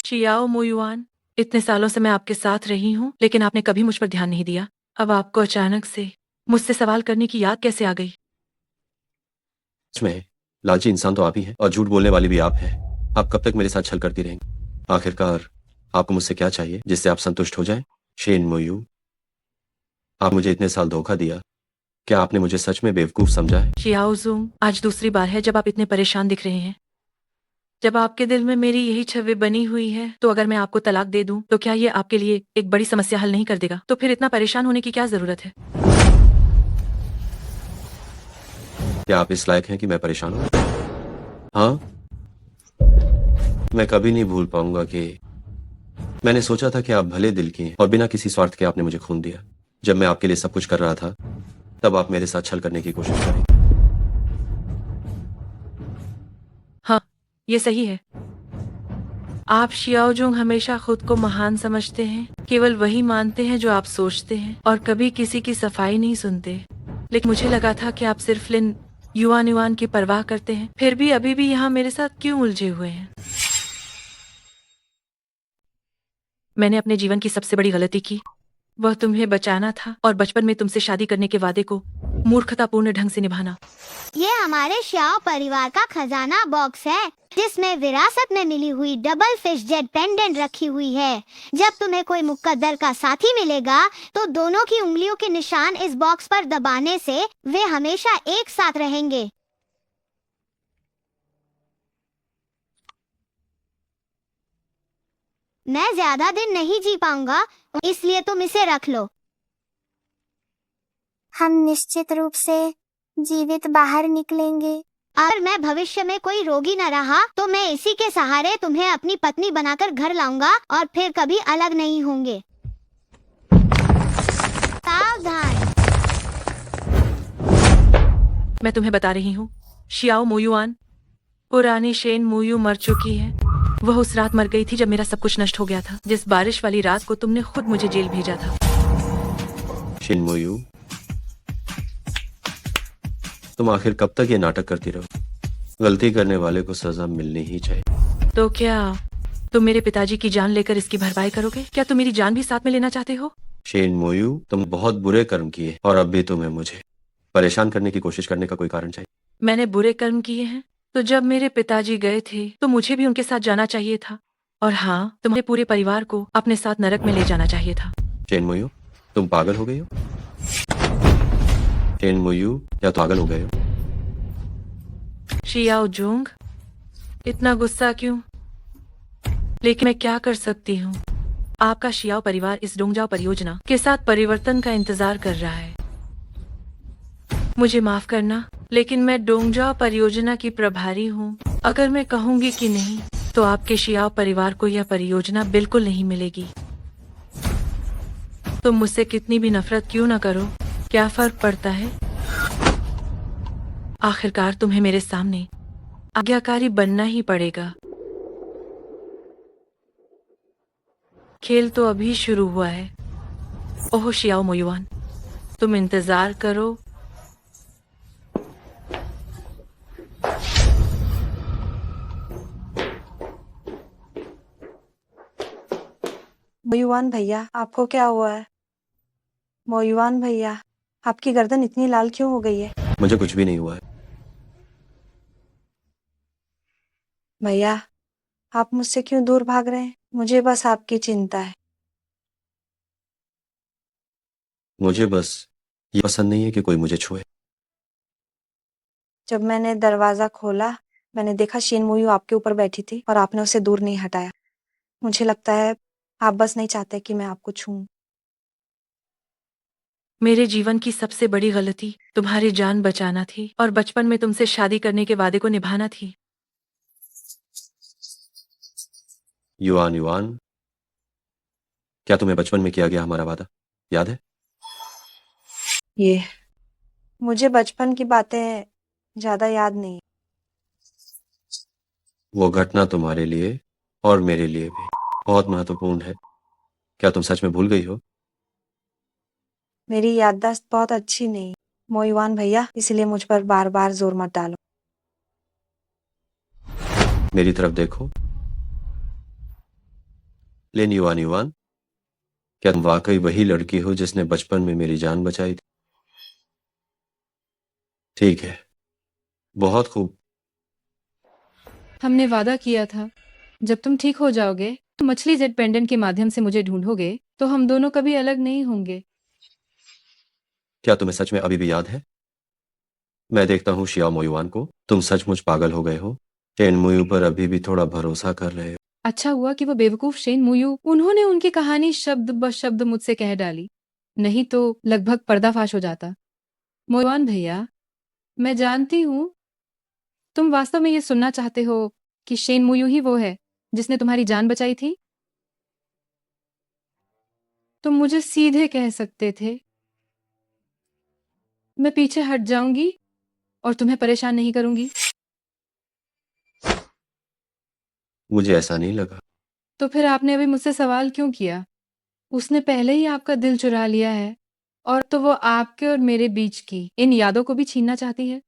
शियाओ मोयुआन, इतने सालों से मैं आपके साथ रही हूँ, लेकिन आपने कभी मुझ पर ध्यान नहीं दिया। अब आपको अचानक से मुझसे सवाल करने की याद कैसे आ गई? इसमें लालची इंसान तो आप ही हैं और झूठ बोलने वाली भी आप हैं। आप कब तक मेरे साथ छल करती रहेंगी? आखिरकार आपको मुझसे क्या चाहिए जिससे आप संतुष्ट हो जाएं? शेन मोयू, आप मुझे इतने साल धोखा दिया, क्या आपने मुझे सच में बेवकूफ समझा है? शियाओ ज़ुंग, आज दूसरी बार है जब आप इतने परेशान दिख रहे हैं। जब आपके दिल में मेरी यही छवि बनी हुई है, तो अगर मैं आपको तलाक दे दूं, तो क्या ये आपके लिए एक बड़ी समस्या हल नहीं कर देगा? तो फिर इतना परेशान होने की क्या जरूरत है? क्या आप इस लायक हैं कि मैं परेशान हूं? हाँ, मैं कभी नहीं भूल पाऊंगा कि मैंने सोचा था कि आप भले दिल की हैं और बिना किसी स्वार्थ के आपने मुझे खून दिया। जब मैं आपके लिए सब कुछ कर रहा था, तब आप मेरे साथ छल करने की कोशिश करें। हाँ, ये सही है। आप शियाओजुंग हमेशा खुद को महान समझते हैं, केवल वही मानते हैं जो आप सोचते हैं और कभी किसी की सफाई नहीं सुनते। लेकिन मुझे लगा था कि आप सिर्फ लिन युवान की परवाह करते हैं, फिर भी अभी भी यहाँ मेरे साथ क्यों उलझे हुए हैं? मैंने अपने जीवन की सबसे बड़ी गलती की, वह तुम्हें बचाना था और बचपन में तुमसे शादी करने के वादे को मूर्खतापूर्ण ढंग से निभाना। ये हमारे श्याओ परिवार का खजाना बॉक्स है, जिसमें विरासत में मिली हुई डबल फिश जेट पेंडेंट रखी हुई है। जब तुम्हें कोई मुकद्दर का साथी मिलेगा, तो दोनों की उंगलियों के निशान इस बॉक्स पर दबाने से वे हमेशा एक साथ रहेंगे। मैं ज्यादा दिन नहीं जी पाऊंगा, इसलिए तुम इसे रख लो। हम निश्चित रूप से जीवित बाहर निकलेंगे। अगर मैं भविष्य में कोई रोगी न रहा, तो मैं इसी के सहारे तुम्हें अपनी पत्नी बनाकर घर लाऊंगा और फिर कभी अलग नहीं होंगे। सावधान। मैं तुम्हें बता रही हूँ, शियाओ मोयुआन, पुरानी शेन मोयू मर चुकी है। वह उस रात मर गई थी जब मेरा सब कुछ नष्ट हो गया था, जिस बारिश वाली रात को तुमने खुद मुझे जेल भेजा था। शेन मोयू, तुम आखिर कब तक ये नाटक करती रहो? गलती करने वाले को सजा मिलनी ही चाहिए। तो क्या तुम मेरे पिताजी की जान लेकर इसकी भरपाई करोगे? क्या तुम मेरी जान भी साथ में लेना चाहते हो? शेन मोयू, तुम बहुत बुरे कर्म किए और अब भी तुम्हें मुझे परेशान करने की कोशिश करने का कोई कारण चाहिए। मैंने बुरे कर्म किए हैं? तो जब मेरे पिताजी गए थे तो मुझे भी उनके साथ जाना चाहिए था। और हाँ, तुम्हारे पूरे परिवार को अपने साथ नरक में ले जाना चाहिए था। शेन मोयू, तुम पागल हो गई हो? शेन मोयू, या पागल हो गए हो? शियाओ जोंग, इतना गुस्सा क्यों? लेकिन मैं क्या कर सकती हूँ? आपका शियाओ परिवार इस डोंगजाओ परियोजना के साथ परिवर्तन का इंतजार कर रहा है। मुझे माफ करना, लेकिन मैं डोंगजाओ परियोजना की प्रभारी हूँ। अगर मैं कहूँगी कि नहीं, तो आपके शियाओ परिवार को यह परियोजना बिल्कुल नहीं मिलेगी। तुम मुझसे कितनी भी नफरत क्यों न करो, क्या फर्क पड़ता है? आखिरकार तुम्हें मेरे सामने आज्ञाकारी बनना ही पड़ेगा। खेल तो अभी शुरू हुआ है। ओह शियाओ मोयुआन, तुम इंतजार करो। मोयुआन भैया, आपको क्या हुआ है? मोयुआन भैया, आपकी गर्दन इतनी लाल क्यों हो गई है? मुझे कुछ भी नहीं हुआ है। भैया, आप मुझसे क्यों दूर भाग रहे हैं? मुझे बस आपकी चिंता है। मुझे बस ये पसंद नहीं है कि कोई मुझे छुए। जब मैंने दरवाजा खोला, मैंने देखा शीन मुयू आपके ऊपर बैठी थी और आपने उसे दूर नहीं हटाया। मुझे लगता है आप बस नहीं चाहते कि मैं आपको छूऊं। मेरे जीवन की सबसे बड़ी गलती तुम्हारी जान बचाना थी और बचपन में तुमसे शादी करने के वादे को निभाना थी। युआन युआन, क्या तुम्हें बचपन में किया गया हमारा वादा याद है? ये मुझे बचपन की बातें ज्यादा याद नहीं। वो घटना तुम्हारे लिए और मेरे लिए भी बहुत महत्वपूर्ण है। क्या तुम सच में भूल गई हो? मेरी याददाश्त बहुत अच्छी नहीं, मोयुआन भैया, इसलिए मुझ पर बार बार जोर मत डालो। मेरी तरफ देखो। लेन युआन युआन, क्या तुम वाकई वही लड़की हो जिसने बचपन में मेरी जान बचाई थी? ठीक है, बहुत खूब। हमने वादा किया था जब तुम ठीक हो जाओगे तो मछली जेट पेंडेंट के माध्यम से मुझे ढूंढोगे तो हम दोनों कभी अलग नहीं होंगे। क्या तुम्हें सच में अभी भी याद है? मैं देखता हूँ शियाओ मोयुआन को, तुम सचमुच पागल हो गए हो। टेन मुयू पर अभी भी थोड़ा भरोसा कर रहे हो। अच्छा हुआ कि वो बेवकूफ शेन मुयू, उन्होंने उनकी कहानी शब्द ब शब्द मुझसे कह डाली, नहीं तो लगभग पर्दाफाश हो जाता। मोयवान भैया, मैं जानती हूँ तुम वास्तव में ये सुनना चाहते हो कि शेन मुयू ही वो है जिसने तुम्हारी जान बचाई थी। तुम मुझे सीधे कह सकते थे, मैं पीछे हट जाऊंगी और तुम्हें परेशान नहीं करूंगी। मुझे ऐसा नहीं लगा। तो फिर आपने अभी मुझसे सवाल क्यों किया? उसने पहले ही आपका दिल चुरा लिया है और तो वो आपके और मेरे बीच की इन यादों को भी छीनना चाहती है।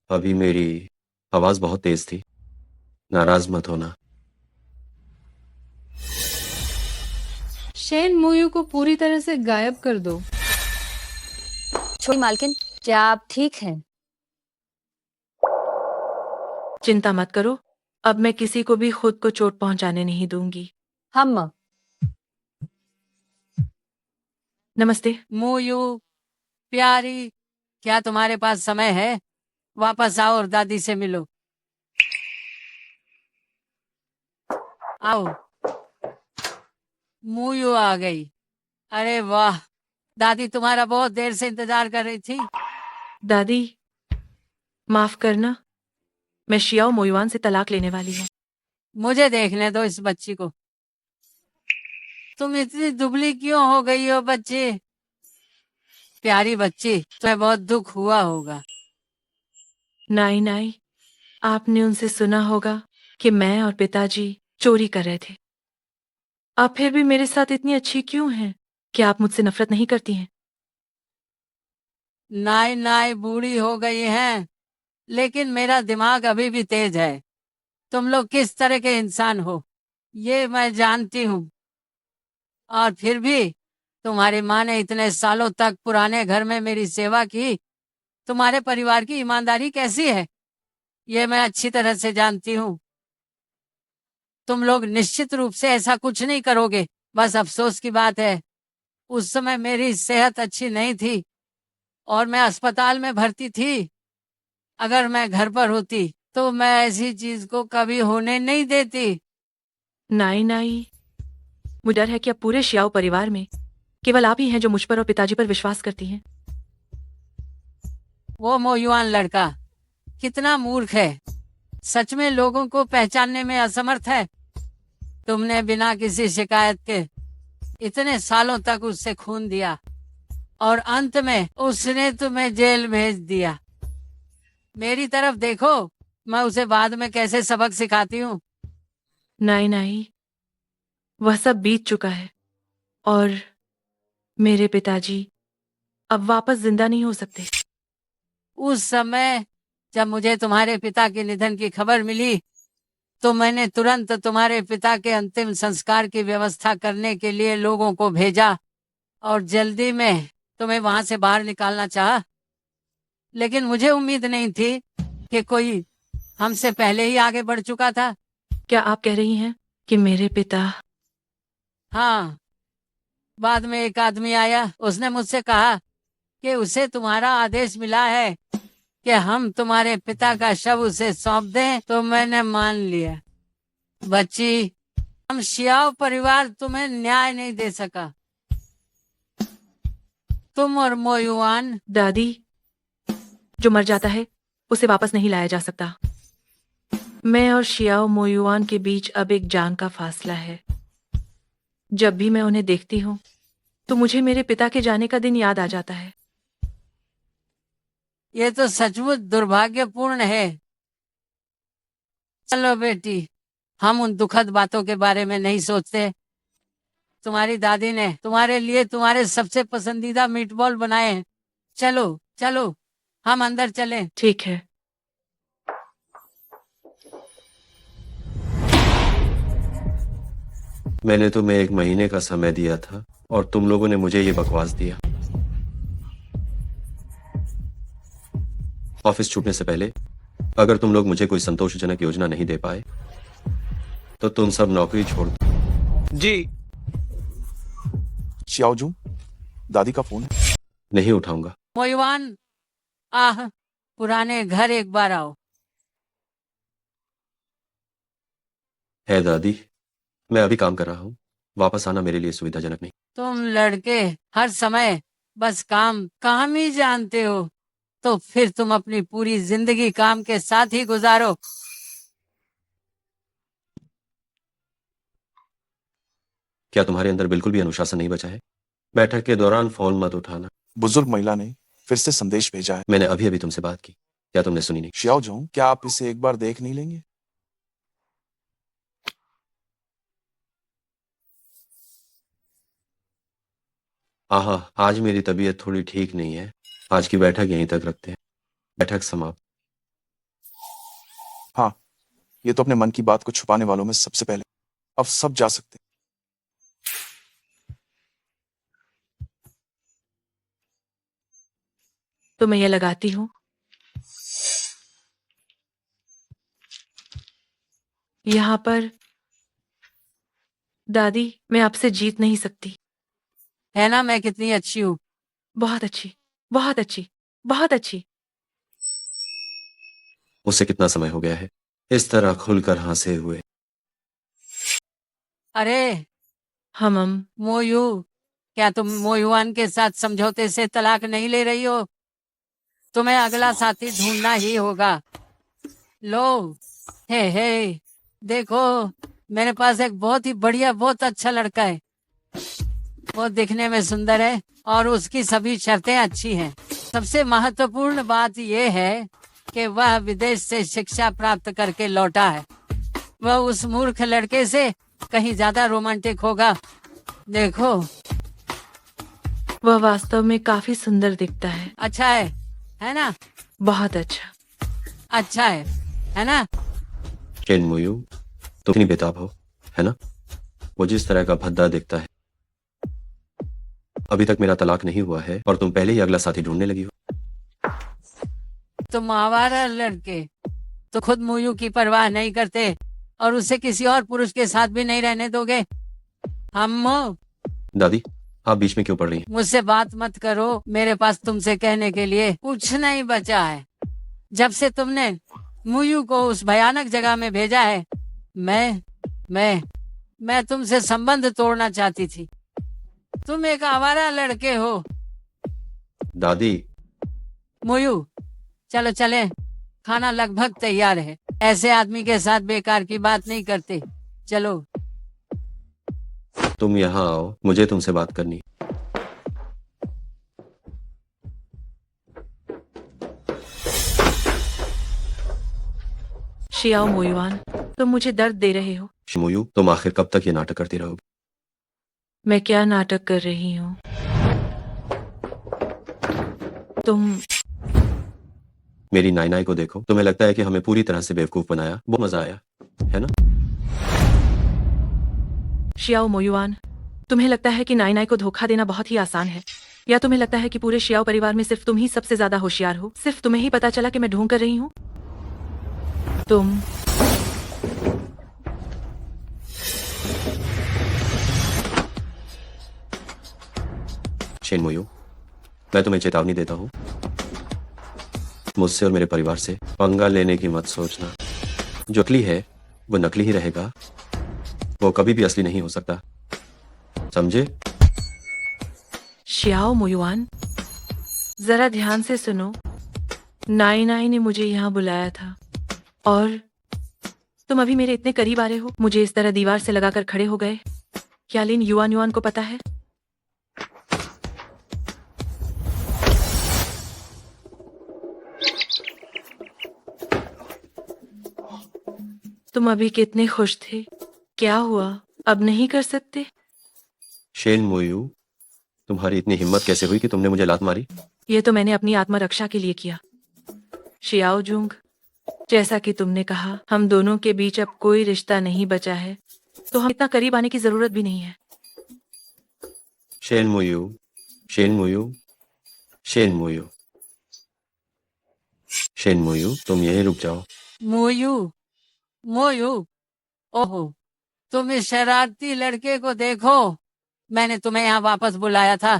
अभी मेरी आवाज बहुत तेज थी, नाराज मत होना। शेन मुयू को पूरी तरह से गायब कर दो। छोटी मालकिन, क्या आप ठीक हैं? चिंता मत करो, अब मैं किसी को भी खुद को चोट पहुंचाने नहीं दूंगी। हम नमस्ते। मोयू प्यारी, क्या तुम्हारे पास समय है? वापस आओ और दादी से मिलो। आओ। मोयू आ गई। अरे वाह, दादी तुम्हारा बहुत देर से इंतजार कर रही थी। दादी, माफ करना, मैं शियाओ मोयुआन से तलाक लेने वाली हूँ। मुझे देखने दो इस बच्ची को। तुम इतनी दुबली क्यों हो गई हो बच्ची? प्यारी बच्ची, तुम्हें बहुत दुख हुआ होगा। नाई नाई, आपने उनसे सुना होगा कि मैं और पिताजी चोरी कर रहे थे। आप फिर भी मेरे साथ इतनी अच्छी क्यों हैं? क्या आप मुझसे नफरत नहीं करती हैं? नाई नाई बूढ़ी हो गई हैं, लेकिन मेरा दिमाग अभी भी तेज है। तुम लोग किस तरह के इंसान हो ये मैं जानती हूँ। और फिर भी तुम्हारी माँ ने इतने सालों तक पुराने घर में मेरी सेवा की। तुम्हारे परिवार की ईमानदारी कैसी है ये मैं अच्छी तरह से जानती हूँ। तुम लोग निश्चित रूप से ऐसा कुछ नहीं करोगे। बस अफसोस की बात है, उस समय मेरी सेहत अच्छी नहीं थी और मैं अस्पताल में भर्ती थी। अगर मैं घर पर होती तो मैं ऐसी चीज को कभी होने नहीं देती। नाई नाई, मुझे डर है कि अब पूरे शियाओ परिवार में केवल आप ही हैं जो मुझ पर और पिताजी पर विश्वास करती हैं। वो मोयुआन लड़का कितना मूर्ख है, सच में लोगों को पहचानने में असमर्थ है। तुमने बिना किसी शिकायत के इतने सालों तक उससे खून दिया और अंत में उसने तुम्हें जेल भेज दिया। मेरी तरफ देखो, मैं उसे बाद में कैसे सबक सिखाती हूँ। नाई नाई, वह सब बीत चुका है और मेरे पिताजी अब वापस जिंदा नहीं हो सकते। उस समय जब मुझे तुम्हारे पिता के निधन की खबर मिली तो मैंने तुरंत तुम्हारे पिता के अंतिम संस्कार की व्यवस्था करने के लिए लोगों को भेजा और जल्दी में तुम्हें वहां से बाहर निकालना चाहा, लेकिन मुझे उम्मीद नहीं थी कि कोई हमसे पहले ही आगे बढ़ चुका था। क्या आप कह रही हैं कि मेरे पिता? हाँ, बाद में एक आदमी आया, उसने मुझसे कहा कि उसे तुम्हारा आदेश मिला है कि हम तुम्हारे पिता का शव उसे सौंप दें, तो मैंने मान लिया। बच्ची, हम शियाओ परिवार तुम्हें न्याय नहीं दे सका। तुम और मोयुआन। दादी, जो मर जाता है उसे वापस नहीं लाया जा सकता। मैं और शियाओ मोयुआन के बीच अब एक जान का फासला है। जब भी मैं उन्हें देखती हूँ तो मुझे मेरे पिता के जाने का दिन याद आ जाता है। ये तो सचमुच दुर्भाग्यपूर्ण है। चलो बेटी, हम उन दुखद बातों के बारे में नहीं सोचते। तुम्हारी दादी ने तुम्हारे लिए तुम्हारे सबसे पसंदीदा मीटबॉल बनाए हैं। चलो चलो, हम अंदर चलें। ठीक है। मैंने तुम्हें 1 महीने का समय दिया था और तुम लोगों ने मुझे ये बकवास दिया। ऑफिस छूटने से पहले अगर तुम लोग मुझे कोई संतोषजनक योजना नहीं दे पाए तो तुम सब नौकरी छोड़ दो। जी। शियाओजू, दादी का फोन है। नहीं उठाऊंगा। मोयुआन, आह, पुराने घर एक बार आओ। है दादी, मैं अभी काम कर रहा हूँ, वापस आना मेरे लिए सुविधाजनक नहीं। तुम लड़के हर समय बस काम ही जानते हो, तो फिर तुम अपनी पूरी जिंदगी काम के साथ ही गुजारो। क्या तुम्हारे अंदर बिल्कुल भी अनुशासन नहीं बचा है? बैठक के दौरान फोन मत उठाना। बुजुर्ग महिला ने फिर से संदेश भेजा है। मैंने अभी अभी तुमसे बात की, क्या तुमने सुनी नहीं? शियाओजू, क्या आप इसे एक बार देख नहीं लेंगे? आहा, आज मेरी तबीयत थोड़ी ठीक नहीं है। आज की बैठक यहीं तक रखते हैं। बैठक समाप्त। हाँ, ये तो अपने मन की बात को छुपाने वालों में सबसे पहले। अब सब जा सकते हैं। तो मैं यह लगाती हूँ। यहाँ पर दादी, मैं आपसे जीत नहीं सकती। है ना मैं कितनी अच्छी हूँ? बहुत अच्छी, बहुत अच्छी, बहुत अच्छी। उसे कितना समय हो गया है इस तरह खुलकर हंसे हुए? अरे हम मोयू, क्या तुम मोयुआन के साथ समझौते से तलाक नहीं ले रही हो? तुम्हें अगला साथी ढूंढना ही होगा। लो, हे, देखो, मेरे पास एक बहुत ही बढ़िया, बहुत अच्छा लड़का है। वो दिखने में सुंदर है और उसकी सभी शर्तें अच्छी हैं। सबसे महत्वपूर्ण बात यह है कि वह विदेश से शिक्षा प्राप्त करके लौटा है। वह उस मूर्ख लड़के से कहीं ज्यादा रोमांटिक होगा। देखो, वह वास्तव में काफी सुंदर दिखता है। अच्छा है ना? बहुत अच्छा। अच्छा है ना? चेन मोयू, तुम इतनी बेताब हो, है ना? वो जिस तरह का भद्दा दिखता है। अभी तक मेरा तलाक नहीं हुआ है और तुम पहले ही अगला साथी ढूंढने लगी हो। तुम आवारा लड़के तो खुद मोयू की परवाह नहीं करते और उसे किसी और पुरुष के साथ भी नहीं रहने दोगे। हम दादी, आप बीच में क्यों पड़ रही हैं? मुझसे बात मत करो। मेरे पास तुमसे कहने के लिए कुछ नहीं बचा है। जब से तुमने मोयू को उस भयानक जगह में भेजा है, मैं तुमसे संबंध तोड़ना चाहती थी। तुम एक आवारा लड़के हो। दादी। मोयू, चलो चले, खाना लगभग तैयार है। ऐसे आदमी के साथ बेकार की बात नहीं करते। चलो। तुम यहाँ आओ, मुझे तुमसे बात करनी है। शियाओ मोयुआन, तुम मुझे दर्द दे रहे हो। मोयू, तुम आखिर कब तक ये नाटक करती रहोगी? मैं क्या नाटक कर रही हूँ? तुम मेरी नाई को देखो। तुम्हें लगता है कि हमें पूरी तरह से बेवकूफ बनाया? बहुत मजा आया। है ना? शियाओ मोयुआन, तुम्हें लगता है कि नाई नाई को धोखा देना बहुत ही आसान है, या तुम्हें लगता है कि पूरे शियाओ परिवार में सिर्फ तुम ही सबसे ज्यादा होशियार हो? सिर्फ तुम्हें ही पता चला कि मैं ढोंग कर रही हूँ? तुम शेन मोयू, मैं तुम्हें चेतावनी देता हूँ, मुझसे और मेरे परिवार से पंगा लेने की मत सोचना। जो नकली है वो नकली ही रहेगा, वो कभी भी असली नहीं हो सकता, समझे? शियाओ मोयुआन, जरा ध्यान से सुनो। नाई नाई ने मुझे यहाँ बुलाया था और तुम अभी मेरे इतने करीब आ रहे हो, मुझे इस तरह दीवार से लगाकर खड़े हो गए। क्या लिन युआन युआन को पता है? तुम अभी कितने खुश थे, क्या हुआ, अब नहीं कर सकते? शेन मोयू, तुम्हारी इतनी हिम्मत कैसे हुई कि तुमने मुझे लात मारी? ये तो मैंने अपनी आत्मरक्षा के लिए किया। शियाओ जुंग, जैसा कि तुमने कहा, हम दोनों के बीच अब कोई रिश्ता नहीं बचा है, तो हम इतना करीब आने की जरूरत भी नहीं है। शेन मोयू, शेन मोयू, शेन मोयू, शेन मोयू, तुम यहीं रुक जाओ। मोयू, मोयू, ओहो, तुम इस शरारती लड़के को देखो। मैंने तुम्हें यहाँ वापस बुलाया था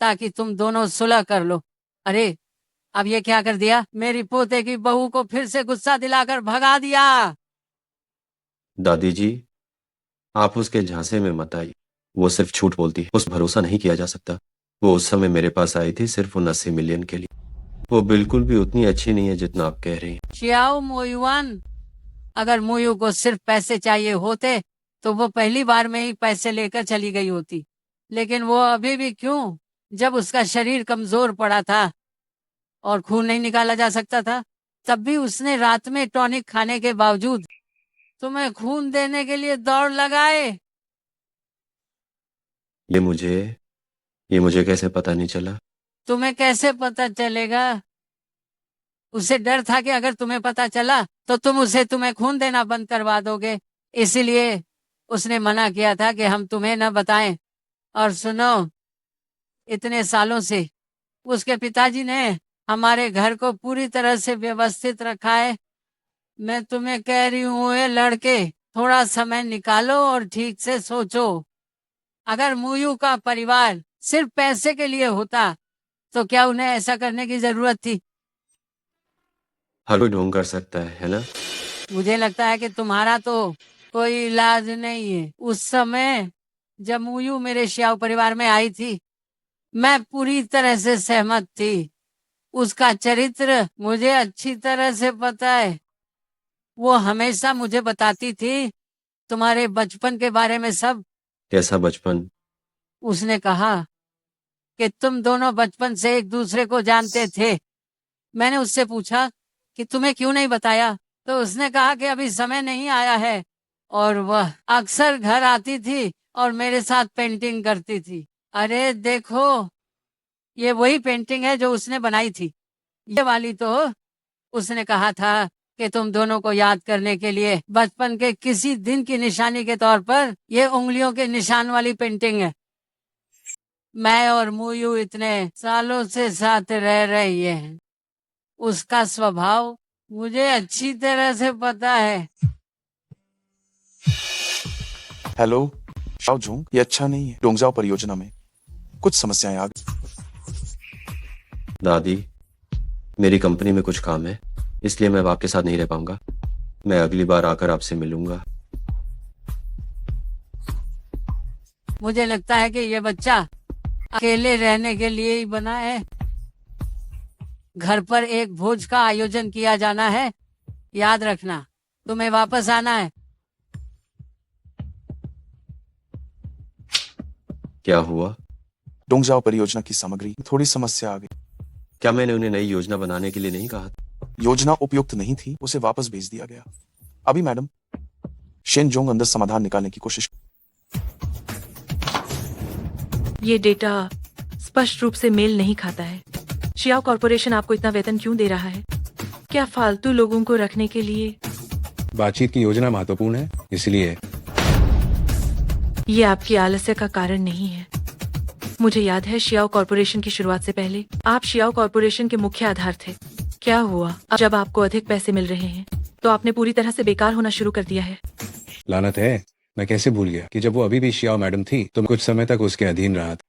ताकि तुम दोनों सुलह कर लो। अरे अब ये क्या कर दिया, मेरी पोते की बहू को फिर से गुस्सा दिलाकर भगा दिया। दादी जी, आप उसके झांसे में मत आइए, वो सिर्फ झूठ बोलती है, उस भरोसा नहीं किया जा सकता। वो उस समय मेरे पास आई थी सिर्फ उन 80 मिलियन के लिए, वो बिल्कुल भी उतनी अच्छी नहीं है जितना आप कह रही हैं। शियाओ मोयुआन, अगर मोयू को सिर्फ पैसे चाहिए होते तो वो पहली बार में ही पैसे लेकर चली गई होती, लेकिन वो अभी भी क्यों, जब उसका शरीर कमजोर पड़ा था और खून नहीं निकाला जा सकता था, तब भी उसने रात में टॉनिक खाने के बावजूद तुम्हें खून देने के लिए दौड़ लगाए। ये मुझे कैसे पता नहीं चला? तुम्हें कैसे पता चलेगा? उसे डर था कि अगर तुम्हें पता चला तो तुम उसे तुम्हें खून देना बंद करवा दोगे, इसीलिए उसने मना किया था कि हम तुम्हें न बताएं। और सुनो, इतने सालों से उसके पिताजी ने हमारे घर को पूरी तरह से व्यवस्थित रखा है। मैं तुम्हें कह रही हूँ, ये लड़के, थोड़ा समय निकालो और ठीक से सोचो। अगर मुयू का परिवार सिर्फ पैसे के लिए होता तो क्या उन्हें ऐसा करने की जरूरत थी? हर कोई ढोंग कर सकता है ना? मुझे लगता है कि तुम्हारा तो कोई इलाज नहीं है। उस समय जब मुयू मेरे शियाओ परिवार में आई थी, मैं पूरी तरह से सहमत थी। उसका चरित्र मुझे अच्छी तरह से पता है। वो हमेशा मुझे बताती थी तुम्हारे बचपन के बारे में सब। कैसा बचपन? उसने कहा कि तुम दोनों बचपन से एक दूसरे को जानते थे। मैंने उससे पूछा कि तुम्हें क्यों नहीं बताया, तो उसने कहा कि अभी समय नहीं आया है। और वह अक्सर घर आती थी और मेरे साथ पेंटिंग करती थी। अरे देखो, ये वही पेंटिंग है जो उसने बनाई थी। ये वाली तो उसने कहा था कि तुम दोनों को याद करने के लिए बचपन के किसी दिन की निशानी के तौर पर ये उंगलियों के निशान वाली पेंटिंग है। मैं और मुयू इतने सालों से साथ रह रही हैं। उसका स्वभाव मुझे अच्छी तरह से पता है। हेलो शाओ जुंग, ये अच्छा नहीं है। डोंगजाओ परियोजना में कुछ समस्याएं आ गई। दादी, मेरी कंपनी में कुछ काम है, इसलिए मैं अब आपके साथ नहीं रह पाऊंगा। मैं अगली बार आकर आपसे मिलूंगा। मुझे लगता है कि ये बच्चा अकेले रहने के लिए ही बना है। घर पर एक भोज का आयोजन किया जाना है, याद रखना। तुम्हें वापस आना है। क्या हुआ? डोंगजाओ परियोजना की सामग्री में थोड़ी समस्या आ गई। क्या मैंने उन्हें नई योजना बनाने के लिए नहीं कहा? योजना उपयुक्त नहीं थी, उसे वापस भेज दिया गया। अभी मैडम शेन जोंग अंदर समाधान निकालने की कोशिश। ये डेटा स्पष्ट रूप से मेल नहीं खाता है। शियाओ कॉर्पोरेशन आपको इतना वेतन क्यों दे रहा है? क्या फालतू लोगों को रखने के लिए बातचीत की योजना महत्वपूर्ण है, इसलिए ये आपकी आलस्य का कारण नहीं है। मुझे याद है शियाओ कॉरपोरेशन की शुरुआत से पहले आप शियाओ कॉरपोरेशन के मुख्य आधार थे। क्या हुआ अब जब आपको अधिक पैसे मिल रहे हैं तो आपने पूरी तरह से बेकार होना शुरू कर दिया है। लानत है, मैं कैसे भूल गया कि जब वो अभी भी शियाओ मैडम थी तो मैं कुछ समय तक उसके अधीन रहा था।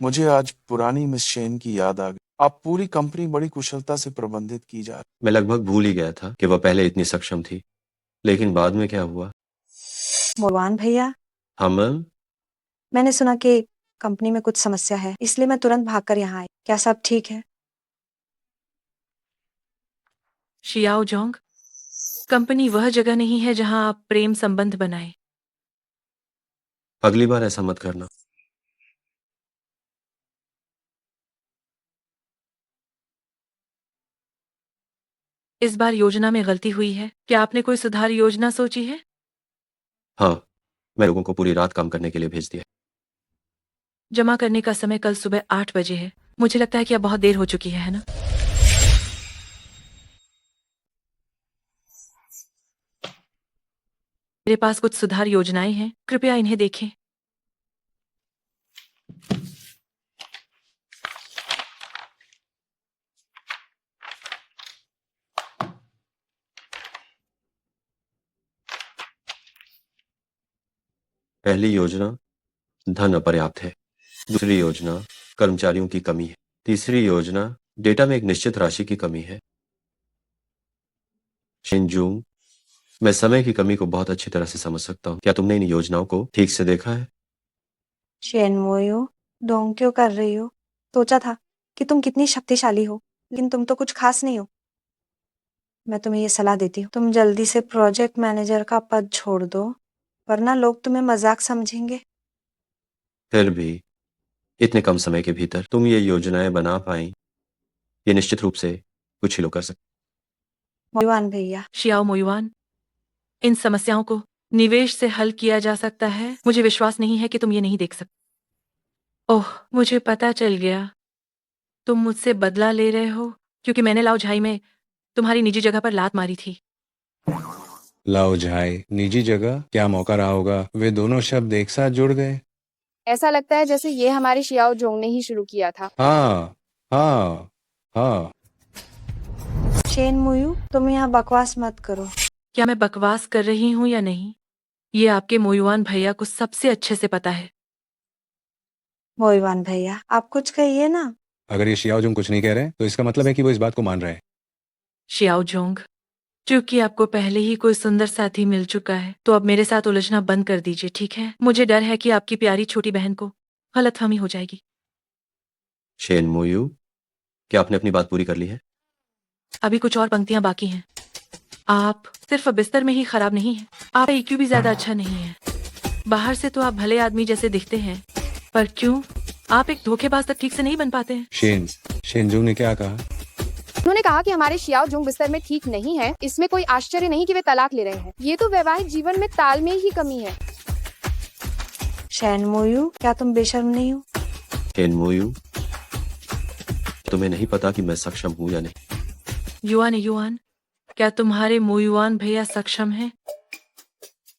मुझे आज पुरानी मिस शेन की याद आ गई। आप पूरी कंपनी बड़ी कुशलता से प्रबंधित की जा रही। मैं लगभग भूल ही गया था कि वह पहले इतनी सक्षम थी, लेकिन बाद में क्या हुआ? मोहवान भैया, हाँ मैम। मैंने सुना कि कंपनी में कुछ समस्या है, इसलिए मैं तुरंत भागकर यहाँ आई। क्या सब ठीक है? शियाओ जोंग, कंपनी वह जगह नहीं है जहां आप प्रेम संबंध बनाए। अगली बार ऐसा मत करना। इस बार योजना में गलती हुई है। क्या आपने कोई सुधार योजना सोची है? हाँ, मैं लोगों को पूरी रात काम करने के लिए भेज दिया। जमा करने का समय कल सुबह 8 बजे है। मुझे लगता है कि अब बहुत देर हो चुकी है ना? मेरे पास कुछ सुधार योजनाएं हैं, कृपया इन्हें देखें। पहली योजना धन अपर्याप्त है। दूसरी योजना कर्मचारियों की कमी है। तीसरी योजना डेटा में एक निश्चित राशि की कमी है। शिनजूंग, मैं समय की कमी को बहुत अच्छी तरह से समझ सकता हूँ। क्या तुमने इन योजनाओं को ठीक से देखा है? शेन मोयो, ढोंग क्यों कर रही हो? सोचा था कि तुम कितनी शक्तिशाली हो, लेकिन तुम तो कुछ खास नहीं हो। मैं तुम्हें ये सलाह देती हूँ, तुम जल्दी से प्रोजेक्ट मैनेजर का पद छोड़ दो, वरना लोग तुम्हें मजाक समझेंगे। फिर भी इतने कम समय के भीतर तुम ये योजनाएं बना पाई, ये निश्चित रूप से कुछ ही लोग कर सकते। मोयुआन भैया, शियाओ मोयुआन, इन समस्याओं को निवेश से हल किया जा सकता है। मुझे विश्वास नहीं है कि तुम ये नहीं देख सकते। ओह, मुझे पता चल गया। तुम मुझसे बदला ले रहे हो क्योंकि मैंने लाओ झाई में तुम्हारी निजी जगह पर लात मारी थी। लाओ झाई, निजी जगह? क्या मौका रहा होगा, वे दोनों शब्द एक साथ जुड़ गए। ऐसा लगता है जैसे ये हमारे शियाओ जोंग ने ही शुरू किया था। हाँ हाँ हाँ। शेन मोयू, तुम यहाँ बकवास मत करो। क्या मैं बकवास कर रही हूँ या नहीं, ये आपके मोयुआन भैया को सबसे अच्छे से पता है। मोयुआन भैया, आप कुछ कहिए ना। अगर ये शियाओ जुंग कुछ नहीं कह रहे तो इसका मतलब है कि वो इस बात को मान रहे हैं। शियाओ जोंग, क्योंकि आपको पहले ही कोई सुंदर साथी मिल चुका है तो अब मेरे साथ उलझना बंद कर दीजिए, ठीक है? मुझे डर है कि आपकी प्यारी छोटी बहन को गलतफहमी हो जाएगी। शेन मोयू, क्या आपने अपनी बात पूरी कर ली है? अभी कुछ और पंक्तियां बाकी हैं। आप सिर्फ बिस्तर में ही खराब नहीं हैं, आपका ईक्यू भी ज्यादा अच्छा नहीं है। बाहर से तो आप भले आदमी जैसे दिखते हैं, पर क्यों आप एक धोखेबाज तक ठीक से नहीं बन पाते हैं? शेन जुंग ने क्या कहा? उन्होंने कहा कि हमारे शियाओ जोंग बिस्तर में ठीक नहीं है। इसमें कोई आश्चर्य नहीं कि वे तलाक ले रहे हैं। ये तो वैवाहिक जीवन में तालमेल ही कमी है। शेन मोयू, क्या तुम बेशर्म नहीं हो? शेन मोयू, तुम्हें नहीं पता कि मैं सक्षम हूँ या नहीं? युआन, क्या तुम्हारे मोयुआन भैया सक्षम हैं?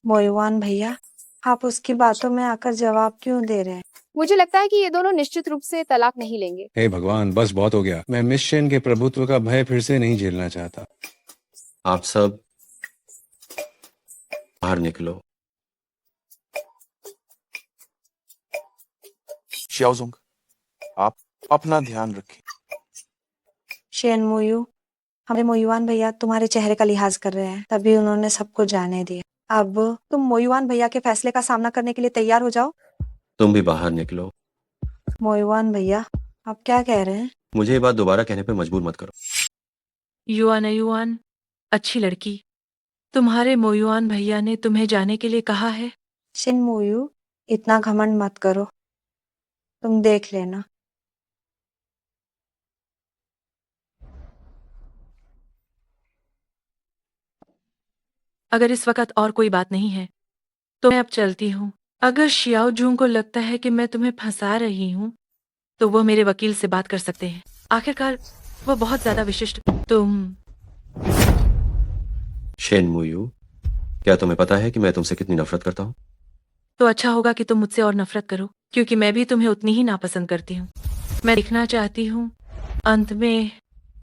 मोयुआन भैया, आप उसकी बातों में आकर जवाब क्यों दे रहे हैं? मुझे लगता है कि ये दोनों निश्चित रूप से तलाक नहीं लेंगे। हे भगवान, बस बहुत हो गया। मैं मिस शेन के प्रभुत्व का भय फिर से नहीं झेलना चाहता। आप सब बाहर निकलो। शियाओजुंग, आप अपना ध्यान रखें। शेन मोयू, हमारे मोयुआन भैया तुम्हारे चेहरे का लिहाज कर रहे हैं, तभी उन्होंने सबको जाने दिया। अब तुम मोयुआन भैया के फैसले का सामना करने के लिए तैयार हो जाओ। तुम भी बाहर निकलो। मोयुआन भैया, आप क्या कह रहे हैं? मुझे ये बात दोबारा कहने पे मजबूर मत करो। युआन, अच्छी लड़की, तुम्हारे मोयुआन भैया ने तुम्हें जाने के लिए कहा है। शेन मोयू, इतना घमंड मत करो, तुम देख लेना। अगर इस वक्त और कोई बात नहीं है तो मैं अब चलती हूँ। अगर शियाओ जूंग को लगता है कि मैं तुम्हें फंसा रही हूँ तो वो मेरे वकील से बात कर सकते हैं। आखिरकार वो बहुत ज्यादा विशिष्ट। तुम शेन मुयू, क्या तुम्हें पता है कि मैं तुमसे कितनी नफरत करता हूँ? तो अच्छा होगा कि तुम मुझसे और नफरत करो, क्योंकि मैं भी तुम्हें उतनी ही नापसंद करती हूँ। मैं देखना चाहती हूँ अंत में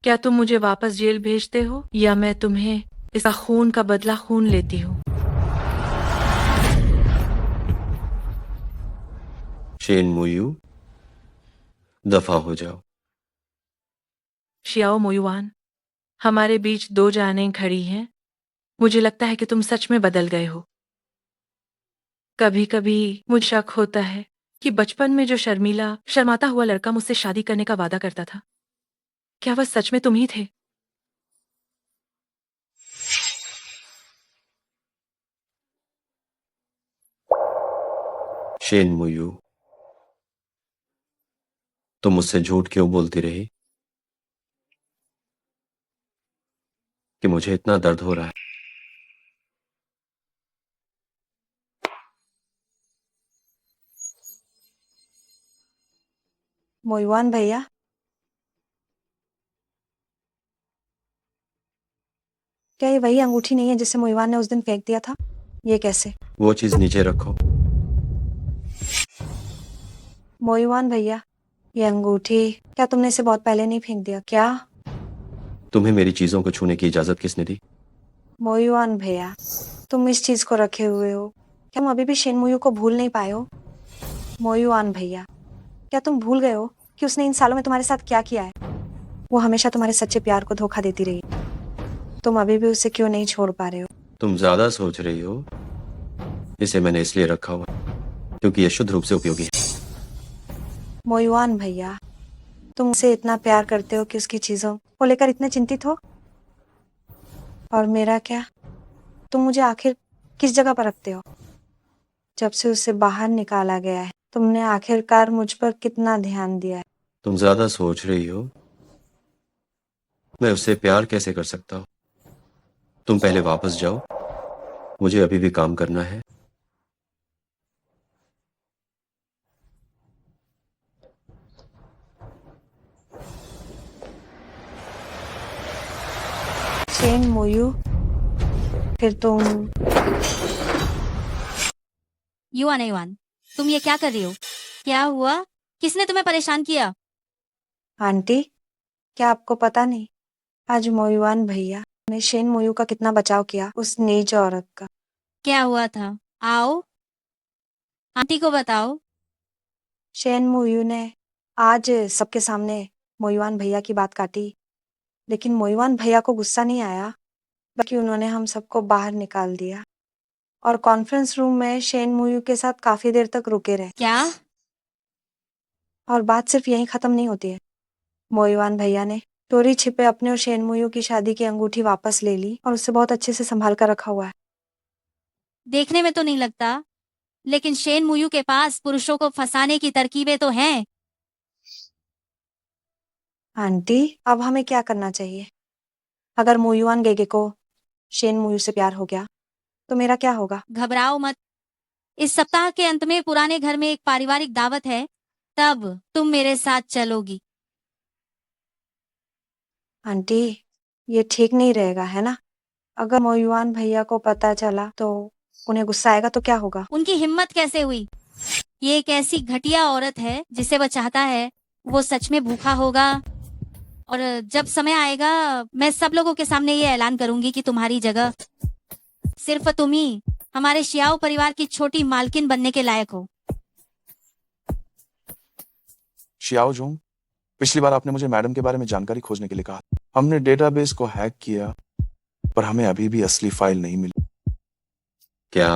क्या तुम मुझे वापस जेल भेजते हो या मैं तुम्हें इसका खून का बदला खून लेती हूँ। शेन मुयू, दफा हो जाओ। शियाओ मोयुआन, हमारे बीच दो जानें खड़ी हैं। मुझे लगता है कि तुम सच में बदल गए हो। कभी कभी मुझे शक होता है कि बचपन में जो शर्मीला शर्माता हुआ लड़का मुझसे शादी करने का वादा करता था, क्या वह सच में तुम ही थे? शेन मुयू, तुम मुझसे झूठ क्यों बोलती रही कि मुझे इतना दर्द हो रहा है? मोयुआन भैया, क्या ये वही अंगूठी नहीं है जिसे मोयुआन ने उस दिन फेंक दिया था? ये कैसे? वो चीज नीचे रखो। मोयुआन भैया, ये अंगूठी क्या तुमने इसे बहुत पहले नहीं फेंक दिया क्या? तुम्हें मेरी चीजों को छूने की इजाजत किसने दी? मोयुआन भैया, तुम इस चीज को रखे हुए हो, क्या तुम अभी भी शेनमुयू को भूल नहीं पाए हो? मोयुआन भैया, क्या तुम भूल गए हो कि उसने इन सालों में तुम्हारे साथ क्या किया है? वो हमेशा तुम्हारे सच्चे प्यार को धोखा देती रही। तुम अभी भी उसे क्यों नहीं छोड़ पा रहे हो? तुम ज्यादा सोच रही हो। इसे मैंने इसलिए रखा हुआ क्योंकि यह शुद्ध रूप से उपयोगी है। मोयुआन भैया, तुम उसे इतना प्यार करते हो कि उसकी चीजों को लेकर इतने चिंतित हो, और मेरा क्या? तुम मुझे आखिर किस जगह पर रखते हो? जब से उसे बाहर निकाला गया है, तुमने आखिरकार मुझ पर कितना ध्यान दिया है? तुम ज्यादा सोच रही हो। मैं उससे प्यार कैसे कर सकता हूँ? तुम पहले वापस जाओ, मुझे अभी भी काम करना है। शेन मोयू, फिर तुम युवान युवान, तुम ये क्या कर रही हो? क्या हुआ? किसने तुम्हें परेशान किया? आंटी, क्या आपको पता नहीं आज मोयुआन भैया ने शेन मोयू का कितना बचाव किया उस नीच औरत का? क्या हुआ था? आओ, आंटी को बताओ। शेन मोयू ने आज सबके सामने मोयुआन भैया की बात काटी, लेकिन मोयुआन भैया को गुस्सा नहीं आया, बल्कि उन्होंने हम सबको बाहर निकाल दिया और कॉन्फ्रेंस रूम में शेन मोयू के साथ काफी देर तक रुके रहे। क्या? और बात सिर्फ यहीं खत्म नहीं होती है। मोयुआन भैया ने चोरी छिपे अपने और शेन मोयू की शादी की अंगूठी वापस ले ली और उसे बहुत अच्छे से संभाल कर रखा हुआ है। देखने में तो नहीं लगता, लेकिन शेन मुयू के पास पुरुषों को फंसाने की तरकीबें तो हैं। आंटी, अब हमें क्या करना चाहिए? अगर मोयुआन गेगे को शेन मोयू से प्यार हो गया तो मेरा क्या होगा? घबराओ मत, इस सप्ताह के अंत में पुराने घर में एक पारिवारिक दावत है, तब तुम मेरे साथ चलोगी। आंटी, ये ठीक नहीं रहेगा, है ना? अगर मोयुआन भैया को पता चला तो उन्हें गुस्सा आएगा तो क्या होगा? उनकी हिम्मत कैसे हुई? ये एक ऐसी घटिया औरत है जिसे वह चाहता है वो सच में भूखा होगा, और जब समय आएगा मैं सब लोगों के सामने ये ऐलान करूंगी कि तुम्हारी जगह सिर्फ तुम ही हमारे शियाओ परिवार की छोटी मालकिन बनने के लायक हो। शियाओ जोंग, पिछली बार आपने मुझे मैडम के बारे में जानकारी खोजने के लिए कहा। हमने डेटाबेस को हैक किया, पर हमें अभी भी असली फाइल नहीं मिली। क्या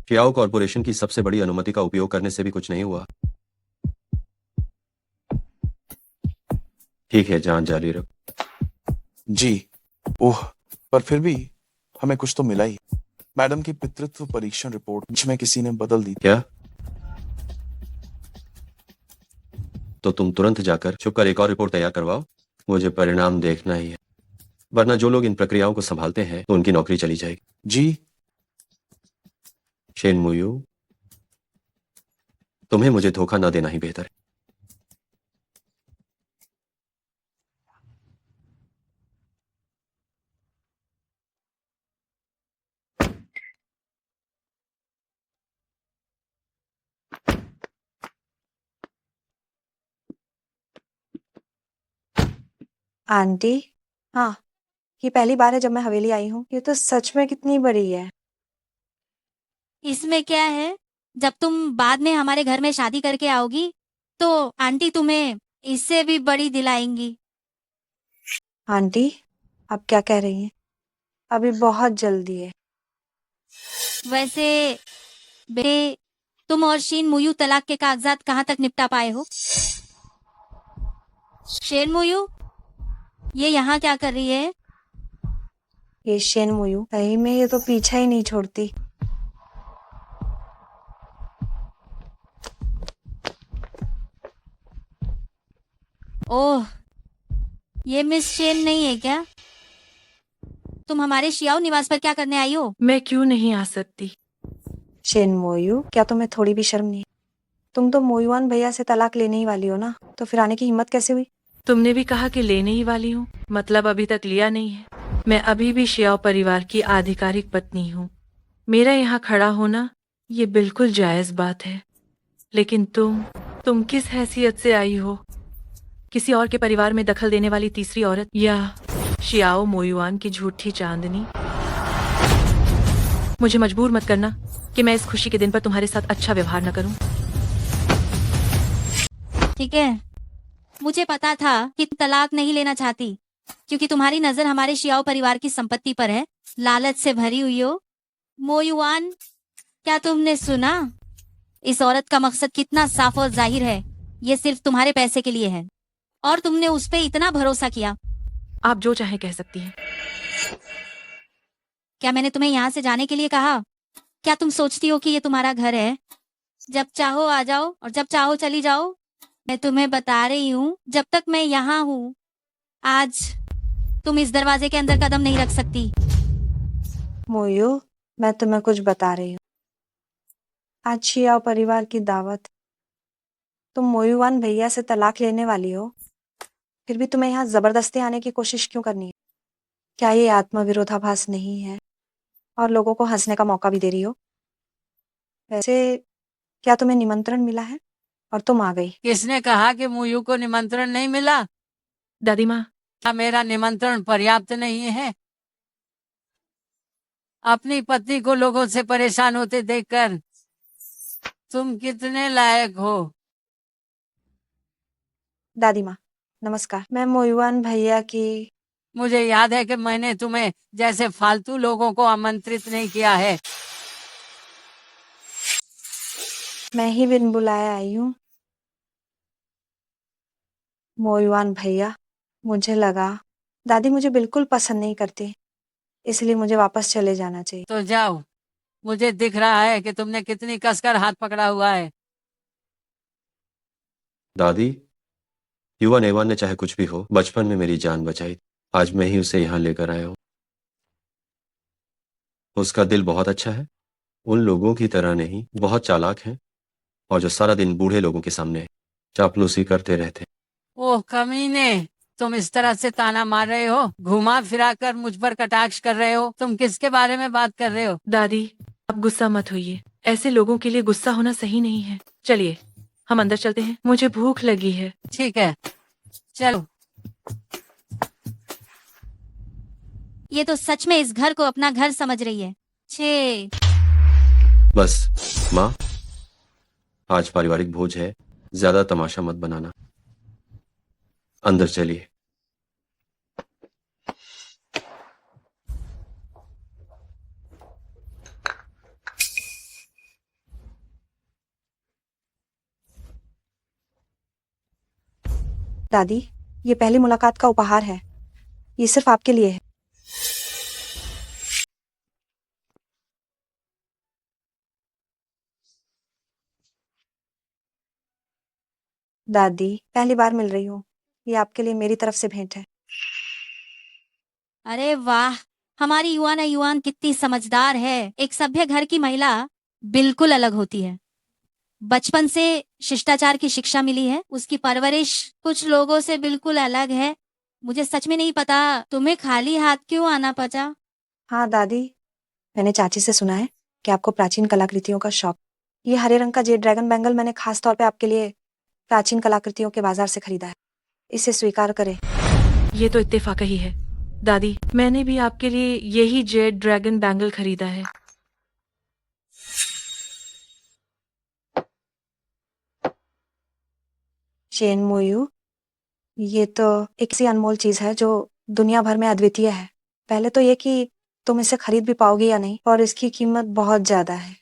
शियाओ कॉरपोरेशन की सबसे बड़ी अनुमति का उपयोग करने से भी कुछ नहीं हुआ? ठीक है, जांच जारी रख। जी, ओह, पर फिर भी हमें कुछ तो मिला ही। मैडम की पितृत्व परीक्षण रिपोर्ट बीच में किसी ने बदल दी। क्या? तो तुम तुरंत जाकर छुपकर एक और रिपोर्ट तैयार करवाओ। मुझे परिणाम देखना ही है, वरना जो लोग इन प्रक्रियाओं को संभालते हैं तो उनकी नौकरी चली जाएगी। जी। शेन मुयू, तुम्हें मुझे धोखा न देना ही बेहतर है। आंटी, हाँ, ये पहली बार है जब मैं हवेली आई हूँ। ये तो सच में कितनी बड़ी है। इसमें क्या है, जब तुम बाद में हमारे घर में शादी करके आओगी तो आंटी तुम्हें इससे भी बड़ी दिलाएंगी। आंटी, आप क्या कह रही हैं? अभी बहुत जल्दी है। वैसे बेटे, तुम और शीन मुयू तलाक के कागजात कहाँ तक निपटा पाए हो? शेन मुयू, ये यहाँ क्या कर रही है? ये शेन मुयू, सही में ये तो पीछा ही नहीं छोड़ती। ओह, ये मिस शेन नहीं है क्या? तुम हमारे शियाओ निवास पर क्या करने आई हो? मैं क्यों नहीं आ सकती? शेन मोयू, क्या तुम्हें थोड़ी भी शर्म नहीं? तुम तो मोयुआन भैया से तलाक लेने ही वाली हो ना, तो फिर आने की हिम्मत कैसे हुई? तुमने भी कहा कि लेने ही वाली हूँ, मतलब अभी तक लिया नहीं है। मैं अभी भी शियाओ परिवार की आधिकारिक पत्नी हूँ। मेरा यहाँ खड़ा होना ये बिल्कुल जायज बात है। लेकिन तुम किस हैसियत से आई हो? किसी और के परिवार में दखल देने वाली तीसरी औरत, या शियाओ मोयुआन की झूठी चांदनी? मुझे मजबूर मत करना कि मैं इस खुशी के दिन पर तुम्हारे साथ अच्छा व्यवहार न करूं। ठीक है, मुझे पता था कि तुम तलाक नहीं लेना चाहती क्योंकि तुम्हारी नजर हमारे शियाओ परिवार की संपत्ति पर है, लालच से भरी हुई हो। मोयुआन, क्या तुमने सुना? इस औरत का मकसद कितना साफ और जाहिर है, ये सिर्फ तुम्हारे पैसे के लिए है और तुमने उस पे इतना भरोसा किया। आप जो चाहे कह सकती हैं। क्या मैंने तुम्हें यहाँ से जाने के लिए कहा? क्या तुम सोचती हो कि ये तुम्हारा घर है? जब चाहो आ जाओ और जब चाहो चली जाओ। मैं तुम्हें बता रही हूँ, जब तक मैं यहाँ हूँ, आज तुम इस दरवाजे के अंदर कदम नहीं रख सकती। मोयू, मैं तुम्हें कुछ बता रही हूँ। आज शियाओ परिवार की दावत। तुम मोयुआन भैया से तलाक लेने वाली हो, फिर भी तुम्हें यहाँ जबरदस्ती आने की कोशिश क्यों करनी है? क्या ये आत्मविरोधाभास नहीं है? और लोगों को हंसने का मौका भी दे रही हो? वैसे क्या तुम्हें निमंत्रण मिला है और तुम आ गई? किसने कहा कि मुयू को निमंत्रण नहीं मिला? दादी माँ, क्या मेरा निमंत्रण पर्याप्त नहीं है? अपनी पत्नी को लोगों से परेशान होते देखकर तुम कितने लायक हो? दादी माँ, नमस्कार। मैं मोयुआन भैया की। मुझे याद है कि मैंने तुम्हें जैसे फालतू लोगों को आमंत्रित नहीं किया है। मैं ही बिन बुलाए आई हूँ। मोयुआन भैया, मुझे लगा दादी मुझे बिल्कुल पसंद नहीं करती, इसलिए मुझे वापस चले जाना चाहिए। तो जाओ, मुझे दिख रहा है कि तुमने कितनी कसकर हाथ पकड़ा हुआ है। दादी, युवा नेवान ने चाहे कुछ भी हो, बचपन में मेरी जान बचाई। आज मैं ही उसे यहाँ लेकर आया हूँ। उसका दिल बहुत अच्छा है, उन लोगों की तरह नहीं, बहुत चालाक है, और जो सारा दिन बूढ़े लोगों के सामने चापलूसी करते रहते। ओह कमीने, तुम इस तरह से ताना मार रहे हो, घुमा फिरा कर मुझ पर कटाक्ष कर रहे हो। तुम किसके बारे में बात कर रहे हो? दादी, अब गुस्सा मत होइए। ऐसे लोगों के लिए गुस्सा होना सही नहीं है। चलिए, हम अंदर चलते हैं, मुझे भूख लगी है। ठीक है, चलो। ये तो सच में इस घर को अपना घर समझ रही है। छे बस माँ, आज पारिवारिक भोज है, ज्यादा तमाशा मत बनाना। अंदर चलिए। दादी, ये पहली मुलाकात का उपहार है, ये सिर्फ आपके लिए है। दादी, पहली बार मिल रही हूँ, ये आपके लिए मेरी तरफ से भेंट है। अरे वाह, हमारी युवान युवान कितनी समझदार है। एक सभ्य घर की महिला बिल्कुल अलग होती है। बचपन से शिष्टाचार की शिक्षा मिली है, उसकी परवरिश कुछ लोगों से बिल्कुल अलग है। मुझे सच में नहीं पता तुम्हें खाली हाथ क्यों आना पड़ा। हाँ दादी, मैंने चाची से सुना है कि आपको प्राचीन कलाकृतियों का शौक। ये हरे रंग का जेड ड्रैगन बैंगल मैंने खास तौर पे आपके लिए प्राचीन कलाकृतियों के बाजार से खरीदा है, इसे स्वीकार करें। ये तो इत्तेफाक ही है। दादी, मैंने भी आपके लिए यही जेड ड्रैगन बैंगल खरीदा है। शेन मोयू, ये तो एक सी अनमोल चीज है जो दुनिया भर में अद्वितीय है। पहले तो ये कि तुम इसे खरीद भी पाओगी या नहीं, और इसकी कीमत बहुत ज्यादा है।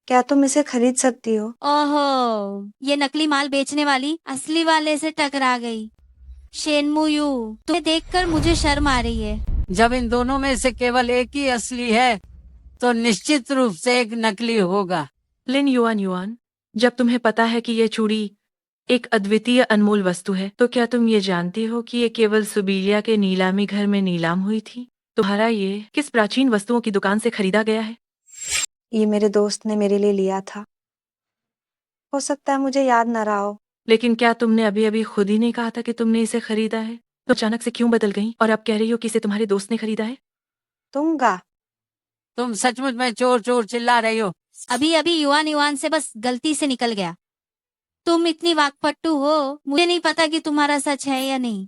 क्या तुम इसे खरीद सकती हो? ओहो, ये नकली माल बेचने वाली असली वाले से टकरा गई। शेनमुयू, तुम्हें देखकर मुझे शर्म आ रही है। जब इन दोनों में से केवल एक ही असली है तो निश्चित रूप से एक नकली होगा। लिन युआन युआन, जब तुम्हें पता है कि यह चूड़ी एक अद्वितीय अनमोल वस्तु है, तो क्या तुम ये जानती हो कि ये केवल सुबीलिया के नीलामी घर में नीलाम हुई थी? तुम्हारा ये किस प्राचीन वस्तुओं की दुकान से खरीदा गया है? ये मेरे दोस्त ने मेरे लिए लिया था। हो सकता है मुझे याद न रहा हो। लेकिन क्या तुमने अभी अभी खुद ही नहीं कहा था कि तुमने इसे खरीदा है? तो अचानक से क्यों बदल गई और अब कह रही हो कि इसे तुम्हारे दोस्त ने खरीदा है? तुम सचमुच में चोर चोर चिल्ला रही हो। अभी अभी युआन युआन से बस गलती से निकल गया। तुम इतनी वाकपट्टू हो, मुझे नहीं पता कि तुम्हारा सच है या नहीं।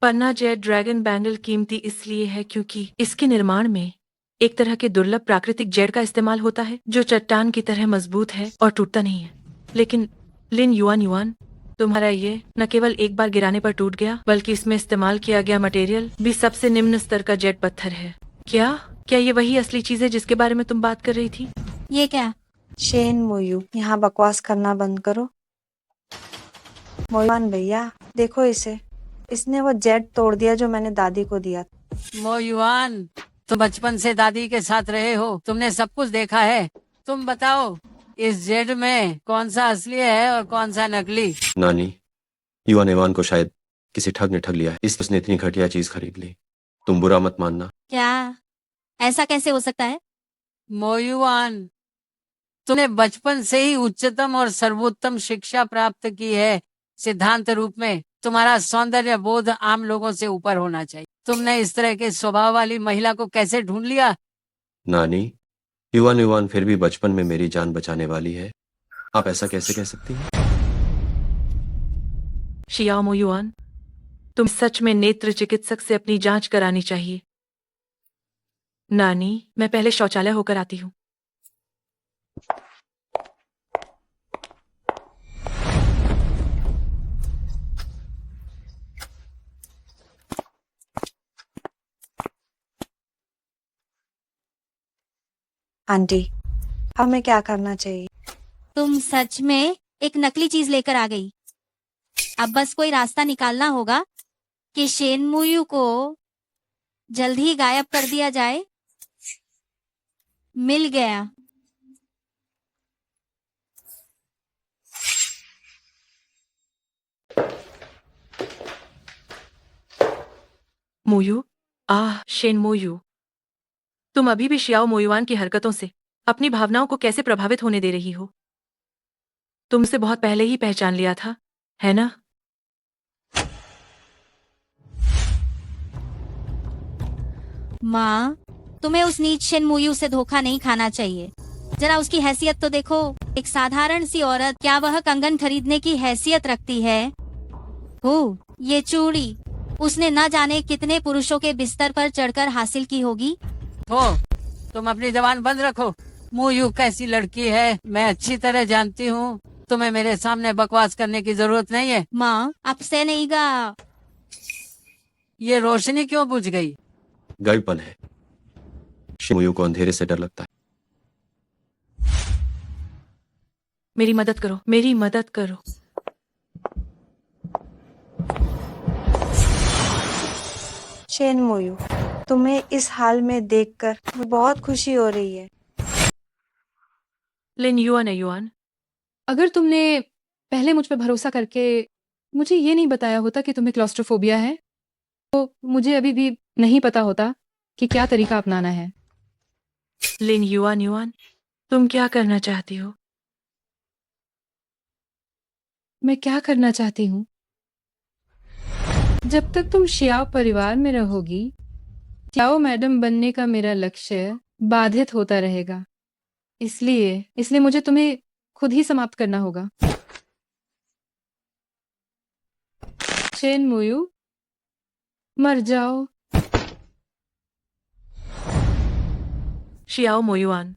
पन्ना जेड ड्रैगन बैंगल कीमती इसलिए है क्योंकि इसके निर्माण में एक तरह के दुर्लभ प्राकृतिक जेड का इस्तेमाल होता है जो चट्टान की तरह मजबूत है और टूटता नहीं है। लेकिन लिन युआन युआन, तुम्हारा ये न केवल एक बार गिराने पर टूट गया, बल्कि इसमें इस्तेमाल किया गया मटेरियल भी सबसे निम्न स्तर का जेड पत्थर है। क्या क्या ये वही असली चीज है जिसके बारे में तुम बात कर रही थी? ये क्या? शेन मोयू, यहाँ बकवास करना बंद करो। मोयुआन भैया, देखो इसे। इसने वो जेड तोड़ दिया जो मैंने दादी को दिया था। मोयुआन, तुम बचपन से दादी के साथ रहे हो, तुमने सब कुछ देखा है। तुम बताओ, इस जेड में कौन सा असली है और कौन सा नकली? नानी, युवा नेवान को शायद किसी ठग ने ठग लिया है, इसलिए उसने इतनी घटिया चीज खरीद ली। तुम बुरा मत मानना। क्या? ऐसा कैसे हो सकता है? मोयुआन, तुमने बचपन से ही उच्चतम और सर्वोत्तम शिक्षा प्राप्त की है। सिद्धांत रूप में तुम्हारा सौंदर्य बोध आम लोगों से ऊपर होना चाहिए। तुमने इस तरह के स्वभाव वाली महिला को कैसे ढूंढ लिया? नानी, युवा नेवान फिर भी बचपन में मेरी जान बचाने वाली है। आप ऐसा कैसे कह सकती हैं? शियाओ मोयुआन, तुम सच में नेत्र चिकित्सक से अपनी जांच करानी चाहिए। नानी, मैं पहले शौचालय होकर आती हूँ। आंटी, हमें क्या करना चाहिए? तुम सच में एक नकली चीज लेकर आ गई। अब बस कोई रास्ता निकालना होगा कि शेनमुयू को जल्द ही गायब कर दिया जाए। मिल गया। मोयू, शेन मोयू, तुम अभी भी शियाओ मोयुआन की हरकतों से अपनी भावनाओं को कैसे प्रभावित होने दे रही हो? तुमसे बहुत पहले ही पहचान लिया था, है ना? माँ, तुम्हें उस नीच शेनमुयू से धोखा नहीं खाना चाहिए। जरा उसकी हैसियत तो देखो। एक साधारण सी औरत, क्या वह कंगन खरीदने की हैसियत रखती है? ये चूड़ी उसने न जाने कितने पुरुषों के बिस्तर पर चढ़कर हासिल की होगी। तुम अपनी जबान बंद रखो। मोयू कैसी लड़की है मैं अच्छी तरह जानती हूँ। तुम्हें मेरे सामने बकवास करने की जरूरत नहीं है। माँ, अब से नहीं गा। ये रोशनी क्यों बुझ गई? गायबपन है। शिमुयू को अंधेरे से डर लगता है। मेरी मदद करो, मेरी मदद करो। शेन मोयू, तुम्हें इस हाल में देखकर मुझे बहुत खुशी हो रही है। लिन युआन युआन, अगर तुमने पहले मुझ पर भरोसा करके मुझे ये नहीं बताया होता कि तुम्हें क्लॉस्ट्रोफोबिया है, तो मुझे अभी भी नहीं पता होता कि क्या तरीका अपनाना है। लिन युआन युआन, तुम क्या करना चाहती हो? मैं क्या करना चाहती हूँ? जब तक तुम शियाओ परिवार में रहोगी, शियाओ मैडम बनने का मेरा लक्ष्य बाधित होता रहेगा। इसलिए मुझे तुम्हें खुद ही समाप्त करना होगा। शेन मुयू मर जाओ। शियाओ मोयुआन,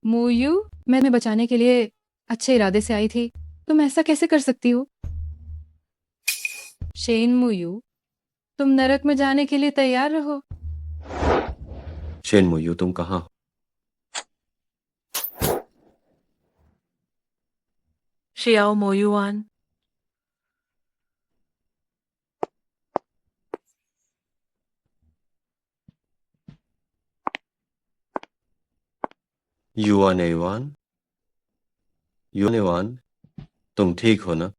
मुयू मैं तुम्हें बचाने के लिए अच्छे इरादे से आई थी, तुम ऐसा कैसे कर सकती हो? शेन मुयू, तुम नरक में जाने के लिए तैयार रहो। शेन मुयू, तुम कहाँ हो? Xiao Mo Yuan, yuan Evan, yuan Evan, तुम ठीक हो ना?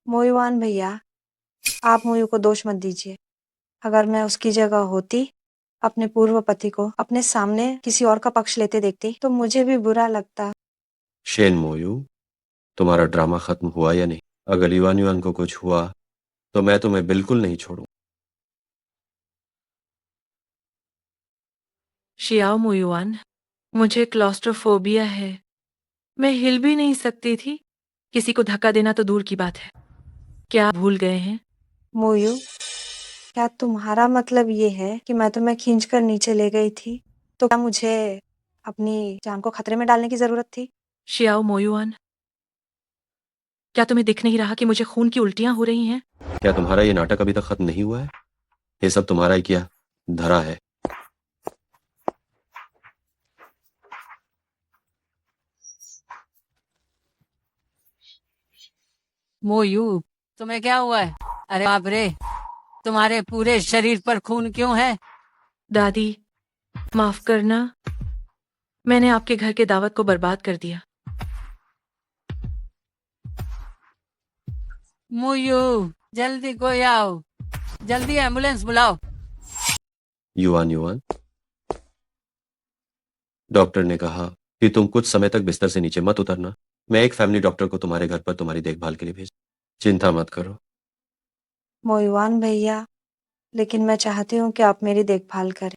मोयुआन भैया, आप मोयू को दोष मत दीजिए। अगर मैं उसकी जगह होती, अपने पूर्व पति को अपने सामने किसी और का पक्ष लेते देखती तो मुझे भी बुरा लगता। शेन मोयू, तुम्हारा ड्रामा खत्म हुआ या नहीं? अगर युआन युआन को कुछ हुआ तो मैं तुम्हें बिल्कुल नहीं छोड़ूं। शियाओ मोयुआन, मुझे क्लॉस्ट्रोफोबिया है, मैं हिल भी नहीं सकती थी। किसी को धक्का देना तो दूर की बात है। क्या आप भूल गए हैं? मोयू, क्या तुम्हारा मतलब ये है कि मैं तुम्हें खींचकर नीचे ले गई थी तो क्या मुझे अपनी जान को खतरे में डालने की जरूरत थी? शियाओ मोयुआन, क्या तुम्हें दिख नहीं रहा कि मुझे खून की उल्टियां हो रही हैं? क्या तुम्हारा ये नाटक अभी तक खत्म नहीं हुआ है? ये सब तुम्हारा ही किया धरा है। मोयू, तुम्हें क्या हुआ है? अरे बाप रे, तुम्हारे पूरे शरीर पर खून क्यों है? दादी, माफ करना, मैंने आपके घर के दावत को बर्बाद कर दिया। मोयू, जल्दी कोई आओ, जल्दी एम्बुलेंस बुलाओ। युआन युआन, डॉक्टर ने कहा कि तुम कुछ समय तक बिस्तर से नीचे मत उतरना। मैं एक फैमिली डॉक्टर को तुम्हारे घर पर तुम्हारी देखभाल के लिए भेज, चिंता मत करो। मोयुआन भैया, लेकिन मैं चाहती हूँ कि आप मेरी देखभाल करें।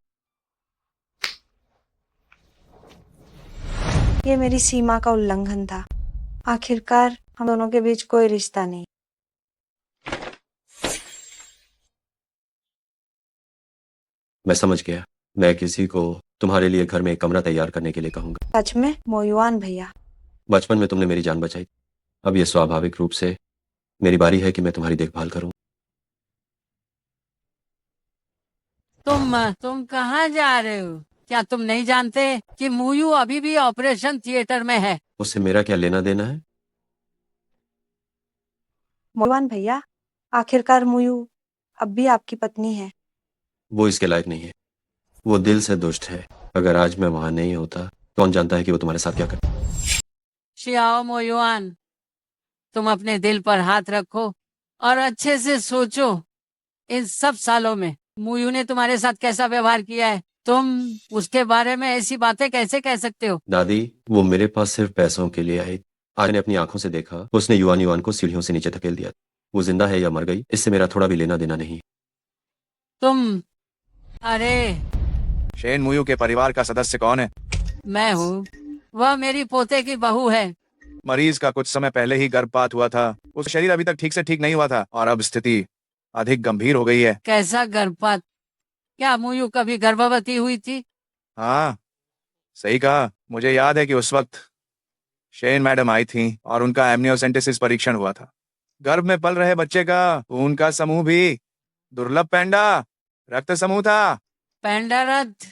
ये मेरी सीमा का उल्लंघन था। आखिरकार हम दोनों के बीच कोई रिश्ता नहीं। मैं समझ गया। मैं किसी को तुम्हारे लिए घर में एक कमरा तैयार करने के लिए कहूंगा। सच में मोयुआन भैया? बचपन में तुमने मेरी जान बचाई, अब यह स्वाभाविक रूप से मेरी बारी है कि मैं तुम्हारी देखभाल करूं। तुम कहाँ जा रहे हो? क्या तुम नहीं जानते कि मुयू अभी भी ऑपरेशन थिएटर में है? उससे मेरा क्या लेना देना है? मोयुआन भैया, आखिरकार मुयू अब भी आपकी पत्नी है। वो इसके लायक नहीं है। वो दिल से दुष्ट है। अगर आज मैं वहां नहीं होता, कौन जानता है कि वो तुम्हारे साथ क्या करता। शियाओ मोयुआन, तुम अपने दिल पर हाथ रखो और अच्छे से सोचो, इन सब सालों में मुयू ने तुम्हारे साथ कैसा व्यवहार किया है। तुम उसके बारे में ऐसी बातें कैसे कह सकते हो? दादी, वो मेरे पास सिर्फ पैसों के लिए आई। आज ने अपनी आंखों से देखा, उसने युआन युआन को सीढ़ियों से नीचे धकेल दिया। वो जिंदा है या मर गई, इससे मेरा थोड़ा भी लेना देना नहीं। तुम अरे शेन मुयू के परिवार का सदस्य कौन है? मैं हूँ, वह मेरी पोते की बहू है। मरीज का कुछ समय पहले ही गर्भपात हुआ था। उसका शरीर अभी तक ठीक से ठीक नहीं हुआ था और अब स्थिति अधिक गंभीर हो गई है। कैसा गर्भपात? क्या मुयू कभी गर्भवती हुई थी? हाँ, सही कहा। मुझे याद है कि उस वक्त शेन मैडम आई थी और उनका एमनियोसेंटेसिस परीक्षण हुआ था। गर्भ में पल रहे बच्चे का खून का समूह भी दुर्लभ पैंडा रक्त समूह था। पैंडा रक्त?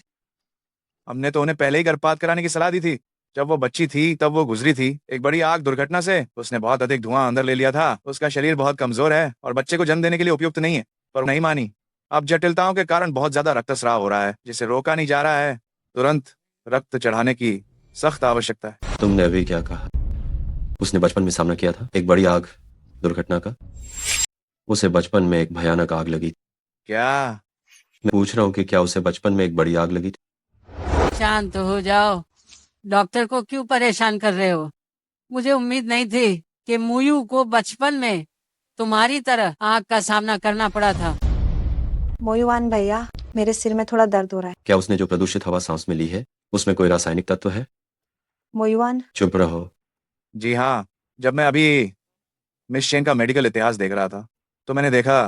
हमने तो उन्हें पहले ही गर्भपात कराने की सलाह दी थी। जब वो बच्ची थी तब वो गुजरी थी एक बड़ी आग दुर्घटना से। उसने बहुत अधिक धुआं अंदर ले लिया था। उसका शरीर बहुत कमजोर है और बच्चे को जन्म देने के लिए उपयुक्त नहीं है, पर नहीं मानी। अब जटिलताओं के कारण बहुत ज्यादा रक्तस्राव हो रहा है, जिसे रोका नहीं जा रहा है। तुरंत रक्त चढ़ाने की सख्त आवश्यकता है। तुमने अभी क्या कहा? उसने बचपन में सामना किया था एक बड़ी आग दुर्घटना का। उसे बचपन में एक भयानक आग लगी। क्या? मैं पूछ रहा हूँ कि क्या उसे बचपन में एक बड़ी आग लगी थी? शांत हो जाओ। डॉक्टर को क्यों परेशान कर रहे हो? मुझे उम्मीद नहीं थी कि मुयू को बचपन में तुम्हारी तरह आग का सामना करना पड़ा था। मोयुआन भैया, मेरे सिर में थोड़ा दर्द हो रहा है। क्या उसने जो प्रदूषित हवा सांस में ली है उसमें कोई रासायनिक तत्व है? मोयुआन, चुप रहो। जी हाँ, जब मैं अभी मिस शेन का मेडिकल इतिहास देख रहा था तो मैंने देखा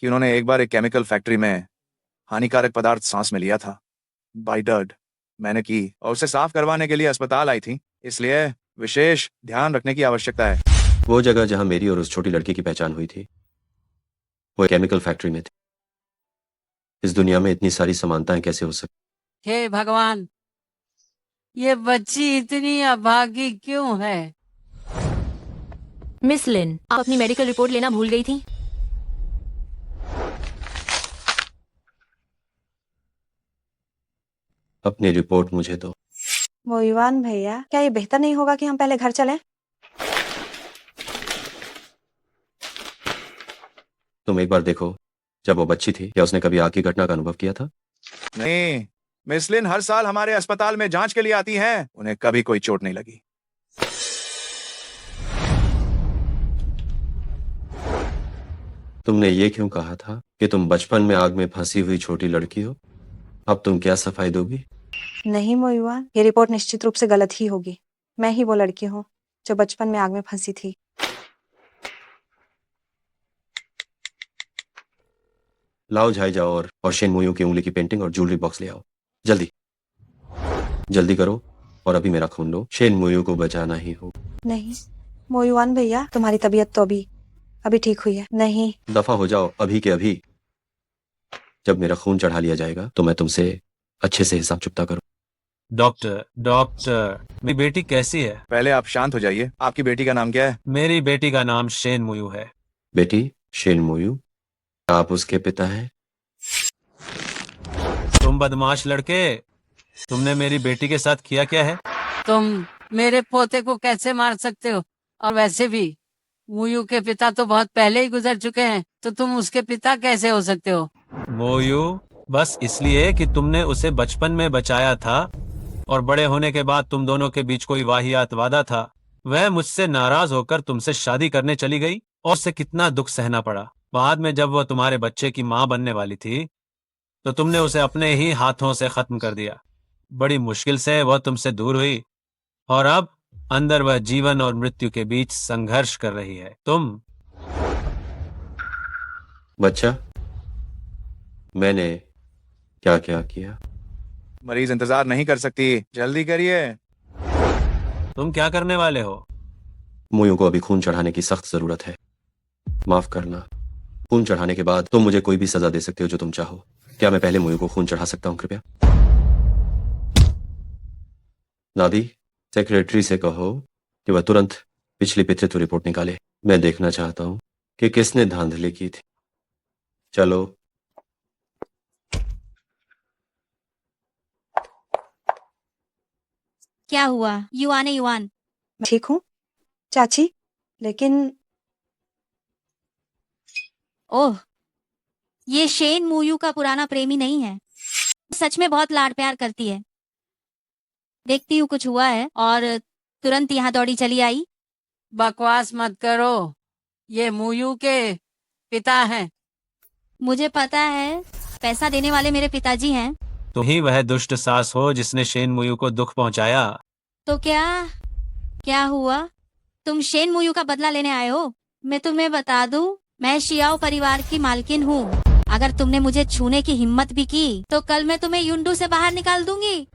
कि उन्होंने एक बार एक केमिकल फैक्ट्री में हानिकारक पदार्थ सांस में लिया था, बाइडर्ड। मैंने की और उसे साफ करवाने के लिए अस्पताल आई थी, इसलिए विशेष ध्यान रखने की आवश्यकता है। वो जगह जहां मेरी और उस छोटी लड़की की पहचान हुई थी वो एक केमिकल फैक्ट्री में थी। इस दुनिया में इतनी सारी समानताएं कैसे हो सकती? हे भगवान, ये बच्ची इतनी अभागी क्यों है? मिस लिन, आप अपनी मेडिकल रिपोर्ट लेना भूल गई थी। अपनी रिपोर्ट मुझे दो। मोयुआन भैया, क्या ये बेहतर नहीं होगा कि हम पहले घर चलें? तुम एक बार देखो, जब वो बच्ची थी क्या उसने कभी आग की घटना का अनुभव किया था? नहीं, मिस लिन हर साल हमारे अस्पताल में जांच के लिए आती हैं, उन्हें कभी कोई चोट नहीं लगी। तुमने ये क्यों कहा था कि तुम बचपन में आग में फंसी हुई छोटी लड़की हो? अब तुम क्या सफाई दोगी? नहीं मोयुआन, ये रिपोर्ट निश्चित रूप से गलत ही होगी। मैं ही वो लड़की हूँ जो बचपन में आग में फंसी थी। लाओ झाई जाओ और शेन मोयू की उंगली की पेंटिंग और ज्वेलरी बॉक्स ले आओ। जल्दी जल्दी करो और अभी मेरा खून लो। शेन मोयू को बचाना ही हो। नहीं मोयुआन भैया, तुम्हारी तबीयत तो अभी ठीक हुई है। नहीं, दफा हो जाओ अभी के अभी। जब मेरा खून चढ़ा लिया जाएगा तो मैं तुमसे अच्छे से हिसाब चुकता करूं। डॉक्टर डॉक्टर, मेरी बेटी कैसी है? पहले आप शांत हो जाइए। आपकी बेटी का नाम क्या है? मेरी बेटी का नाम शेन मुयू है। बेटी शेन मोयू, आप उसके पिता हैं? तुम बदमाश लड़के, तुमने मेरी बेटी के साथ किया क्या है? तुम मेरे पोते को कैसे मार सकते हो? और वैसे भी मुयू के पिता तो बहुत पहले ही गुजर चुके हैं, तो तुम उसके पिता कैसे हो सकते हो? मोयू, बस इसलिए कि तुमने उसे बचपन में बचाया था और बड़े होने के बाद तुम दोनों के बीच कोई वाहियात वादा था, वह मुझसे नाराज होकर तुमसे शादी करने चली गई और उसे कितना दुख सहना पड़ा। बाद में जब वह तुम्हारे बच्चे की माँ बनने वाली थी तो तुमने उसे अपने ही हाथों से खत्म कर दिया। बड़ी मुश्किल से वह तुमसे दूर हुई और अब अंदर वह जीवन और मृत्यु के बीच संघर्ष कर रही है। तुम बच्चा, मैंने क्या क्या किया? मरीज इंतजार नहीं कर सकती, जल्दी करिए। तुम क्या करने वाले हो? मोयू को अभी खून चढ़ाने की सख्त जरूरत है। माफ करना, खून चढ़ाने के बाद तुम मुझे कोई भी सजा दे सकते हो जो तुम चाहो। क्या मैं पहले मोयू को खून चढ़ा सकता हूँ कृपया? दादी, सेक्रेटरी से कहो कि वह तुरंत पिछली पितृत्व रिपोर्ट निकाले। मैं देखना चाहता हूँ कि किसने धांधली की थी। चलो। क्या हुआ युवान है युवान? मैं ठीक हूँ चाची, लेकिन ओह, ये शेन मुयू का पुराना प्रेमी नहीं है। सच में बहुत लाड प्यार करती है। देखती हूँ कुछ हुआ है और तुरंत यहाँ दौड़ी चली आई। बकवास मत करो, ये मुयू के पिता हैं। मुझे पता है, पैसा देने वाले मेरे पिताजी हैं। तुम ही वह दुष्ट सास हो जिसने शेन मुयू को दुख पहुंचाया। तो क्या क्या हुआ? तुम शेन मुयू का बदला लेने आए हो? मैं तुम्हें बता दूं, मैं शियाओ परिवार की मालकिन हूँ। अगर तुमने मुझे छूने की हिम्मत भी की तो कल मैं तुम्हें युंडू से बाहर निकाल दूंगी।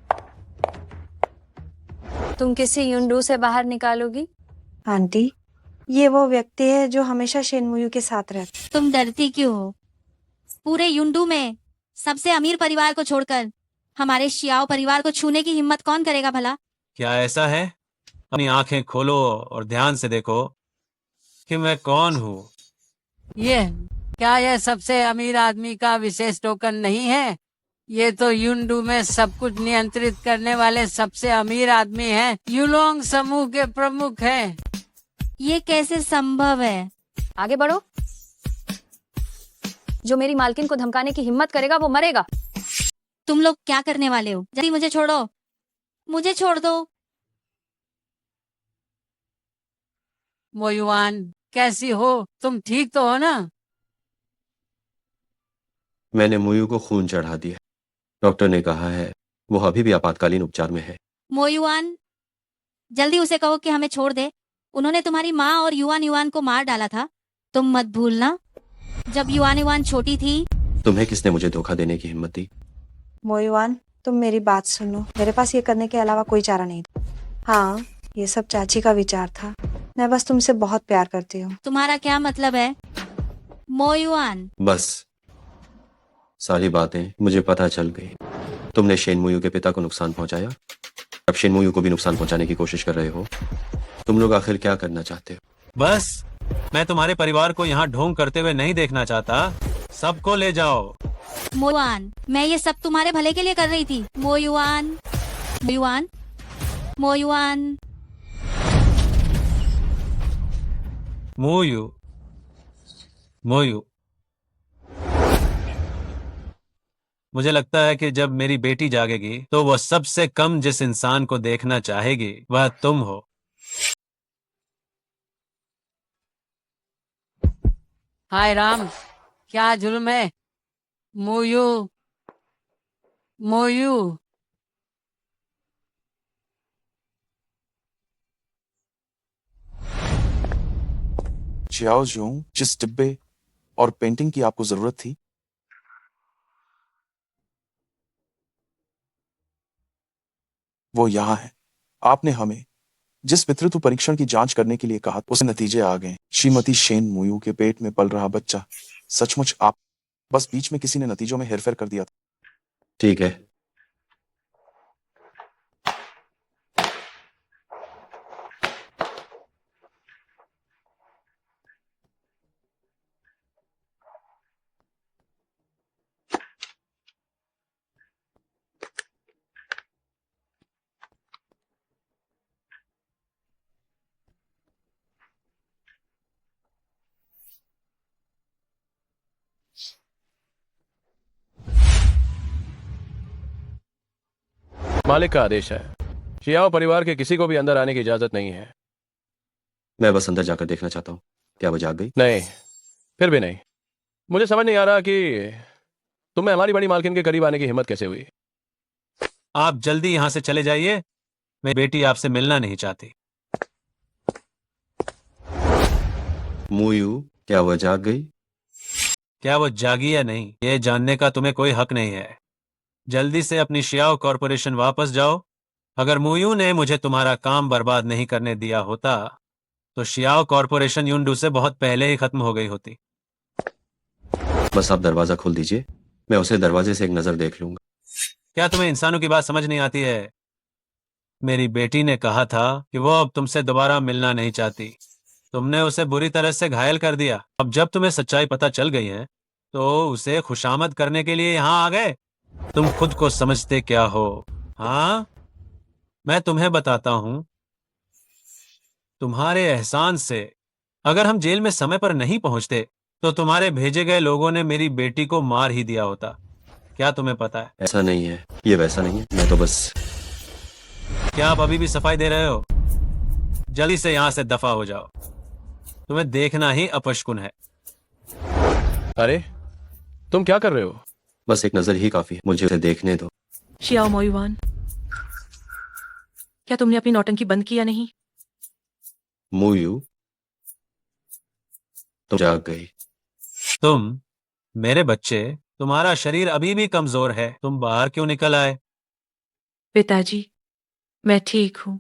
तुम किसी युंडू से बाहर निकालोगी? आंटी, ये वो व्यक्ति है जो हमेशा शेनमुयू के साथ रहता। तुम डरती क्यों हो? पूरे युंडू में सबसे अमीर परिवार को छोड़कर हमारे शियाओ परिवार को छूने की हिम्मत कौन करेगा भला? क्या ऐसा है? अपनी आंखें खोलो और ध्यान से देखो कि मैं कौन हूँ। क्या यह सबसे अमीर आदमी का विशेष टोकन नहीं है? ये तो युंडू में सब कुछ नियंत्रित करने वाले सबसे अमीर आदमी हैं। युलोंग समूह के प्रमुख हैं। ये कैसे संभव है? आगे बढ़ो। जो मेरी मालकिन को धमकाने की हिम्मत करेगा वो मरेगा। तुम लोग क्या करने वाले हो? जल्दी मुझे छोड़ो, मुझे छोड़ दो। मोयुआन, कैसी हो तुम? ठीक तो हो ना? मैंने मुयू को खून चढ़ा दिया। डॉक्टर ने कहा है वो अभी भी आपातकालीन उपचार में है। मोयुआन, जल्दी उसे कहो कि हमें छोड़ दे। उन्होंने तुम्हारी माँ और युआन युआन को मार डाला था। तुम मत भूलना, जब युआन युआन छोटी थी। तुम्हें किसने मुझे धोखा देने की हिम्मत दी? मोयुआन, तुम मेरी बात सुनो, मेरे पास ये करने के अलावा कोई चारा नहीं था। हाँ, ये सब चाची का विचार था। मैं बस तुमसे बहुत प्यार करती हूँ। तुम्हारा क्या मतलब है मोयुआन? बस सारी बातें मुझे पता चल गई। तुमने शेन मुयू के पिता को नुकसान पहुंचाया, अब शेन मुयू को भी नुकसान पहुंचाने की कोशिश कर रहे हो। तुम लोग आखिर क्या करना चाहते हो? बस मैं तुम्हारे परिवार को यहाँ ढोंग करते हुए नहीं देखना चाहता। सबको ले जाओ। मोयुआन, मैं ये सब तुम्हारे भले के लिए कर रही थी। Mo Yuan, Mo Yuan, Mo Yuan. मोयू, मोयू, मुझे लगता है कि जब मेरी बेटी जागेगी तो वह सबसे कम जिस इंसान को देखना चाहेगी वह तुम हो। हाय राम, क्या जुल्म है। मोयू, मोयू। चियाओ जूंग, जिस डिब्बे और पेंटिंग की आपको जरूरत थी, वो यहाँ है। आपने हमें जिस पितृत्व परीक्षण की जांच करने के लिए कहा, उसके नतीजे आ गए। श्रीमती शेन मुयू के पेट में पल रहा बच्चा सचमुच आप, बस बीच में किसी ने नतीजों में हेरफेर कर दिया था। ठीक है, मालिक का आदेश है। शियाओ परिवार के किसी को भी अंदर आने की इजाजत नहीं है। मैं बस अंदर जाकर देखना चाहता हूँ। क्या वो जाग गई? नहीं, फिर भी नहीं। मुझे समझ नहीं आ रहा कि तुम्हें हमारी बड़ी मालकिन के करीब आने की हिम्मत कैसे हुई। आप जल्दी यहाँ से चले जाइए। मेरी बेटी आपसे मिलना नहीं चाहती। मुयू, क्या वो जाग गई? क्या वो जागी या नहीं, ये जानने का तुम्हें कोई हक नहीं है। जल्दी से अपनी शियाओ कॉरपोरेशन वापस जाओ। अगर मुयू ने मुझे तुम्हारा काम बर्बाद नहीं करने दिया होता तो शियाओ कॉरपोरेशन युंडू से बहुत पहले ही खत्म हो गई होती। बस आप दरवाजा खोल दीजिए, मैं उसे दरवाजे से एक नजर देख लूंगा। क्या तुम्हें इंसानों की बात समझ नहीं आती है? मेरी बेटी ने कहा था कि वो अब तुमसे दोबारा मिलना नहीं चाहती। तुमने उसे बुरी तरह से घायल कर दिया। अब जब तुम्हें सच्चाई पता चल गई है तो उसे खुशामद करने के लिए यहाँ आ गए। तुम खुद को समझते क्या हो? हाँ, मैं तुम्हें बताता हूं, तुम्हारे एहसान से अगर हम जेल में समय पर नहीं पहुंचते तो तुम्हारे भेजे गए लोगों ने मेरी बेटी को मार ही दिया होता। क्या तुम्हें पता है? ऐसा नहीं है, ये वैसा नहीं है। मैं तो बस... क्या आप अभी भी सफाई दे रहे हो? जल्दी से यहां से दफा हो जाओ। तुम्हें देखना ही अपशकुन है। अरे तुम क्या कर रहे हो? बस एक नजर ही काफी है, मुझे उसे देखने दो। शियाओ मोयुआन, क्या तुमने अपनी नौटंकी बंद किया नहीं? मुयू, तुम जाग गई। तुम मेरे बच्चे, तुम्हारा शरीर अभी भी कमजोर है। तुम बाहर क्यों निकल आए? पिताजी, मैं ठीक हूँ।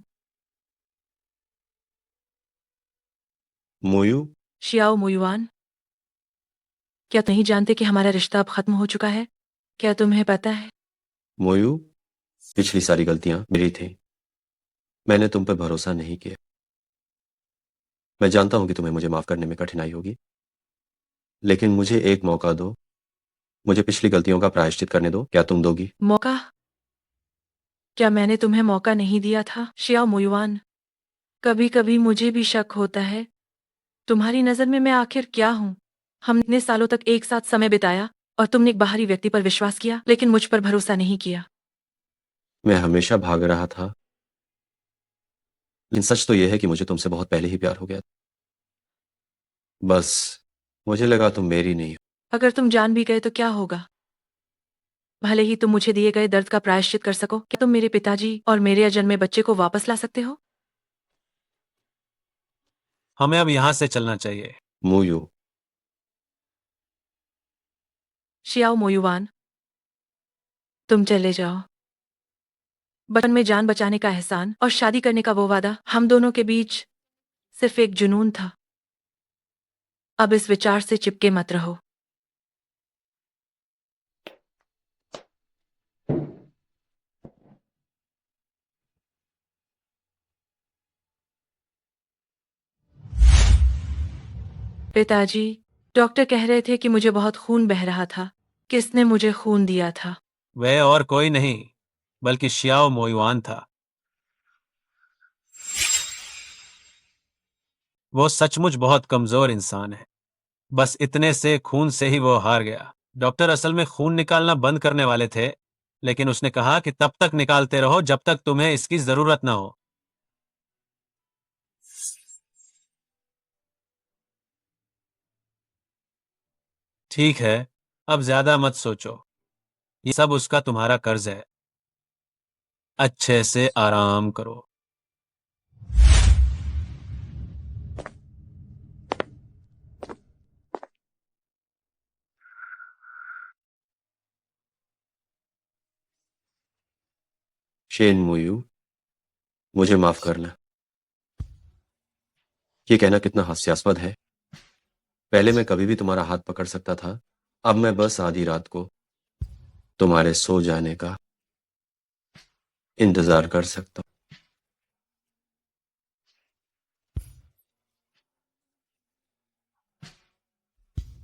मुयू, शियाओ मोयुआन, क्या तुम नहीं जानते कि हमारा रिश्ता अब खत्म हो चुका है? क्या तुम्हें पता है? मुयू, पिछली सारी गलतियां मेरी थी। मैंने तुम पर भरोसा नहीं किया। मैं जानता हूं कि तुम्हें मुझे माफ करने में कठिनाई होगी, लेकिन मुझे एक मौका दो। मुझे पिछली गलतियों का प्रायश्चित करने दो। क्या तुम दोगी? मौका? क्या मैंने तुम्हें मौका नहीं दिया था? शियाओ मोयुआन, कभी कभी मुझे भी शक होता है तुम्हारी नजर में मैं आखिर क्या हूँ। हमने इतने सालों तक एक साथ समय बिताया और तुमने एक बाहरी व्यक्ति पर विश्वास किया, लेकिन मुझ पर भरोसा नहीं किया। मैं हमेशा भाग रहा था, लेकिन सच तो यह है कि मुझे तुमसे बहुत पहले ही प्यार हो गया। बस मुझे लगा तुम मेरी नहीं हो। अगर तुम जान भी गए तो क्या होगा? भले ही तुम मुझे दिए गए दर्द का प्रायश्चित कर सको, क्या तुम मेरे पिताजी और मेरे अजन्मे बच्चे को वापस ला सकते हो? हमें अब यहाँ से चलना चाहिए। मोयू, शियाओ मोयुवान, तुम चले जाओ। बचपन में जान बचाने का एहसान और शादी करने का वो वादा हम दोनों के बीच सिर्फ एक जुनून था। अब इस विचार से चिपके मत रहो। पिताजी, डॉक्टर कह रहे थे कि मुझे बहुत खून बह रहा था। किसने मुझे खून दिया था? वह और कोई नहीं बल्कि शियाओ मोयुआन था। वो सचमुच बहुत कमजोर इंसान है। बस इतने से खून से ही वो हार गया। डॉक्टर असल में खून निकालना बंद करने वाले थे, लेकिन उसने कहा कि तब तक निकालते रहो जब तक तुम्हें इसकी जरूरत ना हो। ठीक है, अब ज्यादा मत सोचो। ये सब उसका तुम्हारा कर्ज है। अच्छे से आराम करो। शेन मोयू, मुझे माफ करना। ये कहना कितना हास्यास्पद है। पहले मैं कभी भी तुम्हारा हाथ पकड़ सकता था, अब मैं बस आधी रात को तुम्हारे सो जाने का इंतजार कर सकता हूं।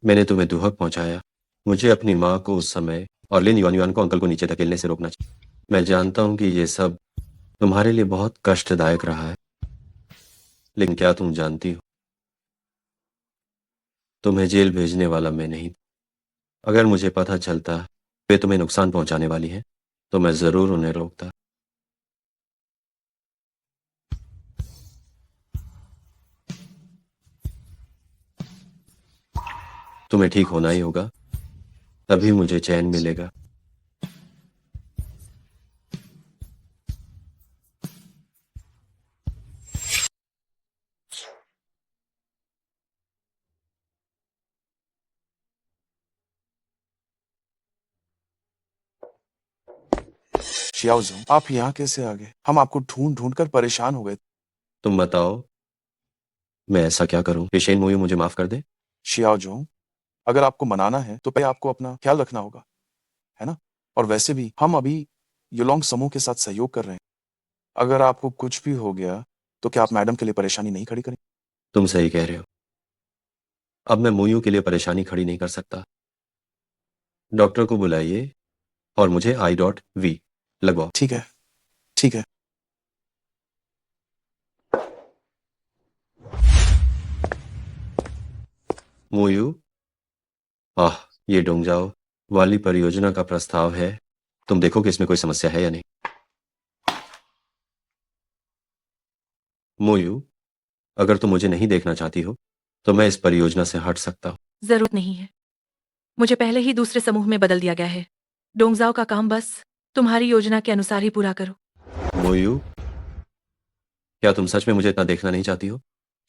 मैंने तुम्हें दुहक पहुंचाया। मुझे अपनी माँ को उस समय और लिन युआन युआन को अंकल को नीचे धकेलने से रोकना चाहिए। मैं जानता हूं कि ये सब तुम्हारे लिए बहुत कष्टदायक रहा है, लेकिन क्या तुम जानती हो, तुम्हें जेल भेजने वाला मैं नहीं। अगर मुझे पता चलता वे तुम्हें नुकसान पहुंचाने वाली हैं, तो मैं जरूर उन्हें रोकता। तुम्हें ठीक होना ही होगा, तभी मुझे चैन मिलेगा। शियाओजो, आप यहाँ कैसे आ गए? हम आपको ढूंढ ढूंढ कर परेशान हो गए। तुम बताओ, मैं ऐसा क्या करूं कि शेन मोयू मुझे माफ कर दे? शियाओजो, अगर आपको मनाना है तो पहले आपको अपना ख्याल रखना होगा, है ना? और वैसे भी हम अभी युलोंग समूह के साथ सहयोग कर रहे हैं। अगर आपको कुछ भी हो गया तो क्या आप मैडम के लिए परेशानी नहीं खड़ी करेंगे? तुम सही कह रहे हो। अब मैं मोयू के लिए परेशानी खड़ी नहीं कर सकता। डॉक्टर को बुलाइए और मुझे I.V लगवाओ। ठीक है, ठीक है। मोयू, ये डोंगजाओ वाली परियोजना का प्रस्ताव है। तुम देखो कि इसमें कोई समस्या है या नहीं। मोयू, अगर तुम मुझे नहीं देखना चाहती हो तो मैं इस परियोजना से हट सकता हूं। जरूरत नहीं है। मुझे पहले ही दूसरे समूह में बदल दिया गया है। डोंगजाओ का काम बस तुम्हारी योजना के अनुसार ही पूरा करो। मोयू, क्या तुम सच में मुझे इतना देखना नहीं चाहती हो?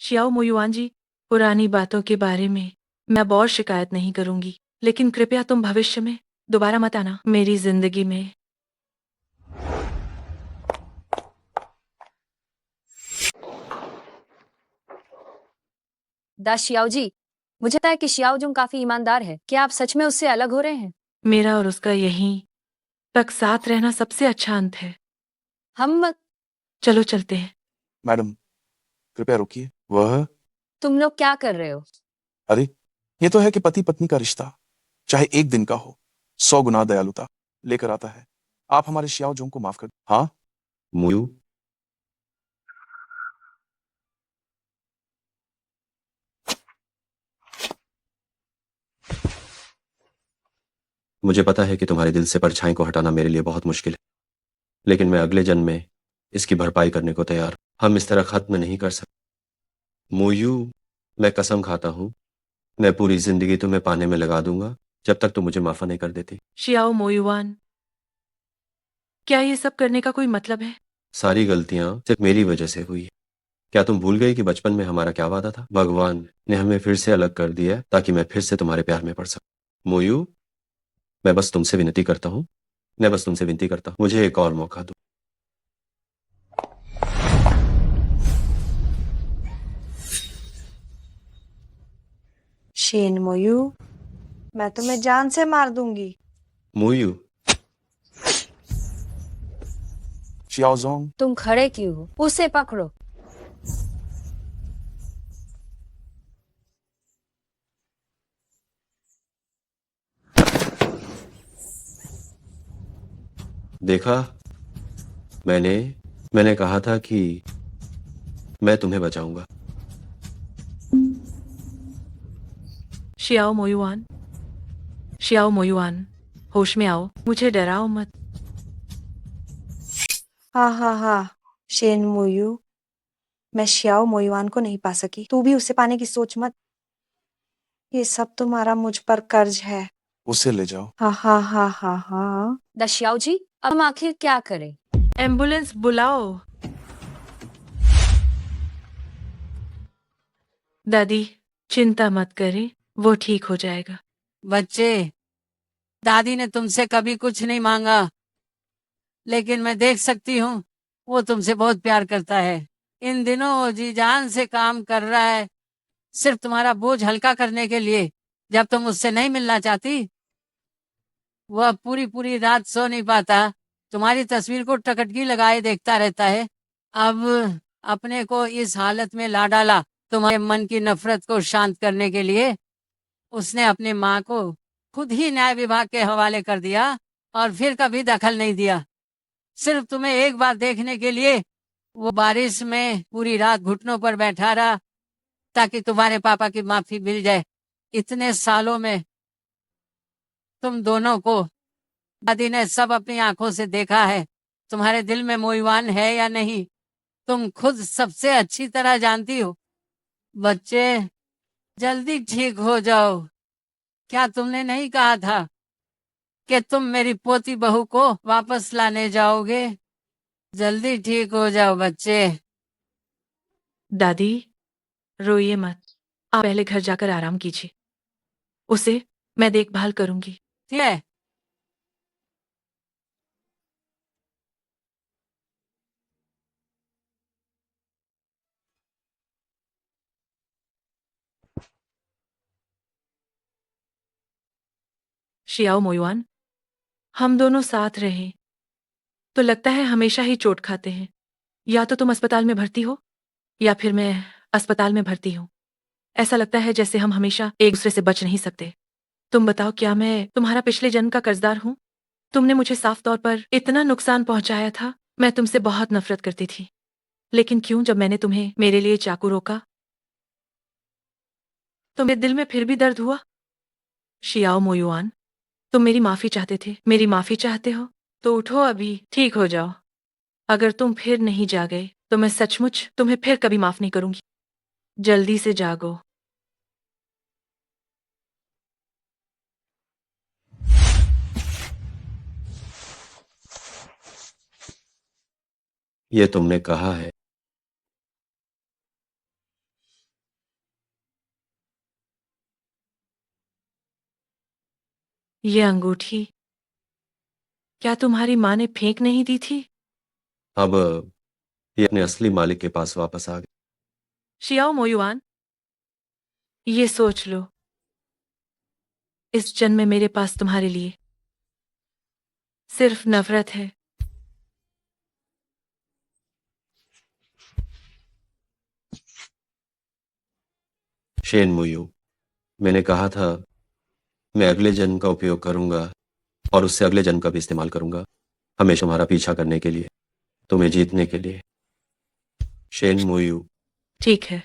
शियाओ मोयुआन जी, पुरानी बातों के बारे में मैं अब और शिकायत नहीं करूंगी, लेकिन कृपया तुम भविष्य में दोबारा मत आना मेरी जिंदगी में। दास शियाओ जी, मुझे लगता है कि शियाओ जुंग काफी ईमानदार है। क्या आप सच में उससे अलग हो रहे हैं? मेरा और उसका यहीं तक साथ रहना सबसे अच्छा अंत है। हम चलो चलते हैं। मैडम, कृपया रुकिए। वह तुम लोग क्या कर रहे हो? अरे, ये तो है कि पति पत्नी का रिश्ता चाहे एक दिन का हो, 100 गुना दयालुता लेकर आता है। आप हमारे शियाओ जोंग को माफ कर। हाँ मोयू, मुझे पता है कि तुम्हारे दिल से परछाई को हटाना मेरे लिए बहुत मुश्किल है, लेकिन मैं अगले जन्म में इसकी भरपाई करने को तैयार। हम इस तरह खत्म नहीं कर सकते। मोयू, मैं कसम खाता हूं, मैं पूरी जिंदगी तुम्हें पाने में लगा दूंगा जब तक तुम मुझे माफा नहीं कर देती। शियाओ मोयुआन, क्या ये सब करने का कोई मतलब है? सारी गलतियां सिर्फ मेरी वजह से हुई है। क्या तुम भूल गई कि बचपन में हमारा क्या वादा था? भगवान ने हमें फिर से अलग कर दिया है ताकि मैं फिर से तुम्हारे प्यार में पड़ सकूं। मोयू, मैं बस तुमसे विनती करता हूँ, मुझे एक और मौका दो। शेन मोयू, मैं तुम्हें जान से मार दूंगी। मोयू, शियाओजोंग, तुम खड़े क्यों हो? उसे पकड़ो। देखा, मैंने कहा था कि मैं तुम्हें बचाऊंगा। शियाओ मोयुआन, होश में आओ, मुझे डराओ मत। हाँ, शेन मोयू, मैं शियाओ मोयुआन को नहीं पा सकी, तू भी उसे पाने की सोच मत। ये सब तुम्हारा मुझ पर कर्ज है। उसे ले जाओ। हाँ। दशियाओ जी, अब हम आखिर क्या करें? एम्बुलेंस बुलाओ। दादी, चिंता मत करें, वो ठीक हो जाएगा। बच्चे, दादी ने तुमसे कभी कुछ नहीं मांगा, लेकिन मैं देख सकती हूँ वो तुमसे बहुत प्यार करता है। इन दिनों वो जी जान से काम कर रहा है, सिर्फ तुम्हारा बोझ हल्का करने के लिए। जब तुम उससे नहीं मिलना चाहती, वह पूरी पूरी रात सो नहीं पाता, तुम्हारी तस्वीर को टकटकी लगाए देखता रहता है। अब अपने को इस हालत में ला डाला तुम्हारे मन की नफरत को शांत करने के लिए। उसने अपनी माँ को खुद ही न्याय विभाग के हवाले कर दिया और फिर कभी दखल नहीं दिया। सिर्फ तुम्हें एक बार देखने के लिए वो बारिश में पूरी रात घुटनों पर बैठा रहा ताकि तुम्हारे पापा की माफी मिल जाए। इतने सालों में तुम दोनों को दादी ने सब अपनी आंखों से देखा है। तुम्हारे दिल में मोईवान है या नहीं, तुम खुद सबसे अच्छी तरह जानती हो। बच्चे, जल्दी ठीक हो जाओ। क्या तुमने नहीं कहा था कि तुम मेरी पोती बहू को वापस लाने जाओगे? जल्दी ठीक हो जाओ बच्चे। दादी, रोइए मत, आप पहले घर जाकर आराम कीजिए, उसे मैं देखभाल करूंगी। ठीक है। शियाओ मोयुआन, हम दोनों साथ रहें तो लगता है हमेशा ही चोट खाते हैं। या तो तुम अस्पताल में भर्ती हो या फिर मैं अस्पताल में भर्ती हूँ। ऐसा लगता है जैसे हम हमेशा एक दूसरे से बच नहीं सकते। तुम बताओ, क्या मैं तुम्हारा पिछले जन्म का कर्जदार हूँ? तुमने मुझे साफ तौर पर इतना नुकसान पहुंचाया था। मैं तुमसे बहुत नफरत करती थी, लेकिन क्यों जब मैंने तुम्हें मेरे लिए चाकू रोका तो मेरे दिल में फिर भी दर्द हुआ। शियाओ मोयुआन, तुम मेरी माफी चाहते थे, मेरी माफी चाहते हो तो उठो, अभी ठीक हो जाओ। अगर तुम फिर नहीं जागे तो मैं सचमुच तुम्हें फिर कभी माफ नहीं करूंगी। जल्दी से जागो। ये तुमने कहा है। ये अंगूठी क्या तुम्हारी माँ ने फेंक नहीं दी थी? अब ये अपने असली मालिक के पास वापस आ गई। शियाओ मोयुआन, ये सोच लो, इस जन्म में मेरे पास तुम्हारे लिए सिर्फ नफरत है। शेन मुयू, मैंने कहा था मैं अगले जन्म का उपयोग करूंगा और उससे अगले जन्म का भी इस्तेमाल करूंगा, हमेशा तुम्हारा पीछा करने के लिए, तुम्हें जीतने के लिए। शेन मुयू। ठीक है,